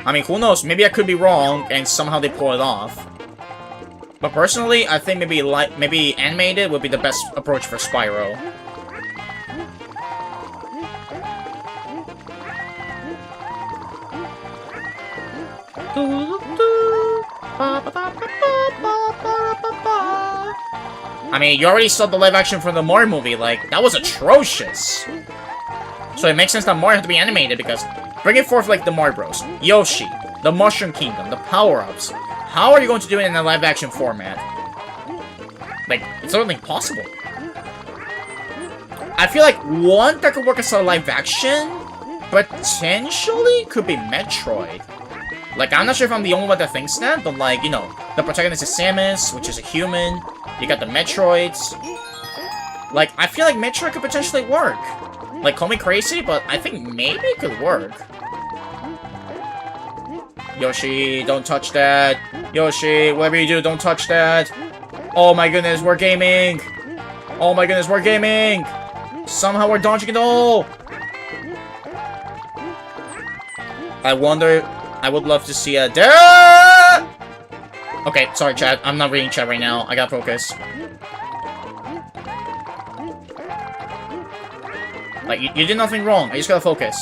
I mean, who knows? Maybe I could be wrong, and somehow they pull it off. But personally, I think maybe animated would be the best approach for Spyro. I mean, you already saw the live action from the Mario movie, like, that was atrocious. So it makes sense that Mario had to be animated, because bring it forth like the Mario Bros. Yoshi, the Mushroom Kingdom, the power-ups. How are you going to do it in a live action format? Like, it's certainly possible. I feel like one that could work as a live action, potentially, could be Metroid. Like, I'm not sure if I'm the only one that thinks that, but like, you know, the protagonist is Samus, which is a human. You got the Metroids. Like, I feel like Metroid could potentially work. Like, call me crazy, but I think maybe it could work. Yoshi, don't touch that. Yoshi, whatever you do, don't touch that. Oh my goodness, we're gaming. Oh my goodness, we're gaming. Somehow we're dodging it all. I wonder, I would love to see a... Okay, sorry, chat. I'm not reading chat right now. I gotta focus. Like, you did nothing wrong. I just gotta focus.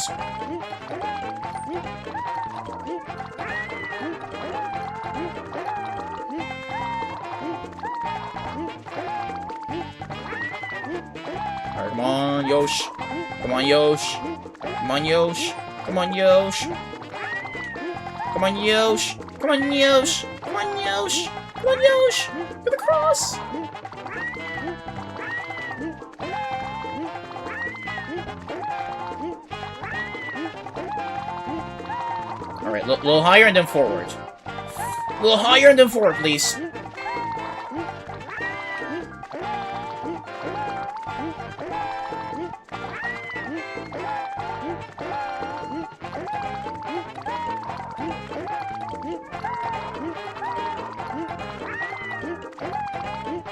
Alright, come on, Yosh. Come on, Yosh. Come on, Yosh. Come on, Yosh. Come on, Yosh. Come on, Yosh. Come on, Yosh. Come on, Yosh. Get the cross. Alright, a little higher and then forward. A little higher and then forward, please.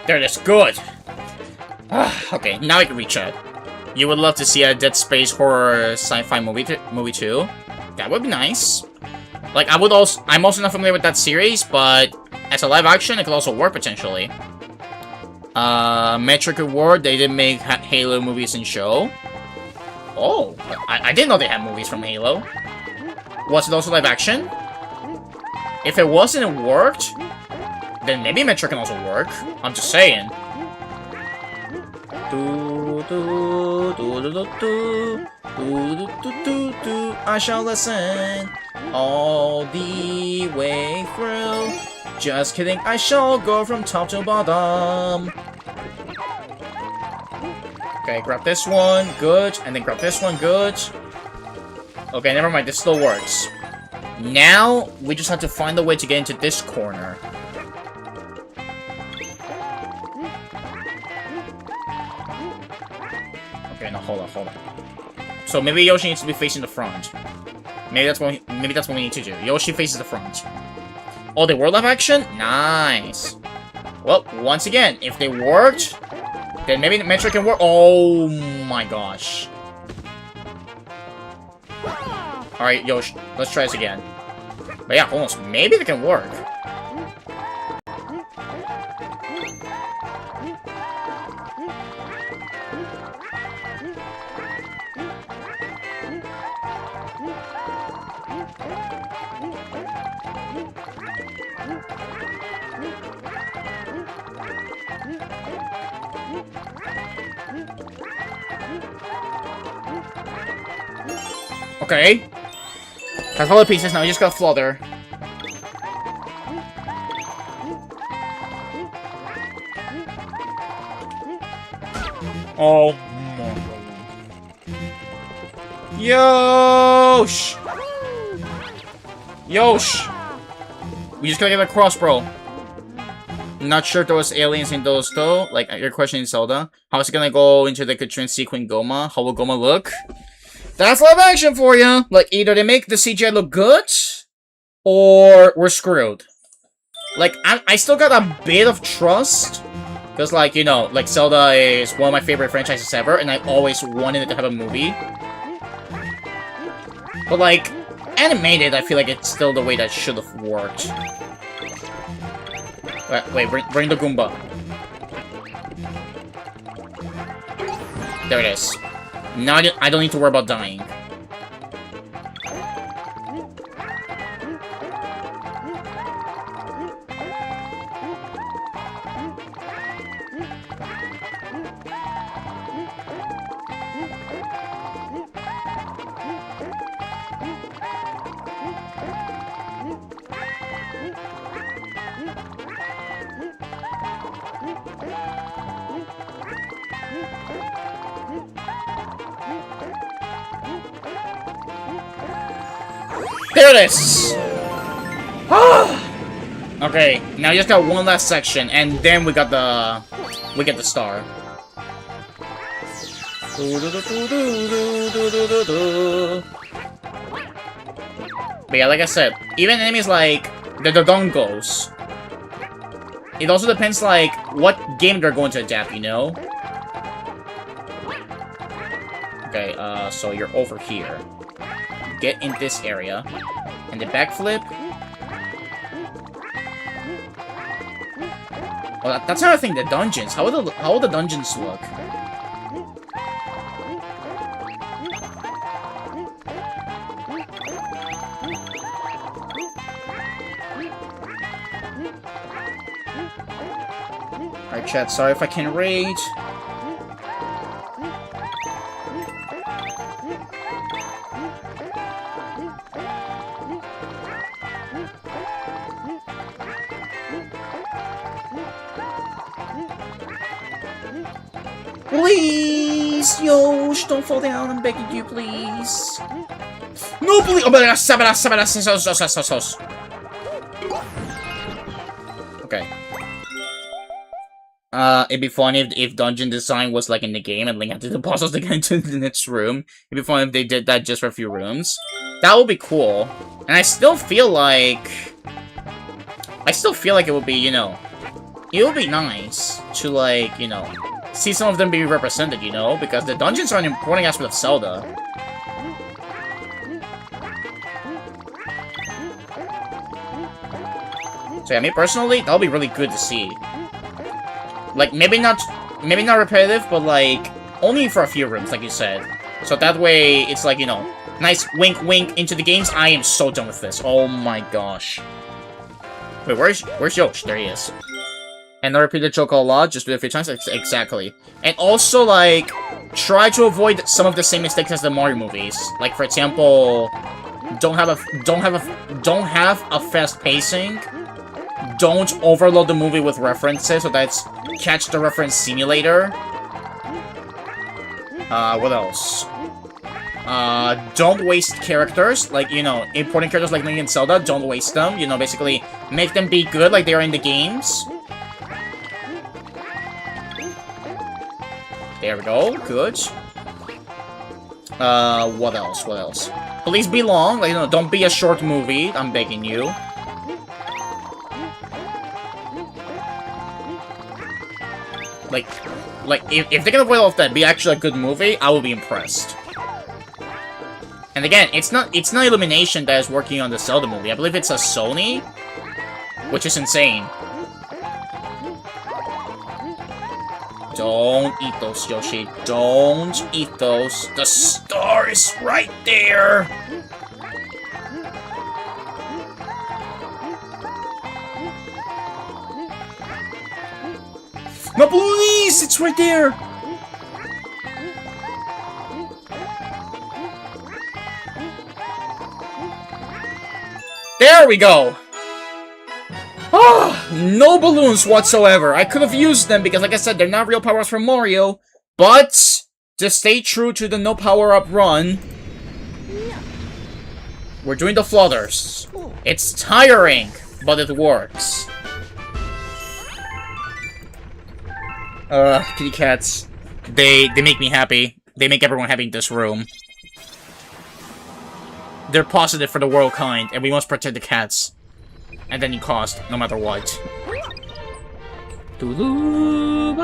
There it is. Good. Okay, now I can reach out. You would love to see a Dead Space horror sci-fi movie too. That would be nice. Like, I'm also not familiar with that series, but as a live action, it could also work potentially. MarioKartWorld, they did make Halo movies and show. Oh, I didn't know they had movies from Halo. Was it also live action? If it wasn't, it worked. Then maybe Metro can also work. I'm just saying. I shall listen all the way through. Just kidding, I shall go from top to bottom. Okay, grab this one, good. And then grab this one, good. Okay, never mind, this still works. Now, we just have to find a way to get into this corner. Okay, no, hold on. So maybe Yoshi needs to be facing the front. Maybe that's what we need to do. Yoshi faces the front. Oh, they were live action? Nice. Well, once again, if they worked, then maybe the Metro can work. Oh my gosh. Alright, Yoshi, let's try this again. But yeah, almost. Maybe they can work. Okay. Got all the pieces, now you just gotta flutter. Oh my god. Yosh! Yosh! We just gotta get across, bro. Not sure if there was aliens in those though. Like your question in Zelda. How is it gonna go into the Katrina sequin Goma? How will Goma look? That's live action for you. Like, either they make the CGI look good, or we're screwed. Like, I still got a bit of trust, because, like, you know, like, Zelda is one of my favorite franchises ever, and I always wanted it to have a movie. But, like, animated, I feel like it's still the way that should have worked. Wait, bring the Goomba. There it is. Now I don't need to worry about dying. There it is! Okay, now you just got one last section, and then we get the star. But yeah, like I said, even enemies like the Dodongos, it also depends like what game they're going to adapt, you know? Okay, so you're over here. Get in this area. And the backflip. Well, that's another thing, the dungeons. How will the dungeons look? Alright, chat, sorry if I can rage. Please, Yosh, don't fall down. I'm begging you, please. No, please. Oh my God, okay. It'd be funny if dungeon design was like in the game and Link had to do the puzzles to get into the next room. It'd be funny if they did that just for a few rooms. That would be cool. And I still feel like it would be, you know, it would be nice to, like, you know, see some of them be represented, you know, because the dungeons are an important aspect of Zelda. So yeah, me personally, that would be really good to see. Like, maybe not repetitive, but like, only for a few rooms, like you said. So that way, it's like, you know, nice wink wink into the games. I am so done with this. Oh my gosh. Wait, where's Yosh? There he is. And not repeat the joke a lot, just do it a few times. Exactly. And also, like, try to avoid some of the same mistakes as the Mario movies. Like, for example, don't have a fast pacing. Don't overload the movie with references, so that's catch the reference simulator. What else? Don't waste characters, like, you know, important characters like Link and Zelda, don't waste them, you know, basically make them be good like they are in the games. There we go, good. What else? Please be long, like, you know, don't be a short movie, I'm begging you. Like, if they can avoid all of that, be actually a good movie, I will be impressed. And again, it's not Illumination that is working on the Zelda movie. I believe it's a Sony, which is insane. Don't eat those, Yoshi. Don't eat those. The star is right there. No, please! It's right there! There we go! Ah, no balloons whatsoever. I could have used them because, like I said, they're not real power-ups from Mario. But, to stay true to the no power-up run, we're doing the flutters. It's tiring, but it works. Kitty cats. They make me happy. They make everyone happy in this room. They're positive for the world kind, and we must protect the cats. And then you cost, no matter what. You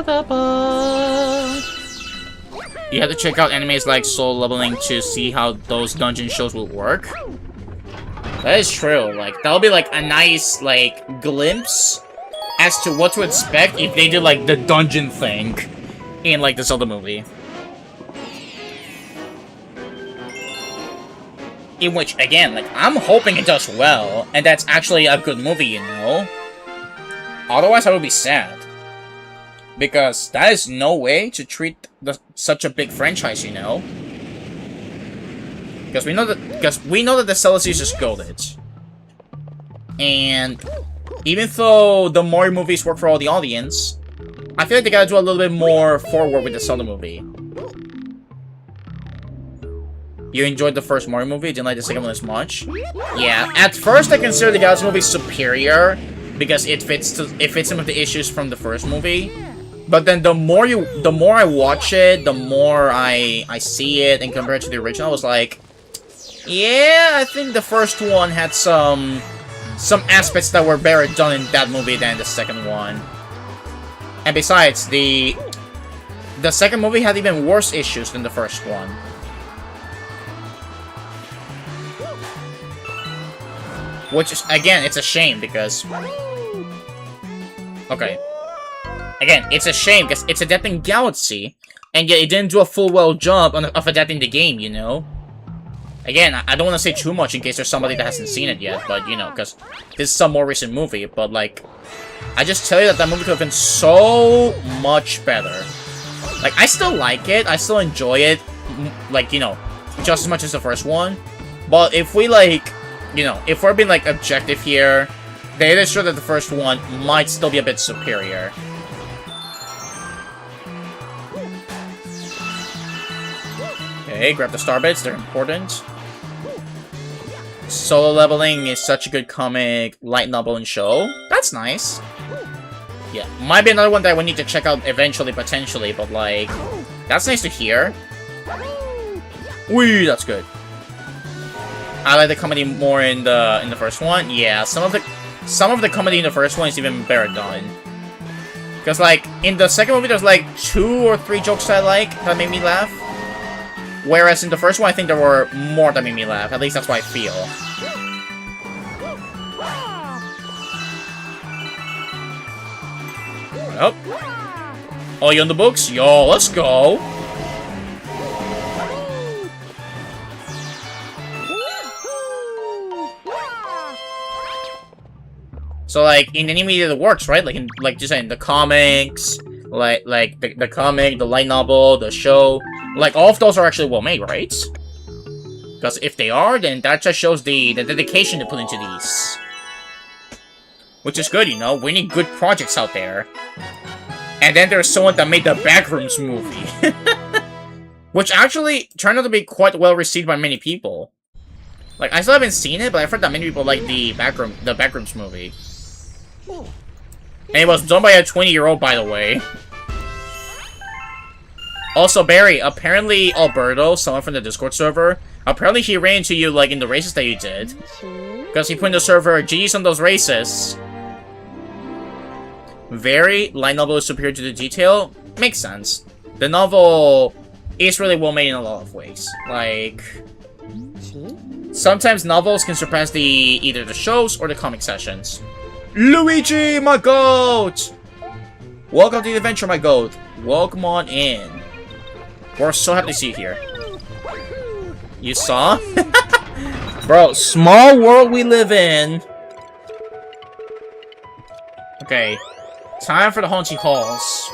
have to check out animes like Soul Leveling to see how those dungeon shows will work. That is true. Like, that'll be like a nice, like, glimpse as to what to expect if they did, like, the dungeon thing in, like, the Zelda movie. In which, again, like, I'm hoping it does well, and that's actually a good movie, you know? Otherwise, I would be sad. Because that is no way to treat such a big franchise, you know? Because we know that the Zelda series is goated. And even though the Mario movies work for all the audience, I feel like they gotta do a little bit more forward with the Zelda movie. You enjoyed the first Mario movie, didn't like the second one as much? Yeah, at first I consider the Galaxy movie superior because it fits some of the issues from the first movie. But then the more I watch it, the more I see it and compare it to the original, I was like, yeah, I think the first one had some aspects that were better done in that movie than the second one. And besides, the second movie had even worse issues than the first one. Which is, again, it's a shame because... Okay. Again, it's a shame because it's adapting Galaxy, and yet it didn't do a full job of adapting the game, you know? Again, I don't want to say too much in case there's somebody that hasn't seen it yet, but, you know, because this is a more recent movie, but, like, I just tell you that movie could have been so much better. Like, I still like it, I still enjoy it, like, you know, just as much as the first one, but if we, like, you know, if we're being, like, objective here, they is sure that the first one might still be a bit superior. Okay, grab the star bits, they're important. Solo leveling is such a good comic, light novel, and show. That's nice. Yeah, might be another one that we need to check out eventually, potentially, but like, that's nice to hear. Whee, that's good. I like the comedy more in the first one. Yeah, some of the comedy in the first one is even better done. Because like in the second movie, there's like 2 or 3 jokes I like that made me laugh. Whereas in the first one, I think there were more that made me laugh. At least that's what I feel. Up. Oh, you on the books? Yo, let's go. So like in any media that works, right? Like in just saying the comics, like the comic, the light novel, the show, like all of those are actually well made, right? Because if they are, then that just shows the dedication to put into these. Which is good, you know? We need good projects out there. And then there's someone that made the Backrooms movie. Which actually turned out to be quite well received by many people. Like, I still haven't seen it, but I've heard that many people like the Backrooms movie. And it was done by a 20-year-old, by the way. Also, Barry, apparently Alberto, someone from the Discord server, apparently he ran into you, like, in the races that you did. Because he put in the server, GG's on those races. Very, light novel is superior to the detail. Makes sense. The novel is really well made in a lot of ways. Like, sometimes novels can surpass either the shows or the comic sessions. Luigi, my goat! Welcome to the adventure, my goat. Welcome on in. We're so happy to see you here. You saw? Bro, small world we live in. Okay. Time for the haunting halls.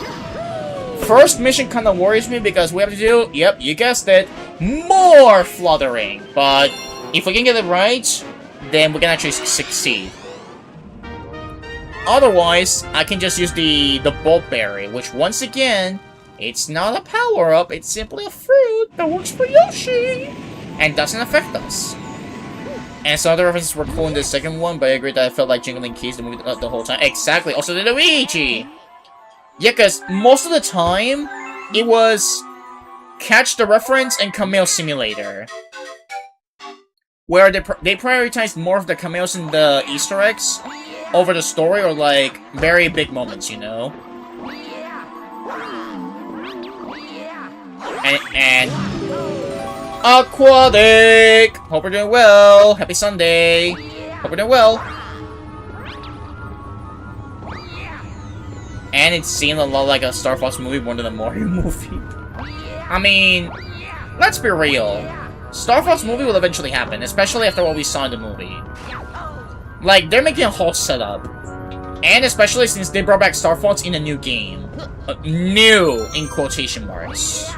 First mission kind of worries me because we have to do, yep, you guessed it, more fluttering. But if we can get it right, then we can actually succeed. Otherwise, I can just use the Bolt Berry, which once again, it's not a power-up, it's simply a fruit that works for Yoshi and doesn't affect us. And some other references were cool in the second one, but I agree that I felt like jingling keys the movie the whole time. Exactly, also the Luigi! Yeah, because most of the time, it was Catch the Reference and Cameo Simulator. Where they prioritized more of the cameos and the Easter eggs over the story, or like very big moments, you know? And Aquatic! Hope we're doing well. Happy Sunday. Hope we're doing well. And it seemed a lot like a Star Fox movie more than a Mario movie. I mean, let's be real. Star Fox movie will eventually happen, especially after what we saw in the movie. Like, they're making a whole setup. And especially since they brought back Star Fox in a new game. New, in quotation marks.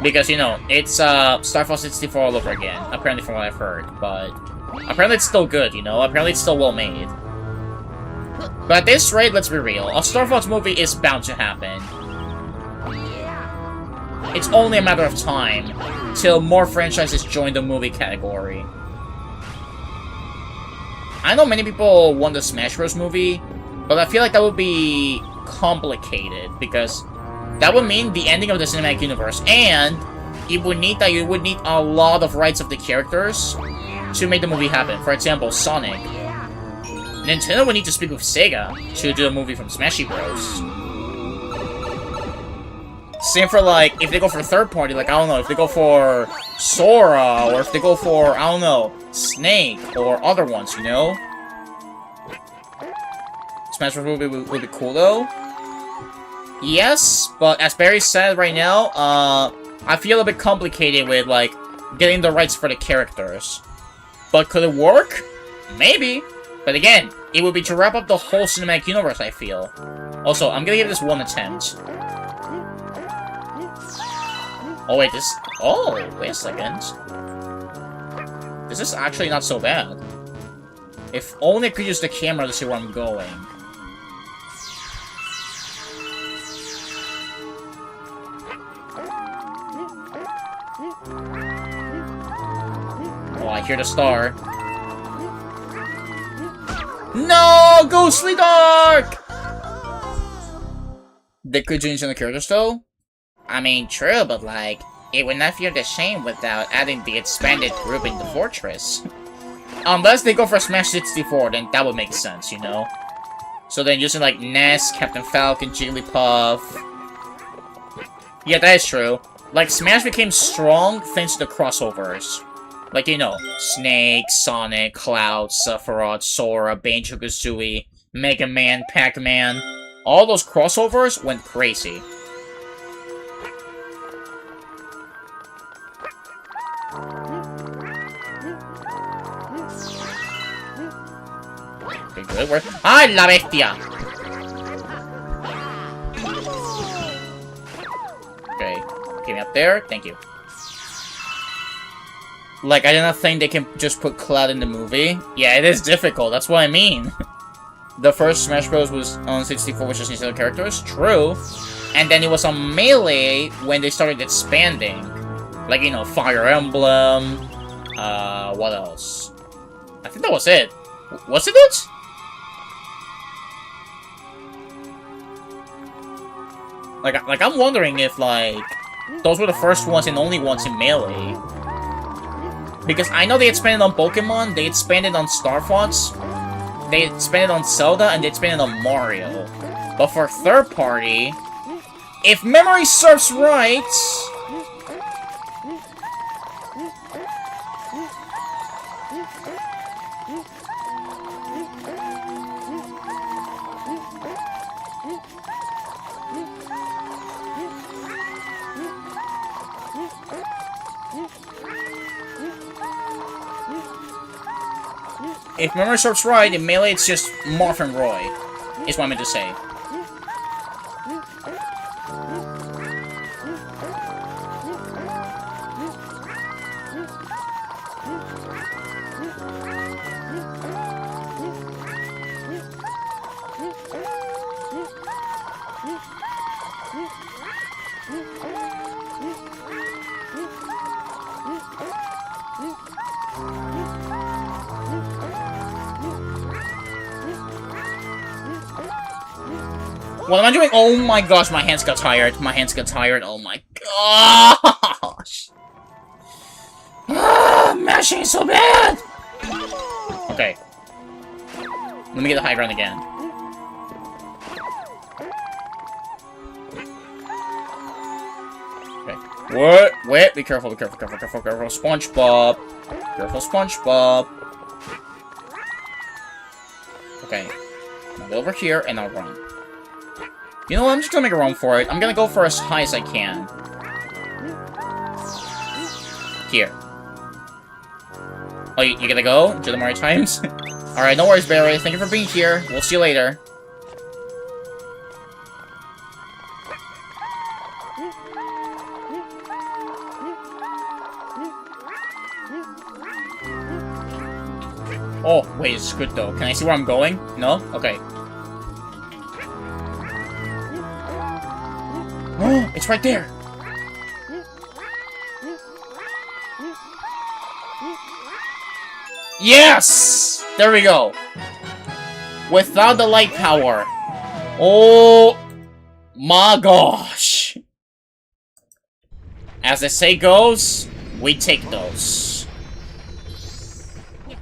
Because, you know, it's Star Fox 64 all over again, apparently from what I've heard. But apparently it's still good, you know? Apparently it's still well made. But at this rate, let's be real. A Star Fox movie is bound to happen. It's only a matter of time till more franchises join the movie category. I know many people want the Smash Bros. Movie, but I feel like that would be complicated because that would mean the ending of the cinematic universe, and it would need that you would need a lot of rights of the characters to make the movie happen. For example, Sonic. Nintendo would need to speak with Sega to do a movie from Smash Bros. Same for, like, if they go for third party, like, I don't know, if they go for Sora, or if they go for, I don't know, Snake, or other ones, you know? Smash Bros. Movie would be cool, though. Yes, but as Barry said right now, I feel a bit complicated with, like, getting the rights for the characters. But could it work? Maybe. But again, it would be to wrap up the whole cinematic universe, I feel. Also, I'm gonna give this one attempt. Oh, wait, this... Oh, wait a second. This is actually not so bad. If only I could use the camera to see where I'm going. like you're the star. No! Ghostly Dark! They could change in the characters though? I mean, true, but like, it would not feel the shame without adding the expanded group in the fortress. Unless they go for Smash 64, then that would make sense, you know? So then using like Ness, Captain Falcon, Jigglypuff... Yeah, that is true. Like, Smash became strong thanks to the crossovers. Like, you know, Snake, Sonic, Cloud, Sephiroth, Sora, Banjo-Kazooie, Mega Man, Pac-Man. All those crossovers went crazy. Okay, good work. ¡Ay, la bestia! Okay, get me up there. Thank you. Like, I did not think they can just put Cloud in the movie. Yeah, it is difficult. That's what I mean. The first Smash Bros. Was on 64, which is instead of characters. True. And then it was on Melee when they started expanding. Like, you know, Fire Emblem. What else? I think that was it. Was it it? Like, I'm wondering if, like, those were the first ones and only ones in Melee. Because I know they expanded on Pokemon, they expanded on Star Fox, they expanded on Zelda, and they expanded on Mario. But for third party, if memory serves right... If memory serves right, in Melee it's just Marth and Roy, is what I meant to say. What am I doing? Oh my gosh, my hands got tired. My hands got tired. Oh my gosh. Mashing is so bad! Okay. Let me get the high ground again. Okay. What? Wait, be careful, be careful, careful, careful, careful. SpongeBob. Careful, SpongeBob. Okay. I'll go over here and I'll run. You know what? I'm just gonna make a run for it. I'm gonna go for as high as I can. Here. Oh, you gotta go? Do the Mario times? Alright, no worries, Barry. Thank you for being here. We'll see you later. Oh, wait, it's good though. Can I see where I'm going? No? Okay. Oh, it's right there! Yes! There we go. Without the light power. Oh my gosh. As the say goes, we take those.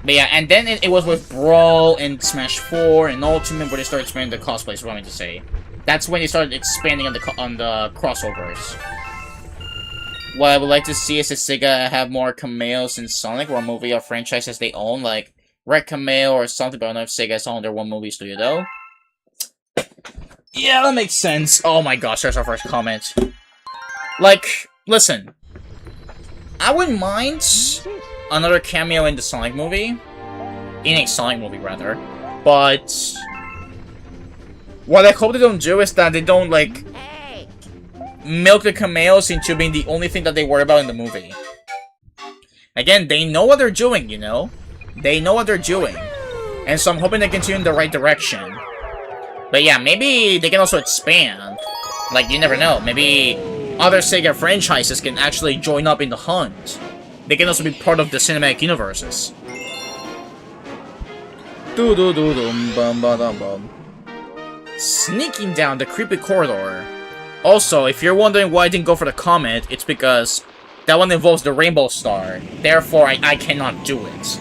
But yeah, and then it was with Brawl and Smash 4 and Ultimate where they started expanding the cosplays, what I meant to say. That's when they started expanding on the crossovers. What I would like to see is that Sega have more cameos in Sonic or movie or franchises they own, like Red Cameo or something, but I don't know if Sega has owned their one movie studio though. Yeah, that makes sense. Oh my gosh, there's our first comment. Like, listen. I wouldn't mind another cameo in the Sonic movie. In a Sonic movie, rather. But what I hope they don't do is that they don't, like, milk the cameos into being the only thing that they worry about in the movie. Again, they know what they're doing, you know? They know what they're doing. And so I'm hoping they continue in the right direction. But yeah, maybe they can also expand. Like, you never know. Maybe other Sega franchises can actually join up in the hunt. they can also be part of the cinematic universes. Doo-doo-doo-dum-bum-ba-dum-bum. Sneaking down the creepy corridor. Also, if you're wondering why I didn't go for the comet, it's because that one involves the Rainbow Star. Therefore, I cannot do it.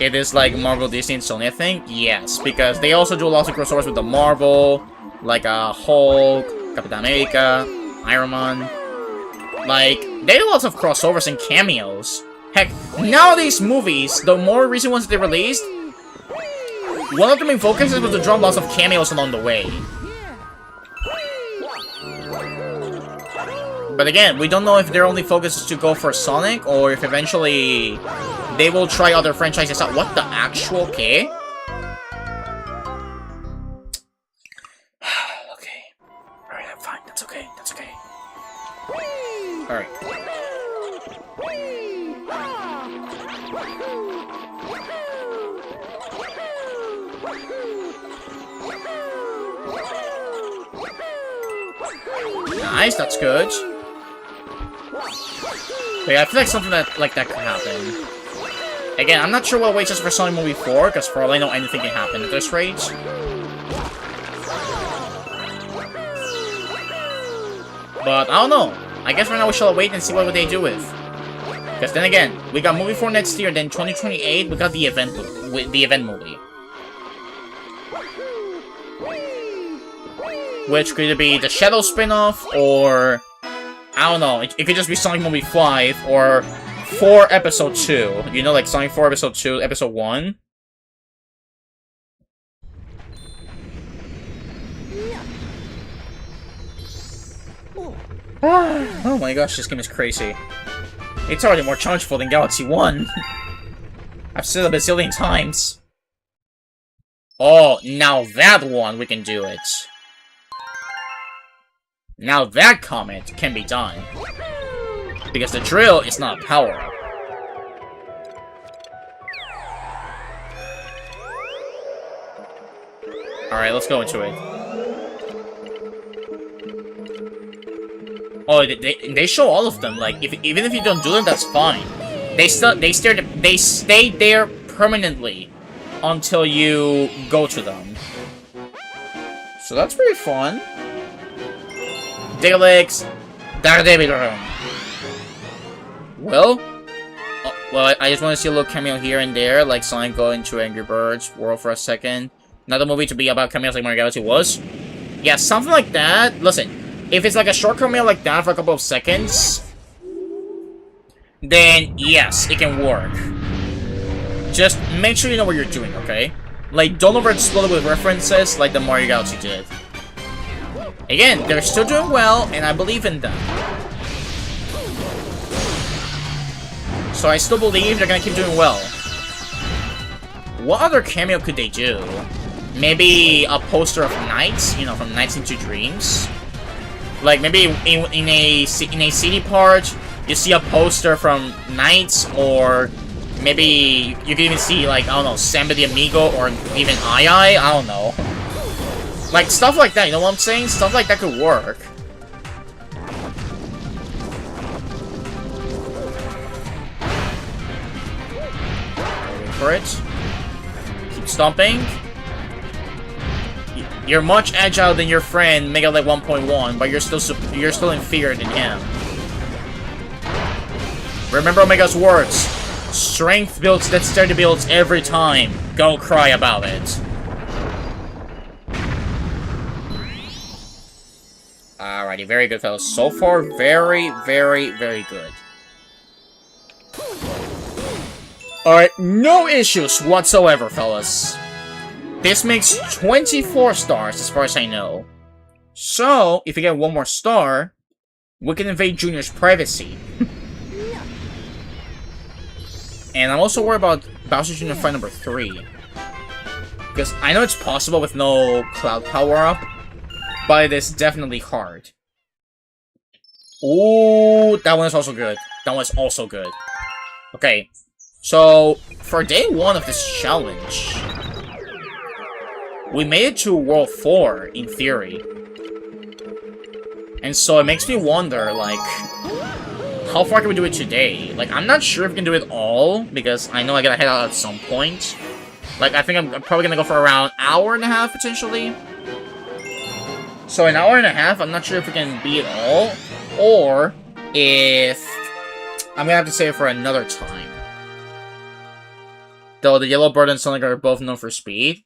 It is like Marvel, Disney, and Sony, I think? Yes, because they also do lots of crossovers with the Marvel, like Hulk, Captain America, Iron Man. Like, they do lots of crossovers and cameos. Heck, nowadays movies, the more recent ones they released, one of the main focuses was to draw lots of cameos along the way. But again, we don't know if their only focus is to go for Sonic, or if eventually they will try other franchises out. What the actual K? Okay. Alright, I'm fine. That's okay. That's okay. Alright. Nice, that's good. But yeah, I feel like something like that could happen. Again, I'm not sure what waits us for Sonic Movie 4, because for all I know, anything can happen at this rate. But I don't know. I guess right now we shall wait and see what they do with. Because then again, we got Movie 4 next year, then 2028 we got the event movie. Which could either be the Shadow spin-off, or I don't know, it could just be Sonic Movie 5, or 4 Episode 2. You know, like Sonic 4 Episode 2, Episode 1? Oh my gosh, this game is crazy. It's already more chargeful than Galaxy 1. I've said it a bazillion times. Oh, now that one, we can do it. Now that comment can be done. Because the drill is not a power-up. Alright, let's go into it. Oh, they show all of them. Like, even if you don't do them, that's fine. They stay there permanently until you go to them. So that's pretty fun. Digalix, Daredevil. Well, I just want to see a little cameo here and there, like Sonic going to Angry Birds World for a second. Another movie to be about cameos like MarioGalaxy was. Yeah, something like that. Listen, if it's like a short cameo like that for a couple of seconds, then yes, it can work. Just make sure you know what you're doing, okay? Like, don't overexplode it with references like the MarioGalaxy did. Again, they're still doing well, and I believe in them. So I still believe they're gonna keep doing well. What other cameo could they do? Maybe a poster of Nights, you know, from Nights into Dreams. Like maybe in a CD part, you see a poster from Nights, or maybe you can even see, like, I don't know, Samba the Amigo, or even I don't know. Like, stuff like that, you know what I'm saying? Stuff like that could work. Wait for it. Keep stomping. You're much agile than your friend Mega Leg 1.1, but you're still inferior than him. Remember Omega's words. Strength builds dexterity builds every time. Go cry about it. Alrighty, very good, fellas. So far, very, very, very good. Alright, no issues whatsoever, fellas. This makes 24 stars, as far as I know. So, if you get one more star, we can invade Junior's privacy. And I'm also worried about Bowser Jr. fight number 3. Because I know it's possible with no Cloud power-up, but it is definitely hard. Ooh, that one is also good. That one is also good. Okay, so for day 1 of this challenge, we made it to World 4, in theory. And so it makes me wonder, like, how far can we do it today? Like, I'm not sure if we can do it all, because I know I gotta head out at some point. Like, I think I'm probably gonna go for around an hour and a half, potentially. So an hour and a half, I'm not sure if we can beat it all, or if I'm gonna have to save it for another time. Though the Yellow Bird and Sonic are both known for speed.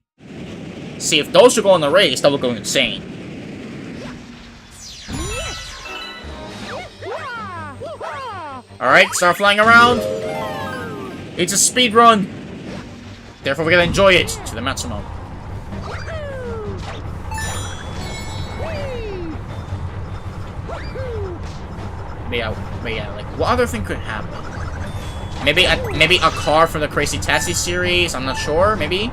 See, if those two go in the race, that would go insane. Alright, start flying around. It's a speed run. Therefore, we're gonna enjoy it to the maximum. But yeah, like, what other thing could happen? Maybe a car from the Crazy Taxi series, I'm not sure, maybe?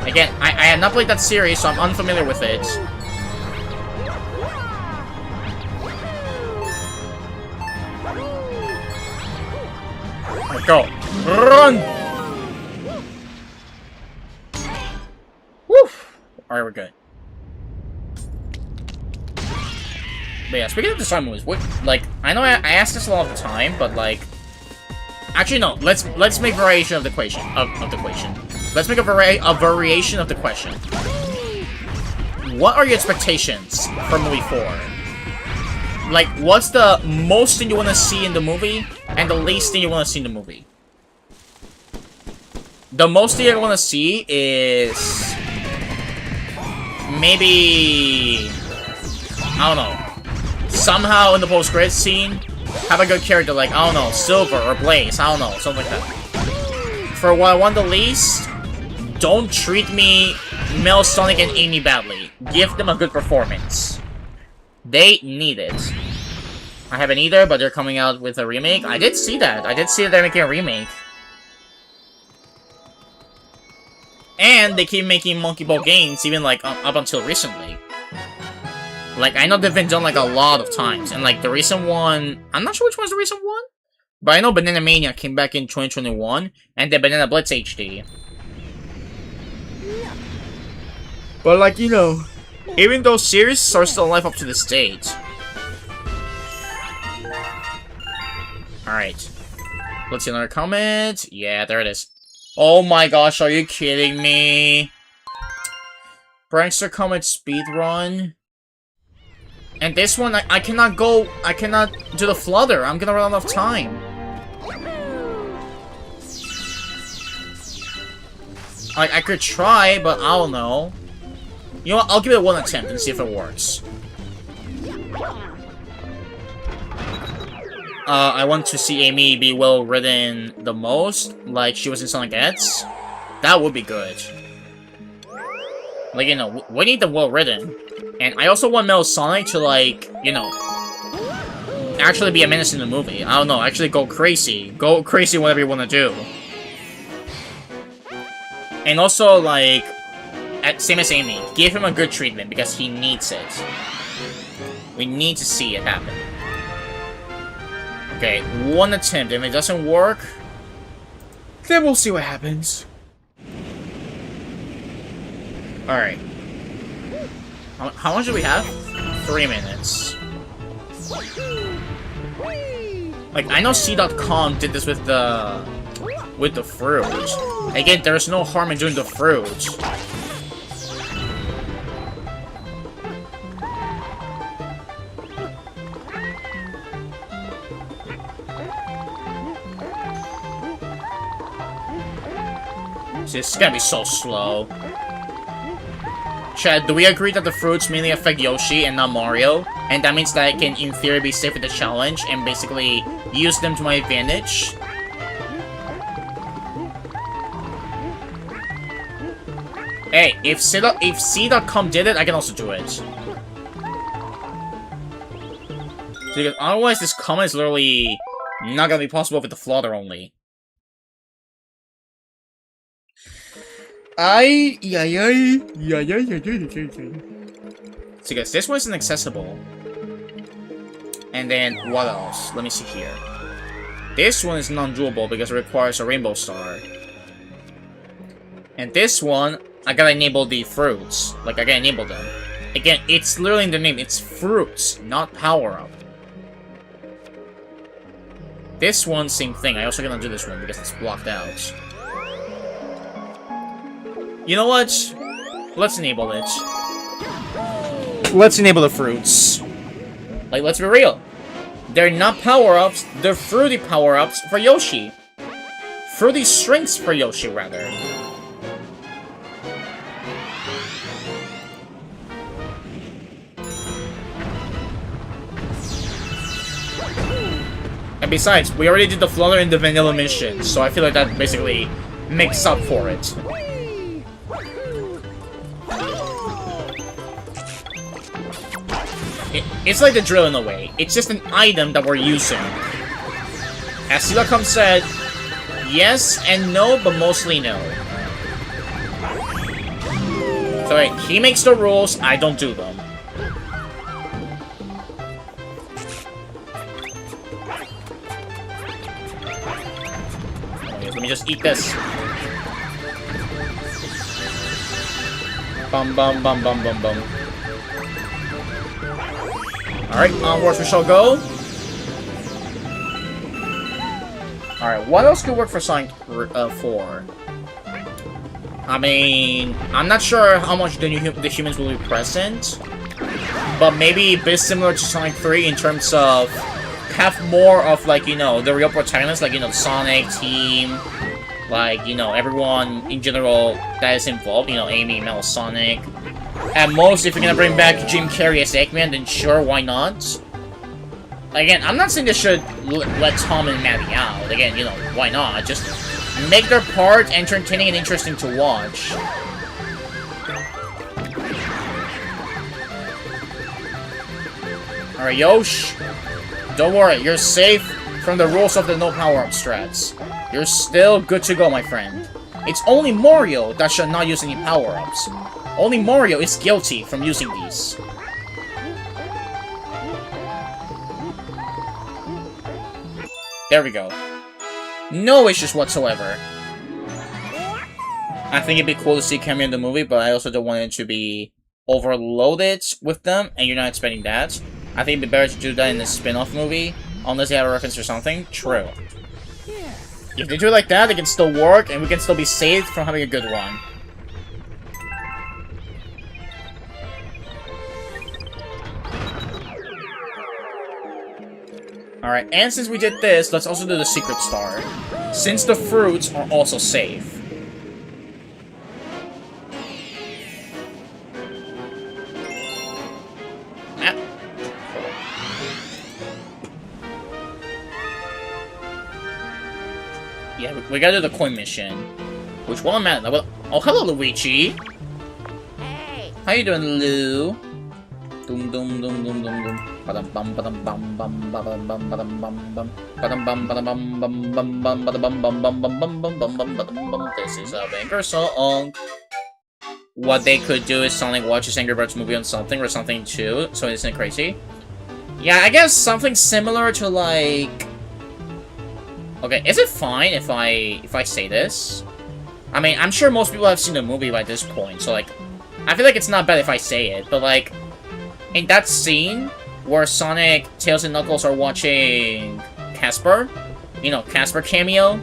Again, I have not played that series, so I'm unfamiliar with it. Let's go. Run! Woo! Alright, we're good. But yeah, speaking of design moves, like, I know I ask this a lot of the time, but like, actually no, let's make variation of the equation of the equation. Let's make a variation of the question. What are your expectations for movie 4? Like, what's the most thing you want to see in the movie, and the least thing you want to see in the movie? The most thing I want to see is maybe, I don't know. Somehow in the post-credits scene, have a good character like, I don't know, Silver or Blaze, I don't know, something like that. For what I want the least, don't treat me, Mel, Sonic, and Amy badly. Give them a good performance. They need it. I haven't either, but they're coming out with a remake. I did see that. I did see that they're making a remake. And they keep making Monkey Ball games, even like up until recently. Like, I know they've been done, like, a lot of times. And, like, the recent one... I'm not sure which one's the recent one. But I know Banana Mania came back in 2021. And then Banana Blitz HD. But, like, you know... Even those series are still alive up to this date. Alright. Let's see another comment. Yeah, there it is. Oh my gosh, are you kidding me? Prankster comment speedrun. And this one, I cannot go, I cannot do the flutter. I'm gonna run out of time. I could try, but I don't know. You know what, I'll give it one attempt and see if it works. I want to see Amy be well-written the most, like she was in Sonic X. That would be good. Like, you know, we need them well-written. And I also want Metal Sonic to, like, you know, actually be a menace in the movie. I don't know, actually go crazy. Go crazy whatever you want to do. And also, like, same as Amy, give him a good treatment because he needs it. We need to see it happen. Okay, one attempt. If it doesn't work, then we'll see what happens. Alright. How much do we have? 3 minutes. Like, I know C.com did this with the fruit. Again, there's no harm in doing the fruit. See, this is gonna be so slow. Chad, do we agree that the fruits mainly affect Yoshi and not Mario? And that means that I can, in theory, be safe with the challenge and basically use them to my advantage? Hey, if C.com did it, I can also do it. Because otherwise, this comment is literally not gonna be possible with the flutter only. So guys, this one is inaccessible. And then, what else? Let me see here. This one is non-duable because it requires a rainbow star. And this one, I gotta enable the fruits. Like, I gotta enable them. Again, it's literally in the name. It's fruits, not power-up. This one, same thing. I also cannot do this one because it's blocked out. You know what? Let's enable it. Let's enable the fruits. Like, let's be real. They're not power-ups, they're fruity power-ups for Yoshi. Fruity strengths for Yoshi, rather. And besides, we already did the Flutter and the Vanilla mission, so I feel like that basically makes up for it. It's like the drill in a way. It's just an item that we're using. As Silacom said, yes and no, but mostly no. So wait, he makes the rules, I don't do them. Okay, let me just eat this. Bum bum bum bum bum bum. Alright, onwards we shall go. Alright, what else could work for Sonic 4? I mean, I'm not sure how much the humans will be present, but maybe a bit similar to Sonic 3 in terms of have more of, like, you know, the real protagonists, like, you know, Sonic team, like, you know, everyone in general that is involved, you know, Amy, Mel, Sonic. At most, if you're gonna bring back Jim Carrey as Eggman, then sure, why not? Again, I'm not saying they should let Tom and Maddie out. Again, you know, why not? Just make their part entertaining and interesting to watch. Alright, Yosh. Don't worry, you're safe from the rules of the no power-up strats. You're still good to go, my friend. It's only Mario that should not use any power-ups. Only Mario is guilty from using these. There we go. No issues whatsoever. I think it'd be cool to see cameo in the movie, but I also don't want it to be overloaded with them, and you're not expecting that. I think it'd be better to do that in a spin-off movie, unless they have a reference or something. True. If they do it like that, it can still work, and we can still be saved from having a good one. Alright, and since we did this, let's also do the secret star. Since the fruits are also safe. Yeah, we gotta do the coin mission. Which one, man? Oh, hello, Luigi. Hey. How you doing, Lou? Dum dum dum dum dum dum. Badam bum badam bum bum badam bum badam bum bum badam bum badam bum bum bum bum badam bum bum bum bum bum bum bum badam bum. This is a banger song. What they could do is Sonic watches Angry Birds movie on something or something too. So isn't it crazy? Yeah, I guess something similar to like. Okay, is it fine if I say this? I mean, I'm sure most people have seen the movie by this point, so like, I feel like it's not bad if I say it, but like, in that scene where Sonic, Tails, and Knuckles are watching Casper, you know, Casper cameo.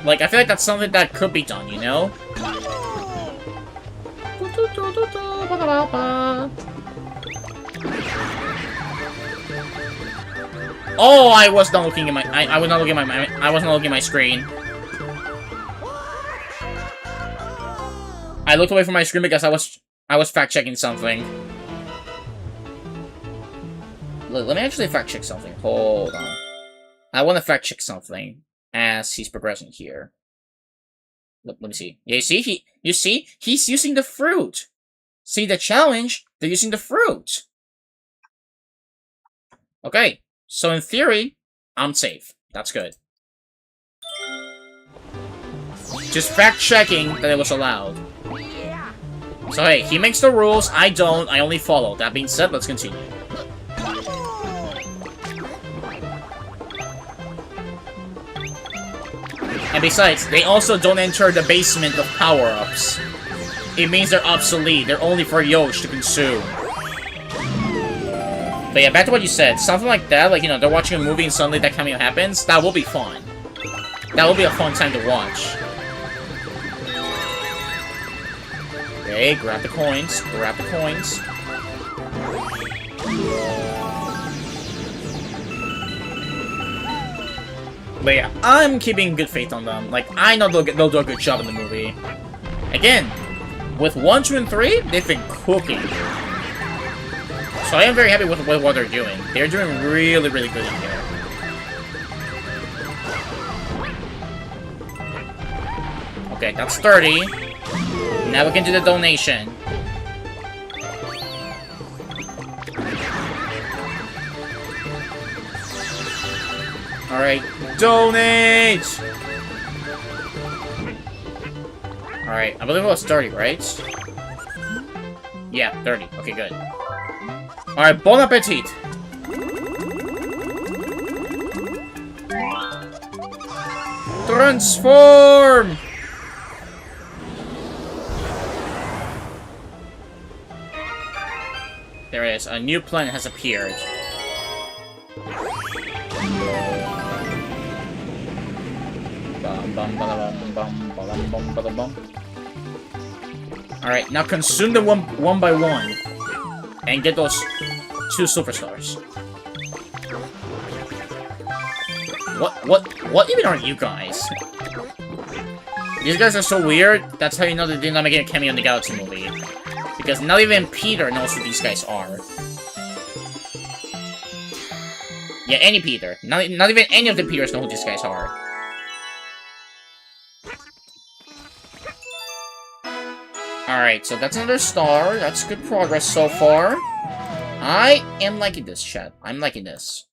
Like, I feel like that's something that could be done, you know? Oh, I was not looking at my. I was not looking at my. I was not looking at my screen. I looked away from my screen because I was fact checking something. Let me actually fact check something. Hold on. I want to fact check something as he's progressing here. Let me see. Yeah, you see he's using the fruit. See the challenge? They're using the fruit. Okay. So in theory, I'm safe. That's good. Just fact-checking that it was allowed. So hey, he makes the rules, I don't, I only follow. That being said, let's continue. And besides, they also don't enter the basement of power-ups. It means they're obsolete, they're only for Yosh to consume. But yeah, back to what you said. Something like that, like, you know, they're watching a movie and suddenly that cameo happens. That will be fun. That will be a fun time to watch. Okay, grab the coins. Grab the coins. But yeah, I'm keeping good faith on them. Like, I know they'll do a good job in the movie. Again, with 1, 2, and 3, they've been cooking. So I am very happy with what they're doing. They're doing really, really good in here. Okay, that's 30. Now we can do the donation. Alright, donate! Alright, I believe it was 30, right? Yeah, 30. Okay, good. Alright, bon appetit! Transform! There it is. A new planet has appeared. Alright, now consume them one by one. And get those 2 superstars. What even are you guys? These guys are so weird, that's how you know that they're not making a cameo in the Galaxy movie. Because not even Peter knows who these guys are. Yeah, any Peter. Not even any of the Peters know who these guys are. Alright, so that's another star. That's good progress so far. I am liking this, chat. I'm liking this.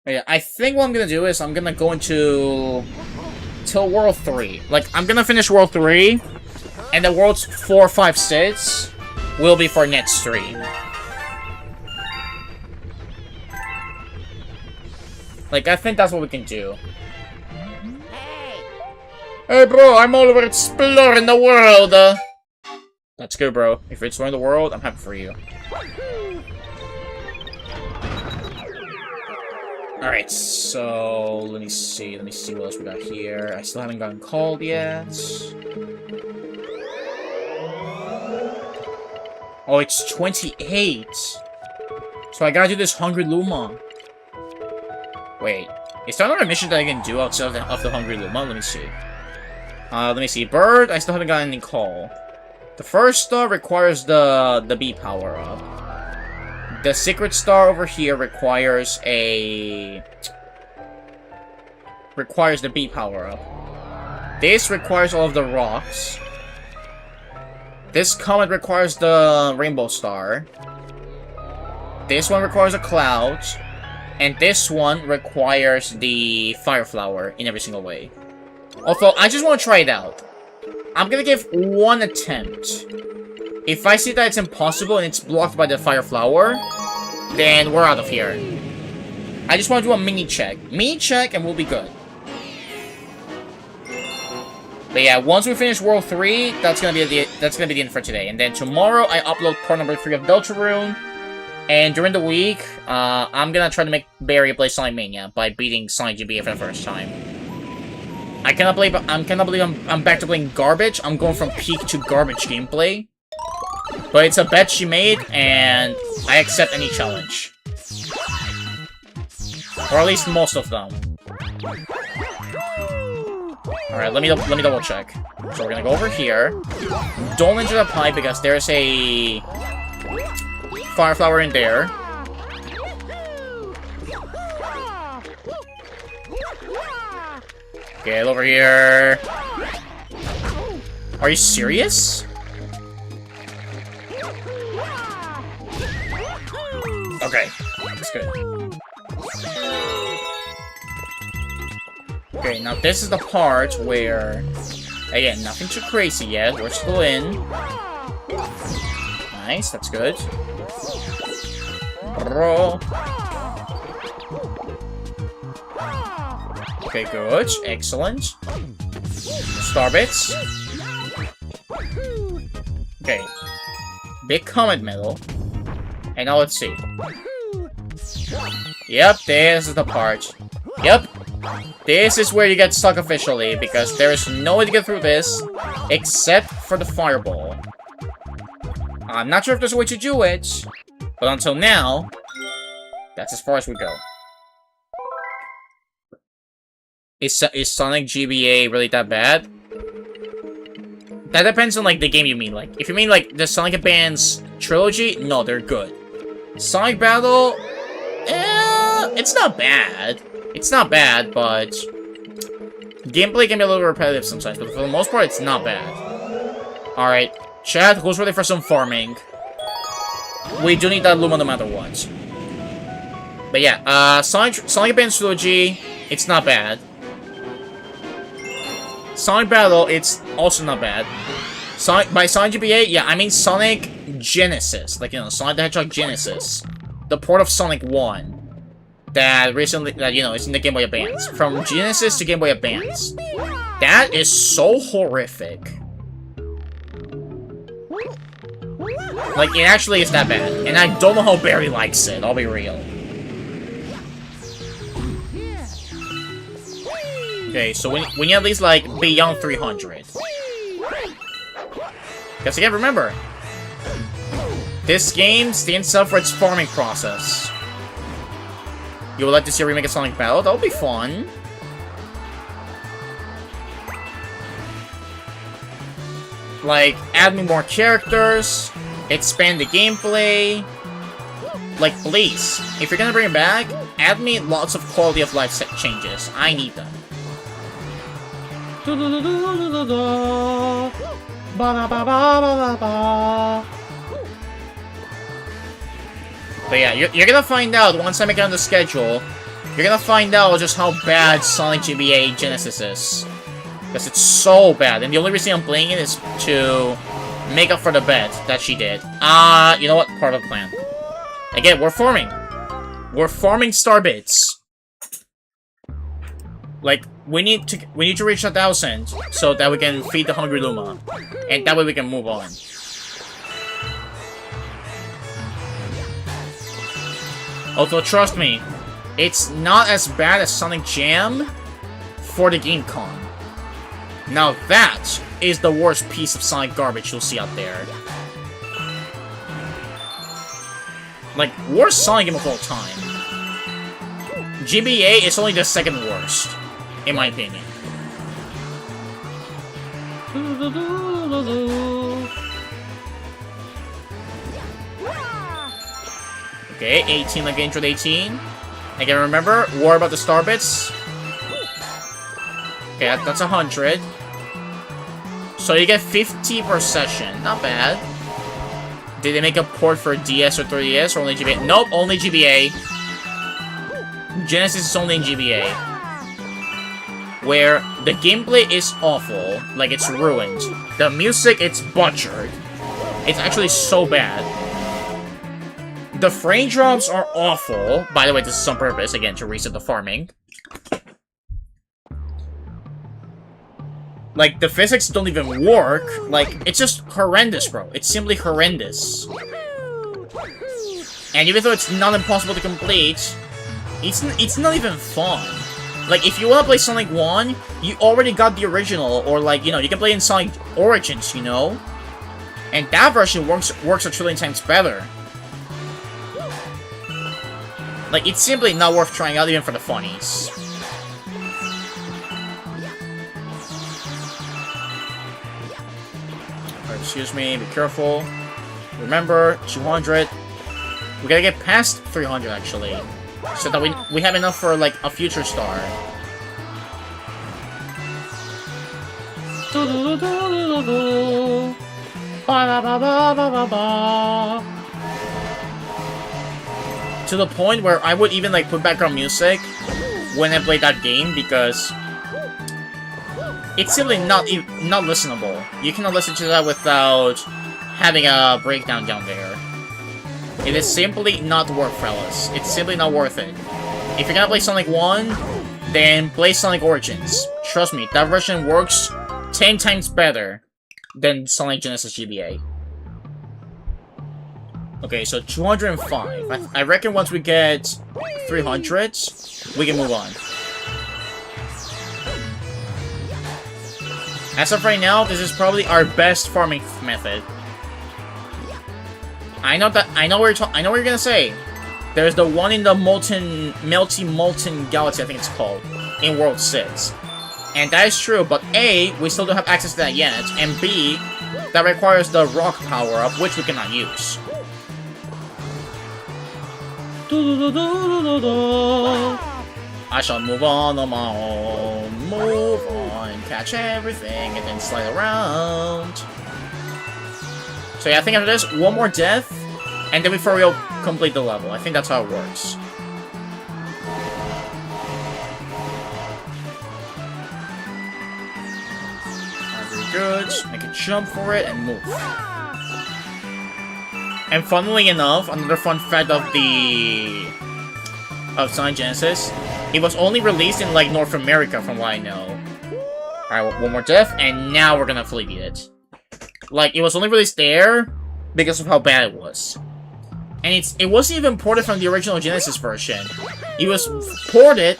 But yeah, I think what I'm gonna do is I'm gonna go into... till World 3. Like, I'm gonna finish World 3, and the Worlds 4, 5, 6 will be for next stream. Like, I think that's what we can do. Hey, bro, I'm all over exploring the world. That's good, bro. If you're exploring the world, I'm happy for you. Alright, so let me see what else we got here. I still haven't gotten called yet. Oh, it's 28. So I gotta do this Hungry Luma. Wait, is there another mission that I can do outside of the Hungry Luma? Let me see. Bird, I still haven't gotten any call. The first star requires the B power up. The secret star over here requires the B power up. This requires all of the rocks. This comet requires the rainbow star. This one requires a cloud. And this one requires the fire flower in every single way. Although, I just want to try it out. I'm gonna give one attempt. If I see that it's impossible and it's blocked by the fire flower, then we're out of here. I just want to do a mini check. Mini check and we'll be good. But yeah, once we finish World 3, that's gonna be the end for today. And then tomorrow, I upload part number 3 of Deltarune. And during the week, I'm gonna try to make Barry play Sonic Mania by beating Sonic GBA for the first time. I cannot believe I'm back to playing garbage. I'm going from peak to garbage gameplay. But it's a bet she made, and I accept any challenge. Or at least most of them. Alright, let me double check. So we're gonna go over here. Don't enter the pipe because there's a fire flower in there. Get over here. Are you serious? Okay, that's good. Okay, now this is the part where, again, nothing too crazy yet. We're still in. Nice, that's good. Bro. Okay, good. Excellent. Starbits. Okay. Big Comet Medal. And now let's see. Yep, this is the part. Yep. This is where you get stuck officially, because there is no way to get through this, except for the fireball. I'm not sure if there's a way to do it, but until now, that's as far as we go. Is Sonic GBA really that bad? That depends on, like, the game you mean. Like, if you mean, like, the Sonic Advance trilogy, no, they're good. Sonic Battle, it's not bad. It's not bad, but gameplay can be a little repetitive sometimes, but for the most part, it's not bad. Alright, chat, who's ready for some farming? We do need that Luma no matter what. But yeah, Sonic Advance trilogy, it's not bad. Sonic Battle, it's also not bad. By Sonic GBA, yeah, I mean Sonic Genesis. Like, you know, Sonic the Hedgehog Genesis. The port of Sonic 1. That recently, you know, it's in the Game Boy Advance. From Genesis to Game Boy Advance. That is so horrific. Like, it actually is that bad. And I don't know how Barry likes it, I'll be real. Okay, so we need at least, like, beyond 300. Because again, remember, this game stands up for its farming process. You would like to see a remake of Sonic Battle? That would be fun. Like, add me more characters, expand the gameplay. Like, please, if you're gonna bring it back, add me lots of quality of life set changes. I need them. But yeah, you're gonna find out once I make it on the schedule. You're gonna find out just how bad Sonic GBA Genesis is. Because it's so bad, and the only reason I'm playing it is to make up for the bet that she did. You know what? Part of the plan. Again, we're farming. We're farming star bits. Like, we need to reach 1,000 so that we can feed the hungry Luma, and that way we can move on. Although, trust me, it's not as bad as Sonic Jam for the Game Con. Now that is the worst piece of Sonic garbage you'll see out there. Like, worst Sonic game of all time. GBA is only the second worst, in my opinion. Okay, 18 like intro 18. Again, remember, war about the star bits. Okay, that's 100. So you get 50 per session. Not bad. Did they make a port for DS or 3DS or only GBA? Nope, only GBA. Genesis is only in GBA. Where the gameplay is awful, like it's ruined. The music, it's butchered. It's actually so bad. The frame drops are awful. By the way, this is on purpose, again, to reset the farming. Like, the physics don't even work. Like, it's just horrendous, bro. It's simply horrendous. And even though it's not impossible to complete, it's not even fun. Like, if you want to play Sonic 1, you already got the original, or like, you know, you can play in Sonic Origins, you know? And that version works a trillion times better. Like, it's simply not worth trying out even for the funnies. Alright, excuse me, be careful. Remember, 200. We gotta get past 300, actually. So that we have enough for, like, a future star. To the point where I would even, like, put background music when I play that game, because it's simply not listenable. You cannot listen to that without having a breakdown down there. It is simply not worth, fellas. It's simply not worth it. If you're gonna play Sonic 1, then play Sonic Origins. Trust me, that version works 10 times better than Sonic Genesis GBA. Okay, so 205. I reckon once we get 300, we can move on. As of right now, this is probably our best farming method. I know what you're gonna say. There's the one in the melty molten galaxy, I think it's called, in World 6. And that is true, but A, we still don't have access to that yet, and B, that requires the rock power-up, which we cannot use. I shall move on my own, move on, catch everything, and then slide around. So yeah, I think after this, one more death, and then we for real complete the level. I think that's how it works. Very good. Make a jump for it and move. And funnily enough, another fun fact of Sonic Genesis, it was only released in like North America from what I know. Alright, one more death, and now we're gonna fully beat it. Like, it was only released there because of how bad it was. And it wasn't even ported from the original Genesis version. It was ported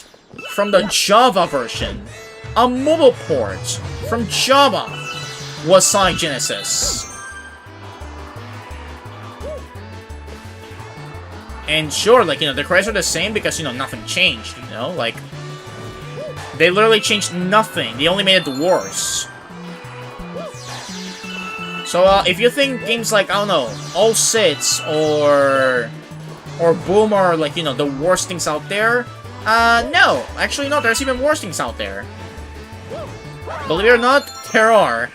from the Java version. A mobile port from Java was Sonic Genesis. And sure, like, you know, the credits are the same because, you know, nothing changed, you know? Like, they literally changed nothing. They only made it worse. So, if you think games like, I don't know, All Sits or Boom are, like, you know, the worst things out there, no. Actually, no, there's even worse things out there. Believe it or not, there are.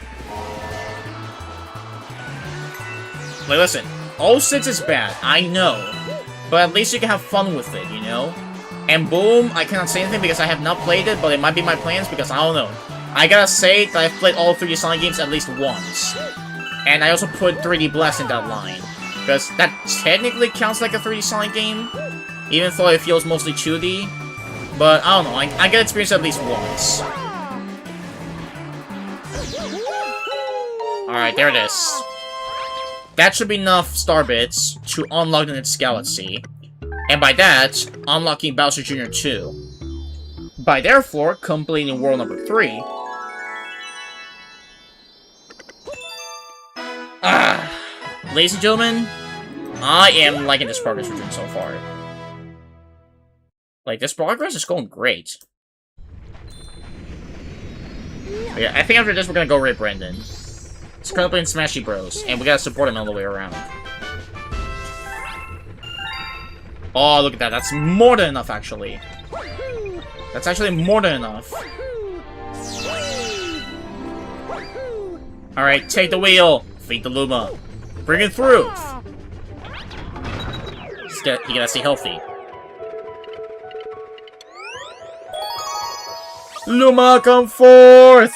Like, listen, All Sits is bad, I know. But at least you can have fun with it, you know? And Boom, I cannot say anything because I have not played it, but it might be my plans because I don't know. I gotta say that I've played all 3D Sonic games at least once. And I also put 3D Blast in that line. Because that technically counts like a 3D Sonic game, even though it feels mostly 2D. But I don't know, I get experience at least once. Alright, there it is. That should be enough star bits to unlock the next galaxy. And by that, unlocking Bowser Jr. 2. By therefore, completing world number 3. Ladies and gentlemen, I am liking this progress we're doing so far. Like, this progress is going great. But yeah, I think after this we're gonna go raid Brandon. He's currently playing Smashy Bros, and we gotta support him all the way around. Oh, look at that. That's more than enough, actually. That's actually more than enough. Alright, take the wheel. Feed the Luma. Bring it through. You gotta stay healthy. Luma, come forth!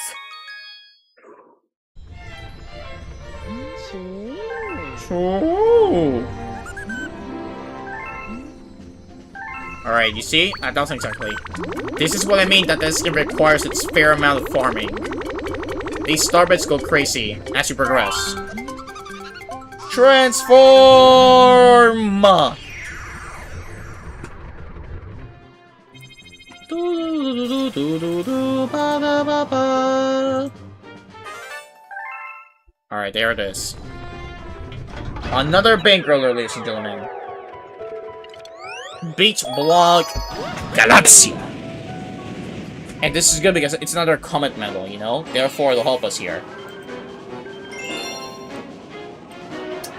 Alright, you see? That was exactly. This is what I mean that this game requires its fair amount of farming. These star bits go crazy as you progress. Transform! Alright, there it is. Another bankroller, ladies and gentlemen. Beach Block Galaxy. And this is good because it's another comet medal, you know? Therefore, it'll help us here.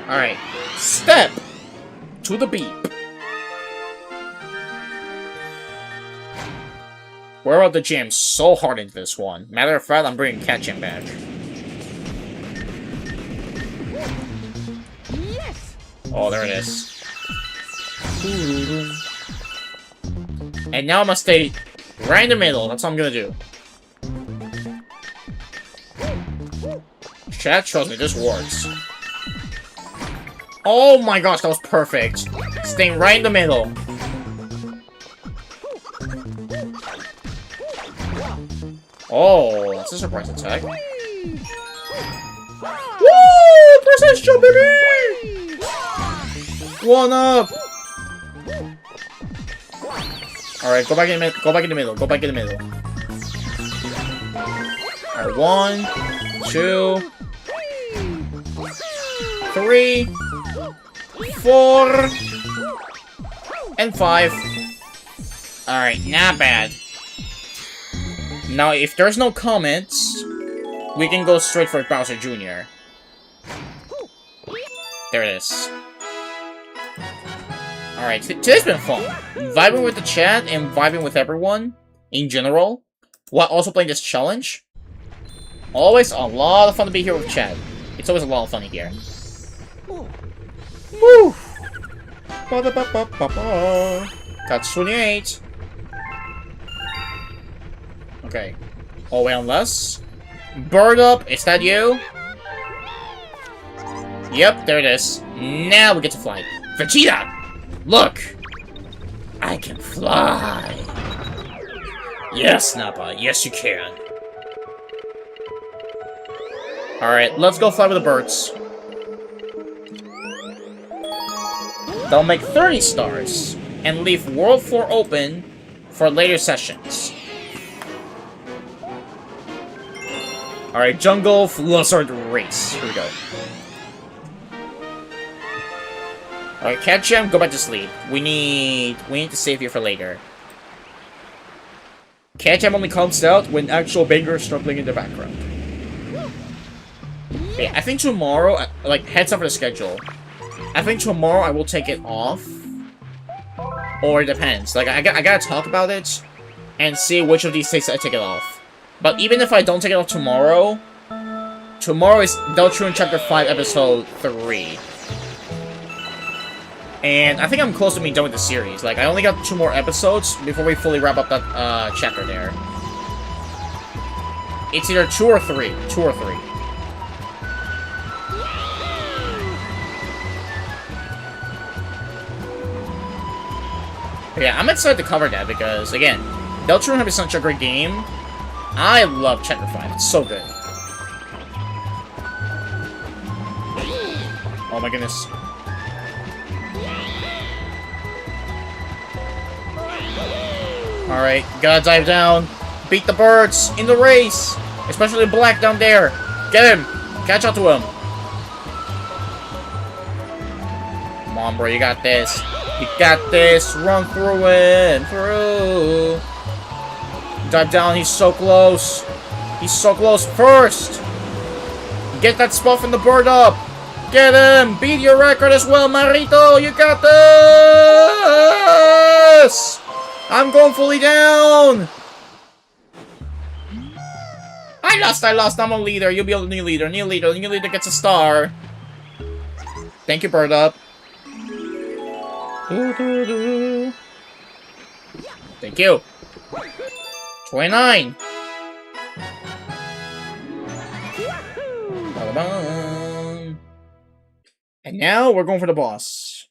Alright. Step to the beep. We're about to jam so hard into this one. Matter of fact, I'm bringing Cat Jam back. Yes. Oh, there it is. And now I must stay right in the middle. That's what I'm gonna do. Chat, trust me, this works. Oh my gosh, that was perfect. Staying right in the middle. Oh, that's a surprise attack. Woo! Princess jump, baby! 1 up! Alright, go back in the middle. Go back in the middle. Go back in the middle. Alright, 1, 2, 3, 4, and 5. Alright, not bad. Now, if there's no comments, we can go straight for Bowser Jr. There it is. Alright, today's been fun. Vibing with the chat and vibing with everyone in general, while also playing this challenge. Always a lot of fun to be here with chat. It's always a lot of fun here. Woo! Got 28. Okay. Oh, wait, unless... Bird up, is that you? Yep, there it is. Now we get to fly. Vegeta! Look! I can fly! Yes, Nappa, yes you can. Alright, let's go fly with the birds. They'll make 30 stars, and leave World 4 open for later sessions. Alright, Jungle, let's start the race. Here we go. Alright, catch him, go back to sleep. We need to save you for later. Catch him only comes out when actual bangers start playing in the background. Okay, I think tomorrow, like, heads up for the schedule. I think tomorrow I will take it off. Or it depends. Like, I gotta talk about it and see which of these days I take it off. But even if I don't take it off tomorrow, tomorrow is Deltron Chapter 5, Episode 3. And I think I'm close to being done with the series. Like, I only got 2 more episodes before we fully wrap up that chapter there. It's either 2 or 3. 2 or 3. But yeah, I'm excited to cover that because, again, Deltron is such a great game. I love Chapter 5. It's so good. Oh my goodness. Alright, gotta dive down. Beat the birds in the race. Especially Black down there. Get him. Catch up to him. Come on, bro. You got this. You got this. Run through it. Through. Dive down. He's so close. He's so close. First. Get that spot from the bird up. Get him. Beat your record as well, Marito. You got this. I'm going fully down! I lost, I'm a leader. You'll be a new leader. New leader gets a star. Thank you, Bird Up. Thank you. 29. And now we're going for the boss.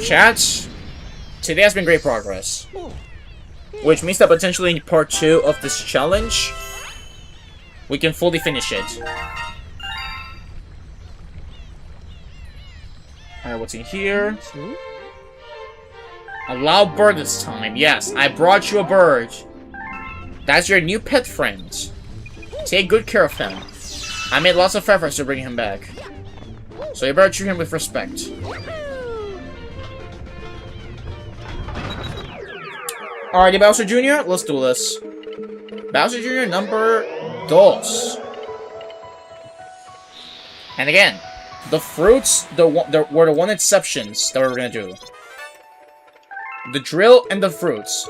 Chat. Today has been great progress. Which means that potentially in part 2 of this challenge, we can fully finish it. Alright, what's in here? A loud bird this time. Yes, I brought you a bird. That's your new pet friend. Take good care of him. I made lots of efforts to bring him back. So you better treat him with respect. Alrighty, Bowser Jr., let's do this. Bowser Jr. number 2. And again, the fruits were the one exceptions that we were gonna do. The drill and the fruits.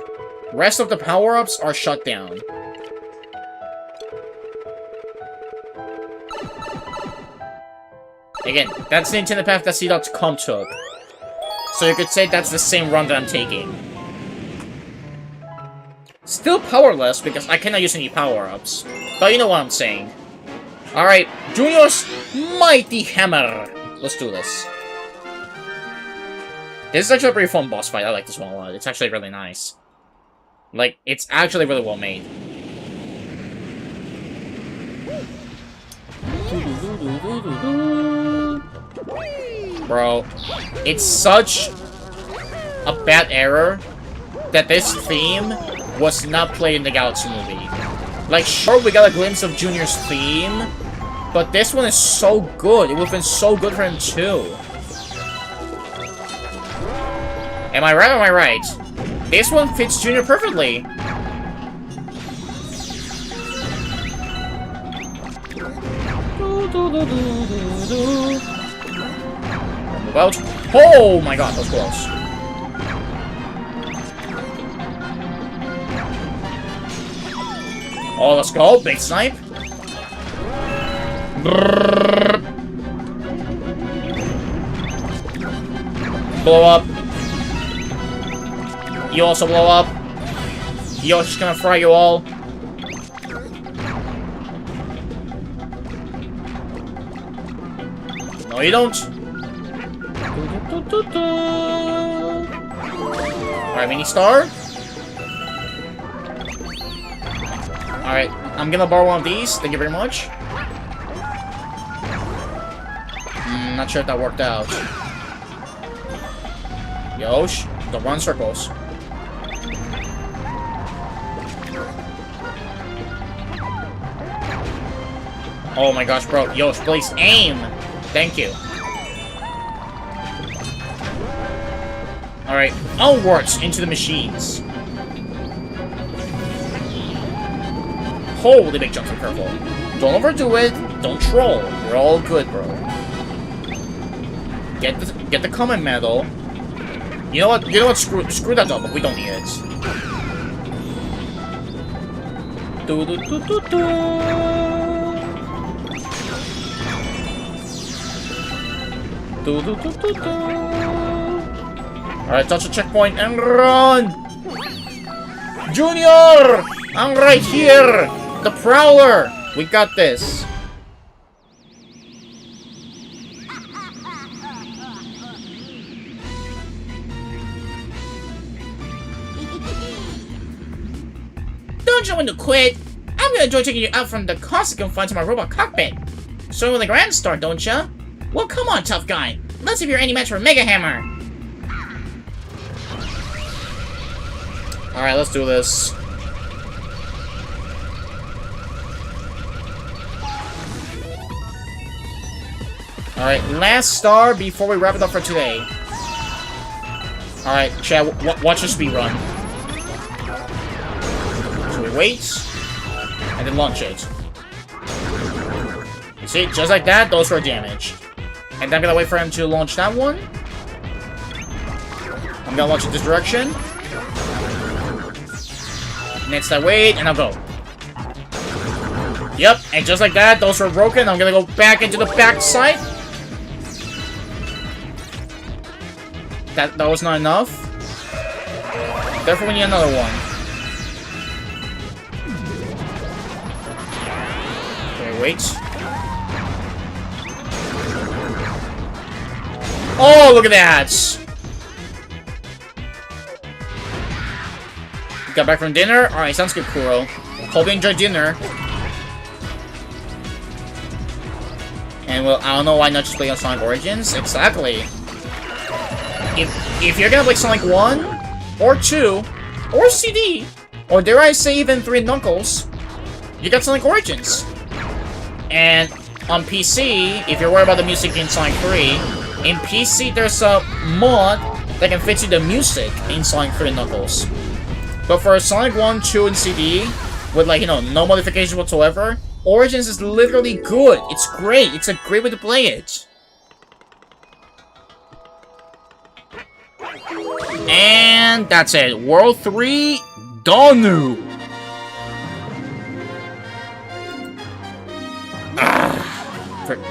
Rest of the power-ups are shut down. Again, that's the Nintendo path that C.com took. So you could say that's the same run that I'm taking. Still powerless because I cannot use any power-ups. But you know what I'm saying. Alright, Junior's Mighty Hammer. Let's do this. This is actually a pretty fun boss fight. I like this one a lot. It's actually really nice. Like, it's actually really well made. Bro, it's such a bad error that this theme was not played in the Galaxy movie. Like, sure, we got a glimpse of Junior's theme, but this one is so good. It would have been so good for him, too. Am I right or am I right? This one fits Junior perfectly. Move out. Oh my god, that was close. Oh, let's go. Big snipe. Brrr. Blow up. You also blow up. Yo's just gonna fry you all. No, you don't. Alright, mini star. Alright, I'm gonna borrow one of these. Thank you very much. Not sure if that worked out. Yosh, don't run circles. Oh my gosh, bro. Yosh, please aim. Thank you. Alright, onwards into the machines. Holy big jumps, be careful. Don't overdo it. Don't troll. We're all good, bro. Get the common medal. You know what? You know what? Screw that up, but we don't need it. Do do do do do. Do do do do do. Alright, touch the checkpoint and run! Junior! I'm right here! The Prowler! We got this. Don't you want to quit? I'm gonna enjoy taking you out from the constant confines of my robot cockpit. So with a grand start, don't ya? Well, come on, tough guy. Let's see if you're any match for Mega Hammer. Alright, let's do this. Alright, last star before we wrap it up for today. Alright, Chad, watch the speed run. So we wait, and then launch it. You see, just like that, those were damage. And then I'm gonna wait for him to launch that one. I'm gonna launch it this direction. Next I wait, and I'll go. Yep, and just like that, those were broken. I'm gonna go back into the back side. That was not enough. Therefore, we need another one. Okay, wait. Oh, look at that! Got back from dinner? Alright, sounds good, Kuro. Hope you enjoyed dinner. And well, I don't know why not just play on Sonic Origins. Exactly. If you're gonna play Sonic 1, or 2, or CD, or dare I say even 3 Knuckles, you got Sonic Origins. And on PC, if you're worried about the music in Sonic 3, in PC there's a mod that can fix you the music in Sonic 3 Knuckles. But for Sonic 1, 2, and CD, with like, you know, no modifications whatsoever, Origins is literally good. It's great. It's a great way to play it. And that's it. World 3, Donu.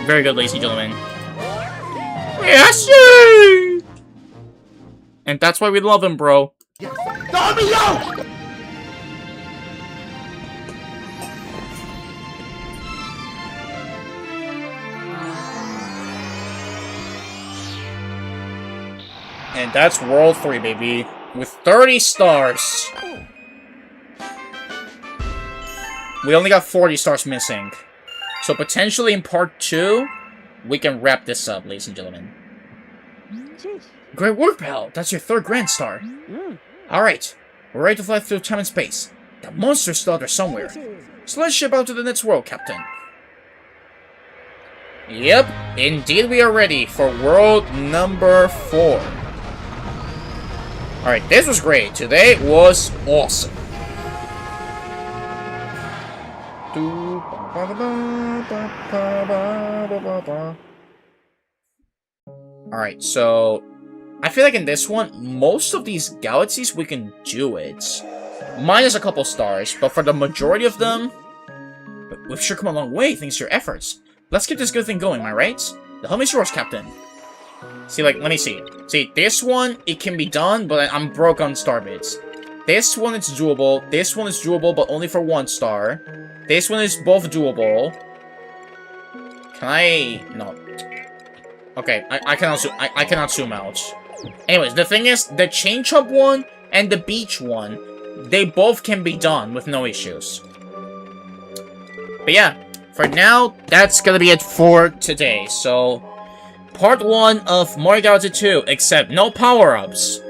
Very good, ladies and gentlemen. Yes, sir! And that's why we love him, bro. And that's World 3, baby. With 30 stars. We only got 40 stars missing. So potentially in part 2, we can wrap this up, ladies and gentlemen. Great work, pal. That's your 3rd Grand Star. Alright, we're ready to fly through time and space. The monster's still out there somewhere. So let's ship out to the next world, Captain. Yep, indeed we are ready for world number 4. Alright, this was great. Today was awesome. Alright, so I feel like in this one, most of these galaxies we can do it. Minus a couple stars, but for the majority of them, we've sure come a long way thanks to your efforts. Let's keep this good thing going, am I right? The home is yours, Captain. See, like, let me see. See, this one, it can be done, but I'm broke on star bits. This one, it's doable. This one is doable, but only for 1 star. This one is both doable. Can I... No. Okay, I cannot zoom out. Anyways, the thing is, the chain chomp one and the beach one, they both can be done with no issues. But yeah, for now, that's gonna be it for today. So, part 1 of Mario Galaxy 2, except no power-ups,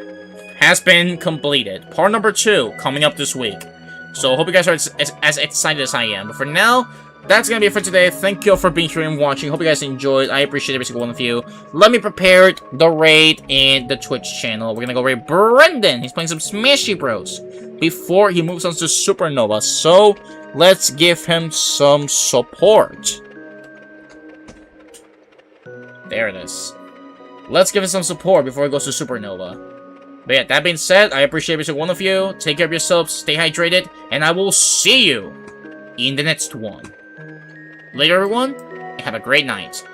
has been completed. Part number 2, coming up this week. So, hope you guys are as excited as I am. But for now, that's gonna be it for today. Thank you all for being here and watching. Hope you guys enjoyed. I appreciate every single one of you. Let me prepare the raid in the Twitch channel. We're gonna go raid Brendan. He's playing some Smashy Bros before he moves on to Supernova. So, let's give him some support. There it is. Let's give him some support before he goes to Supernova. But yeah, that being said, I appreciate every single one of you. Take care of yourselves, stay hydrated, and I will see you in the next one. Later, everyone, and have a great night.